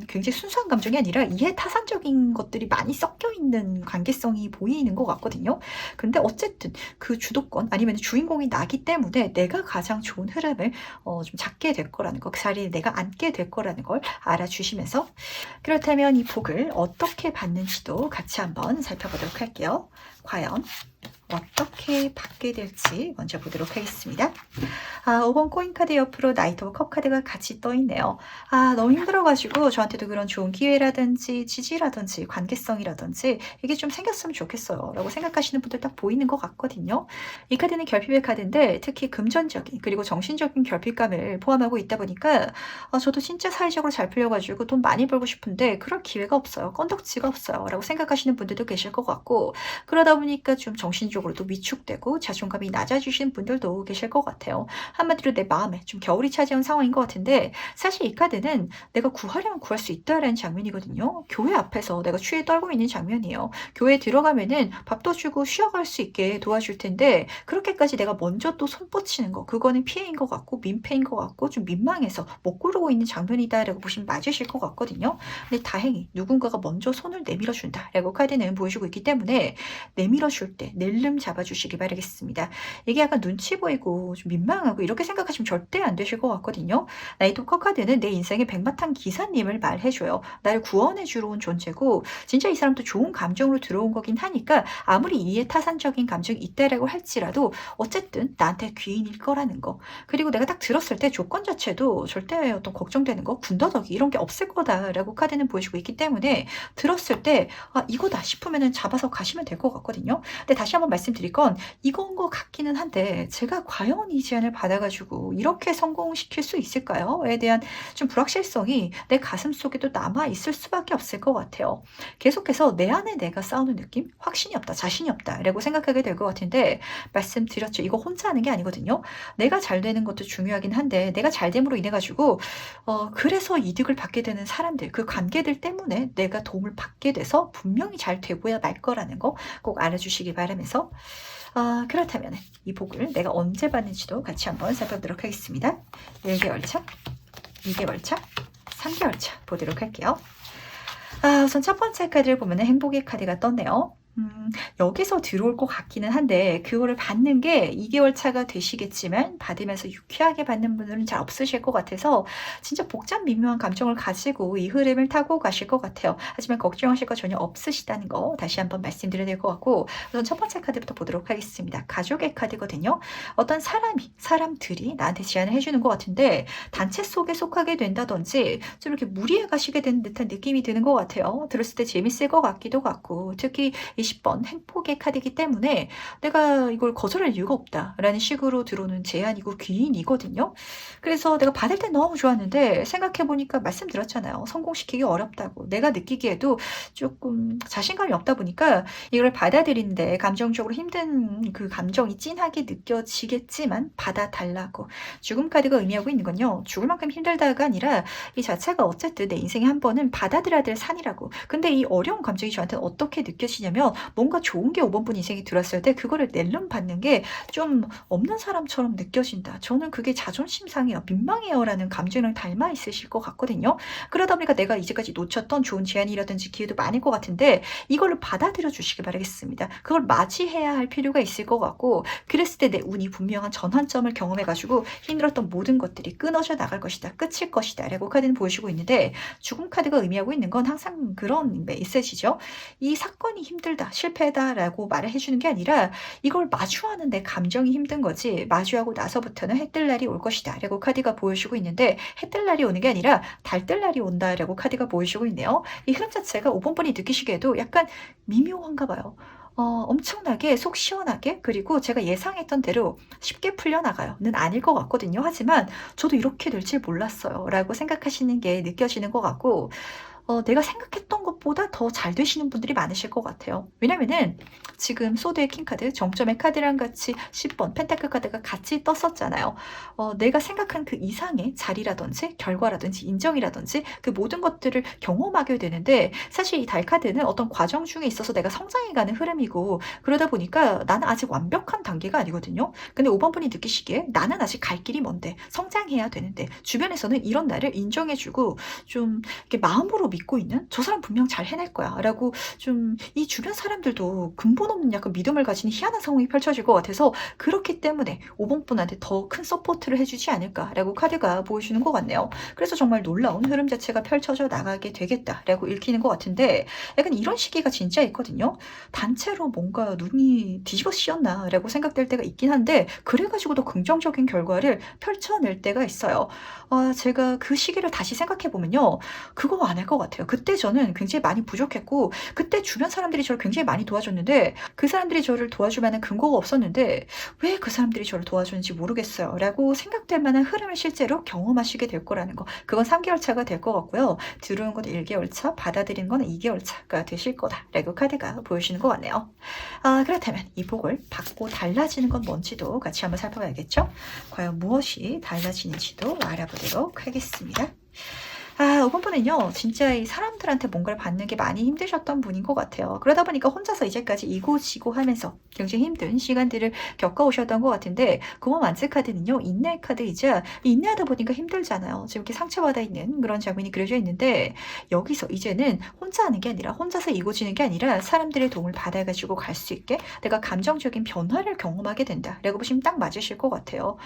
굉장히 순수한 감정이 아니라 이해타산적인 것들이 많이 섞여 있는 관계성이 보이는 것 같거든요. 근데 어쨌든 그 주도권 아니면 주인공이 나기 때문에 내가 가장 좋은 흐름을 좀 잡게 될 거라는 거, 그 자리에 내가 앉게 될 거라는 걸 알아주시면서 그렇다면 이 복을 어떻게 받는지도 같이 한번 살펴보도록 할게요. 과연 어떻게 받게 될지 먼저 보도록 하겠습니다. 5번 코인카드 옆으로 나이트 오브 컵 카드가 같이 떠있네요. 너무 힘들어가지고 저한테도 그런 좋은 기회라든지 지지라든지 관계성이라든지 이게 좀 생겼으면 좋겠어요 라고 생각하시는 분들 딱 보이는 것 같거든요. 이 카드는 결핍의 카드인데 특히 금전적인 그리고 정신적인 결핍감을 포함하고 있다 보니까 저도 진짜 사회적으로 잘 풀려가지고 돈 많이 벌고 싶은데 그럴 기회가 없어요. 건덕지가 없어요 라고 생각하시는 분들도 계실 것 같고 그러다 보니까 좀 정신적으로도 위축되고 자존감이 낮아지시는 분들도 계실 것 같아요. 한마디로 내 마음에 좀 겨울이 차지한 상황인 것 같은데 사실 이 카드는 내가 구하려면 구할 수 있다라는 장면이거든요. 교회 앞에서 내가 추위에 떨고 있는 장면이에요. 교회에 들어가면은 밥도 주고 쉬어갈 수 있게 도와줄 텐데 그렇게까지 내가 먼저 또 손뻗치는 거 그거는 피해인 것 같고 민폐인 것 같고 좀 민망해서 못 고르고 있는 장면이다라고 보시면 맞으실 것 같거든요. 근데 다행히 누군가가 먼저 손을 내밀어 준다라고 카드는 보여주고 있기 때문에 내밀어 줄 때 낼름 잡아주시기 바라겠습니다. 이게 약간 눈치 보이고 좀 민망하고 이렇게 생각하시면 절대 안 되실 것 같거든요. 나이트 오커 카드는 내 인생의 백마탄 기사님을 말해줘요. 나를 구원해 주러 온 존재고 진짜 이 사람도 좋은 감정으로 들어온 거긴 하니까 아무리 이해타산적인 감정이 있다라고 할지라도 어쨌든 나한테 귀인일 거라는 거. 그리고 내가 딱 들었을 때 조건 자체도 절대 어떤 걱정되는 거, 군더더기 이런 게 없을 거다라고 카드는 보여주고 있기 때문에 들었을 때 아, 이거다 싶으면은 잡아서 가시면 될 것 같거든요. 근데 다시 한번 말씀드릴 건 이건 것 같기는 한데 제가 과연 이 제안을 받아가지고 이렇게 성공시킬 수 있을까요?에 대한 좀 불확실성이 내 가슴 속에도 남아 있을 수밖에 없을 것 같아요. 계속해서 내 안에 내가 싸우는 느낌? 확신이 없다, 자신이 없다라고 생각하게 될 것 같은데 말씀드렸죠. 이거 혼자 하는 게 아니거든요. 내가 잘 되는 것도 중요하긴 한데 내가 잘 됨으로 인해 가지고 그래서 이득을 받게 되는 사람들, 그 관계들 때문에 내가 도움을 받게 돼서 분명히 잘 되고야 말 거라는 거 꼭 알아주시기 바라면서 그렇다면 이 복을 내가 언제 받는지도 같이 한번 살펴보도록 하겠습니다. 1개월 차, 2개월 차, 3개월 차 보도록 할게요. 우선 첫 번째 카드를 보면 행복의 카드가 떴네요. 여기서 들어올 것 같기는 한데 그거를 받는 게 2개월 차가 되시겠지만 받으면서 유쾌하게 받는 분들은 잘 없으실 것 같아서 진짜 복잡 미묘한 감정을 가지고 이 흐름을 타고 가실 것 같아요. 하지만 걱정하실 거 전혀 없으시다는 거 다시 한번 말씀드려야 될 것 같고 우선 첫 번째 카드부터 보도록 하겠습니다. 가족의 카드거든요. 어떤 사람들이 나한테 제안을 해주는 것 같은데 단체 속에 속하게 된다든지 좀 이렇게 무리해 가시게 되는 듯한 느낌이 드는 것 같아요. 들었을 때 재밌을 것 같기도 같고 특히 20번 행복의 카드이기 때문에 내가 이걸 거절할 이유가 없다라는 식으로 들어오는 제안이고 귀인이거든요. 그래서 내가 받을 때 너무 좋았는데 생각해보니까 말씀드렸잖아요. 성공시키기 어렵다고. 내가 느끼기에도 조금 자신감이 없다 보니까 이걸 받아들이는데 감정적으로 힘든 그 감정이 찐하게 느껴지겠지만 받아달라고. 죽음 카드가 의미하고 있는 건요. 죽을 만큼 힘들다가 아니라 이 자체가 어쨌든 내 인생에 한 번은 받아들여야 될 산이라고. 근데 이 어려운 감정이 저한테는 어떻게 느껴지냐면 뭔가 좋은 게 5번 분 인생에 들었을 때 그거를 낼름 받는 게 좀 없는 사람처럼 느껴진다. 저는 그게 자존심 상해요. 민망해요. 라는 감정이랑 닮아 있으실 것 같거든요. 그러다 보니까 내가 이제까지 놓쳤던 좋은 제안이라든지 기회도 많을 것 같은데 이걸로 받아들여 주시기 바라겠습니다. 그걸 맞이해야 할 필요가 있을 것 같고 그랬을 때 내 운이 분명한 전환점을 경험해가지고 힘들었던 모든 것들이 끊어져 나갈 것이다. 끝일 것이다. 라고 카드는 보여주고 있는데 죽음 카드가 의미하고 있는 건 항상 그런 메시지죠. 이 사건이 힘들다, 실패다라고 말을 해주는 게 아니라 이걸 마주하는 내 감정이 힘든 거지 마주하고 나서부터는 해 뜰 날이 올 것이다 라고 카드가 보여주고 있는데 해 뜰 날이 오는 게 아니라 달 뜰 날이 온다라고 카드가 보여주고 있네요. 이 흐름 자체가 5번 분이 느끼시기에도 약간 미묘한가 봐요. 엄청나게 속 시원하게 그리고 제가 예상했던 대로 쉽게 풀려나가요는 아닐 것 같거든요. 하지만 저도 이렇게 될 줄 몰랐어요 라고 생각하시는 게 느껴지는 것 같고 내가 생각했던 것보다 더 잘 되시는 분들이 많으실 것 같아요. 왜냐면은 지금 소드의 킹카드, 정점의 카드랑 같이 10번 펜타클 카드가 같이 떴었잖아요. 내가 생각한 그 이상의 자리라든지 결과라든지 인정이라든지 그 모든 것들을 경험하게 되는데 사실 이 달 카드는 어떤 과정 중에 있어서 내가 성장해가는 흐름이고 그러다 보니까 나는 아직 완벽한 단계가 아니거든요. 근데 5번 분이 느끼시기에 나는 아직 갈 길이 먼데 성장해야 되는데 주변에서는 이런 나를 인정해주고 좀 이렇게 마음으로 믿고 있는 저 사람 분명 잘 해낼 거야 라고 좀 이 주변 사람들도 근본 없는 약간 믿음을 가지는 희한한 상황이 펼쳐질 것 같아서 그렇기 때문에 5번 분한테 더 큰 서포트를 해주지 않을까라고 카드가 보여주는 것 같네요. 그래서 정말 놀라운 흐름 자체가 펼쳐져 나가게 되겠다라고 읽히는 것 같은데 약간 이런 시기가 진짜 있거든요. 단체로 뭔가 눈이 뒤집어 씌었나 라고 생각될 때가 있긴 한데 그래가지고 더 긍정적인 결과를 펼쳐낼 때가 있어요. 제가 그 시기를 다시 생각해 보면요. 그거 안 할 것 같아요. 같아요. 그때 저는 굉장히 많이 부족했고 그때 주변 사람들이 저를 굉장히 많이 도와줬는데 그 사람들이 저를 도와줄 만한 근거가 없었는데 왜 그 사람들이 저를 도와주는지 모르겠어요 라고 생각될 만한 흐름을 실제로 경험하시게 될 거라는 거. 그건 3개월 차가 될 것 같고요. 들어온 건 1개월 차, 받아들이는 건 2개월 차가 되실 거다라고 카드가 보여주는 것 같네요. 그렇다면 이 복을 받고 달라지는 건 뭔지도 같이 한번 살펴봐야겠죠? 과연 무엇이 달라지는지도 알아보도록 하겠습니다. 5번 분은요, 진짜 이 사람들한테 뭔가를 받는 게 많이 힘드셨던 분인 것 같아요. 그러다 보니까 혼자서 이제까지 이고지고 하면서 굉장히 힘든 시간들을 겪어오셨던 것 같은데, 9번 만세 카드는요, 인내 카드이자, 인내하다 보니까 힘들잖아요. 지금 이렇게 상처받아 있는 그런 장면이 그려져 있는데, 여기서 이제는 혼자 하는 게 아니라, 혼자서 이고지는 게 아니라, 사람들의 도움을 받아가지고 갈 수 있게 내가 감정적인 변화를 경험하게 된다. 라고 보시면 딱 맞으실 것 같아요.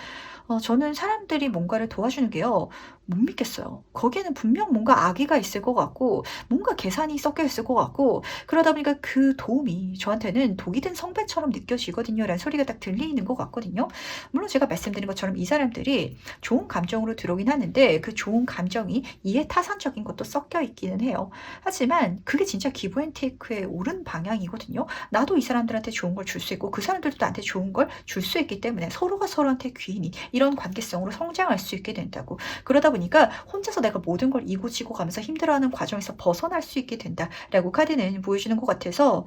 저는 사람들이 뭔가를 도와주는 게요, 못 믿겠어요. 거기에는 분명 뭔가 악의가 있을 것 같고 뭔가 계산이 섞여 있을 것 같고 그러다 보니까 그 도움이 저한테는 독이 든 성배처럼 느껴지거든요 라는 소리가 딱 들리는 것 같거든요. 물론 제가 말씀드린 것처럼 이 사람들이 좋은 감정으로 들어오긴 하는데 그 좋은 감정이 이해타산적인 것도 섞여 있기는 해요. 하지만 그게 진짜 기브앤테이크의 옳은 방향이거든요. 나도 이 사람들한테 좋은 걸 줄 수 있고 그 사람들도 나한테 좋은 걸 줄 수 있기 때문에 서로가 서로한테 귀인이 이런 관계성으로 성장할 수 있게 된다고. 그러다 보니까 혼자서 내가 모든 걸 이고지고 가면서 힘들어하는 과정에서 벗어날 수 있게 된다라고 카드는 보여주는 것 같아서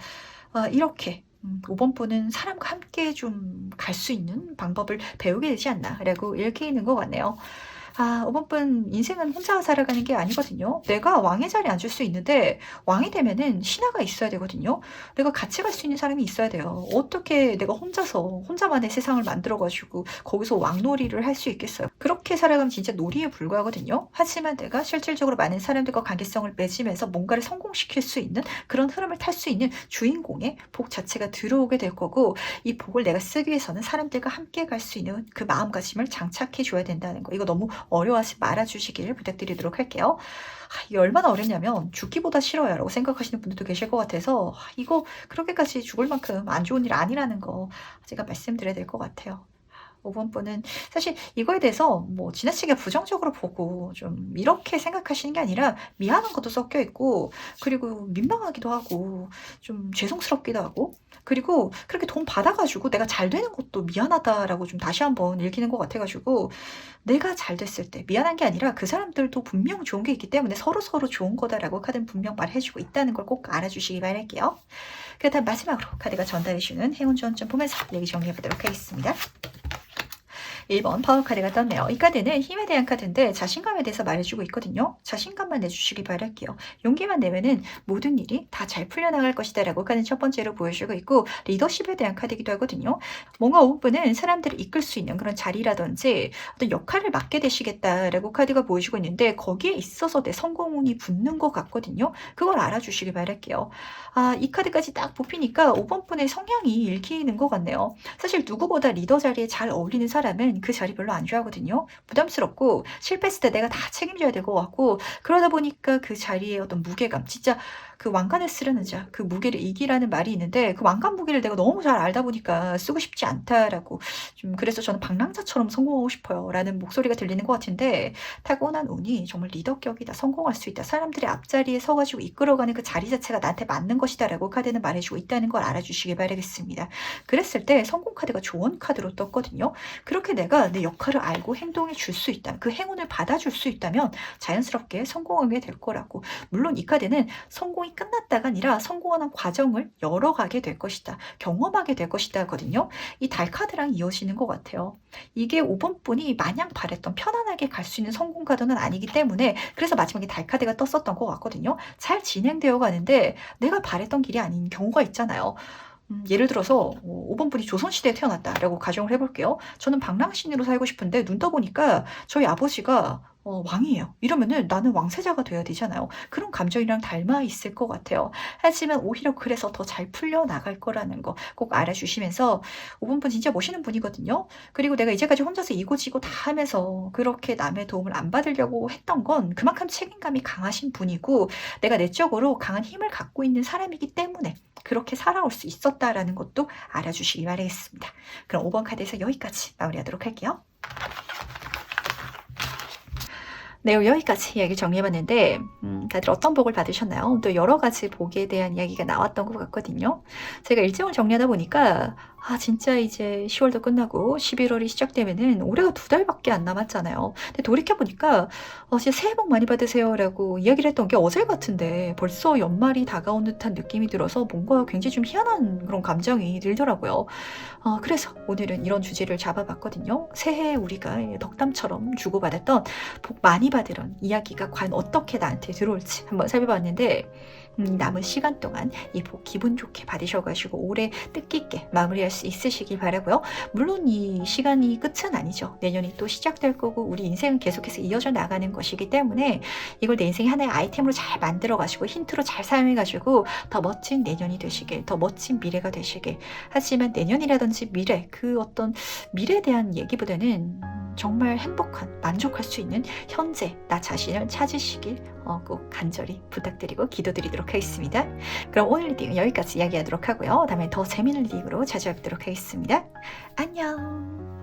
이렇게 5번 분은 사람과 함께 좀 갈 수 있는 방법을 배우게 되지 않나라고 이렇게 있는 것 같네요. 5번 분 인생은 혼자 살아가는 게 아니거든요. 내가 왕의 자리에 앉을 수 있는데 왕이 되면은 신하가 있어야 되거든요. 내가 같이 갈 수 있는 사람이 있어야 돼요. 어떻게 내가 혼자서 혼자만의 세상을 만들어가지고 거기서 왕놀이를 할 수 있겠어요. 그렇게 살아가면 진짜 놀이에 불과하거든요. 하지만 내가 실질적으로 많은 사람들과 관계성을 맺으면서 뭔가를 성공시킬 수 있는 그런 흐름을 탈 수 있는 주인공의 복 자체가 들어오게 될 거고 이 복을 내가 쓰기 위해서는 사람들과 함께 갈 수 있는 그 마음가짐을 장착해 줘야 된다는 거. 이거 너무 어려워하지 말아주시길 부탁드리도록 할게요. 이게 얼마나 어렵냐면 죽기보다 싫어요 라고 생각하시는 분들도 계실 것 같아서 이거 그렇게까지 죽을 만큼 안 좋은 일 아니라는 거 제가 말씀드려야 될 것 같아요. 5번 분은 사실 이거에 대해서 뭐 지나치게 부정적으로 보고 좀 이렇게 생각하시는 게 아니라 미안한 것도 섞여 있고 그리고 민망하기도 하고 좀 죄송스럽기도 하고 그리고 그렇게 돈 받아가지고 내가 잘 되는 것도 미안하다라고 좀 다시 한번 읽히는 것 같아가지고 내가 잘 됐을 때 미안한 게 아니라 그 사람들도 분명 좋은 게 있기 때문에 서로서로 좋은 거다라고 카드는 분명 말해주고 있다는 걸 꼭 알아주시기 바랄게요. 그렇다면 마지막으로 카드가 전달해주는 행운 지원점 보면서 얘기 정리해보도록 하겠습니다. 1번 파워 카드가 떴네요. 이 카드는 힘에 대한 카드인데 자신감에 대해서 말해주고 있거든요. 자신감만 내주시기 바랄게요. 용기만 내면은 모든 일이 다 잘 풀려나갈 것이다 라고 카드는 첫 번째로 보여주고 있고 리더십에 대한 카드이기도 하거든요. 뭔가 5분은 사람들을 이끌 수 있는 그런 자리라든지 어떤 역할을 맡게 되시겠다라고 카드가 보여주고 있는데 거기에 있어서 내 성공운이 붙는 것 같거든요. 그걸 알아주시기 바랄게요. 이 카드까지 딱 뽑히니까 5번 분의 성향이 읽히는 것 같네요. 사실 누구보다 리더 자리에 잘 어울리는 사람은 그 자리 별로 안 좋아하거든요. 부담스럽고 실패했을 때 내가 다 책임져야 될 것 같고 그러다 보니까 그 자리에 어떤 무게감 진짜 그 왕관을 쓰려는 자, 그 무게를 이기라는 말이 있는데 그 왕관 무게를 내가 너무 잘 알다 보니까 쓰고 싶지 않다라고 좀 그래서 저는 방랑자처럼 성공하고 싶어요 라는 목소리가 들리는 것 같은데 타고난 운이 정말 리더격이다 성공할 수 있다 사람들의 앞자리에 서가지고 이끌어가는 그 자리 자체가 나한테 맞는 것이다 라고 카드는 말해주고 있다는 걸 알아주시기 바라겠습니다. 그랬을 때 성공 카드가 조언 카드로 떴거든요. 그렇게 내가 내 역할을 알고 행동해 줄 수 있다면 그 행운을 받아줄 수 있다면 자연스럽게 성공하게 될 거라고. 물론 이 카드는 성공이 끝났다가 아니라 성공하는 과정을 열어가게 될 것이다. 경험하게 될 것이다 하거든요. 이 달 카드랑 이어지는 것 같아요. 이게 5번 분이 마냥 바랬던 편안하게 갈 수 있는 성공 카드는 아니기 때문에 그래서 마지막에 달 카드가 떴었던 것 같거든요. 잘 진행되어 가는데 내가 바랬던 길이 아닌 경우가 있잖아요. 예를 들어서 5번 분이 조선시대에 태어났다라고 가정을 해볼게요. 저는 방랑신으로 살고 싶은데 눈 떠보니까 저희 아버지가 왕이에요. 이러면은 나는 왕세자가 돼야 되잖아요. 그런 감정이랑 닮아 있을 것 같아요. 하지만 오히려 그래서 더 잘 풀려나갈 거라는 거 꼭 알아주시면서 5번 분 진짜 멋있는 분이거든요. 그리고 내가 이제까지 혼자서 이고지고 다 하면서 그렇게 남의 도움을 안 받으려고 했던 건 그만큼 책임감이 강하신 분이고 내가 내적으로 강한 힘을 갖고 있는 사람이기 때문에 그렇게 살아올 수 있었다라는 것도 알아주시기 바라겠습니다. 그럼 5번 카드에서 여기까지 마무리하도록 할게요. 네, 여기까지 이야기 정리해봤는데, 다들 어떤 복을 받으셨나요? 또 여러 가지 복에 대한 이야기가 나왔던 것 같거든요. 제가 일정을 정리하다 보니까, 진짜 이제 10월도 끝나고 11월이 시작되면은 올해가 2달밖에 안 남았잖아요. 근데 돌이켜보니까, 진짜 새해 복 많이 받으세요라고 이야기를 했던 게 어제 같은데 벌써 연말이 다가온 듯한 느낌이 들어서 뭔가 굉장히 좀 희한한 그런 감정이 들더라고요. 그래서 오늘은 이런 주제를 잡아봤거든요. 새해에 우리가 덕담처럼 주고받았던 복 많이 받으런 이야기가 과연 어떻게 나한테 들어올지 한번 살펴봤는데, 남은 시간 동안 이 복 기분 좋게 받으셔가지고 올해 뜻깊게 마무리할 수 있으시길 바라고요. 물론 이 시간이 끝은 아니죠. 내년이 또 시작될 거고 우리 인생은 계속해서 이어져 나가는 것이기 때문에 이걸 내 인생의 하나의 아이템으로 잘 만들어가지고 힌트로 잘 사용해가지고 더 멋진 내년이 되시길, 더 멋진 미래가 되시길. 하지만 내년이라든지 미래, 그 어떤 미래에 대한 얘기보다는 정말 행복한, 만족할 수 있는 현재 나 자신을 찾으시길 꼭 간절히 부탁드리고 기도드리도록 하겠습니다. 그럼 오늘 리딩은 여기까지 이야기하도록 하고요. 다음에 더 재미있는 리딩으로 찾아뵙도록 하겠습니다. 안녕.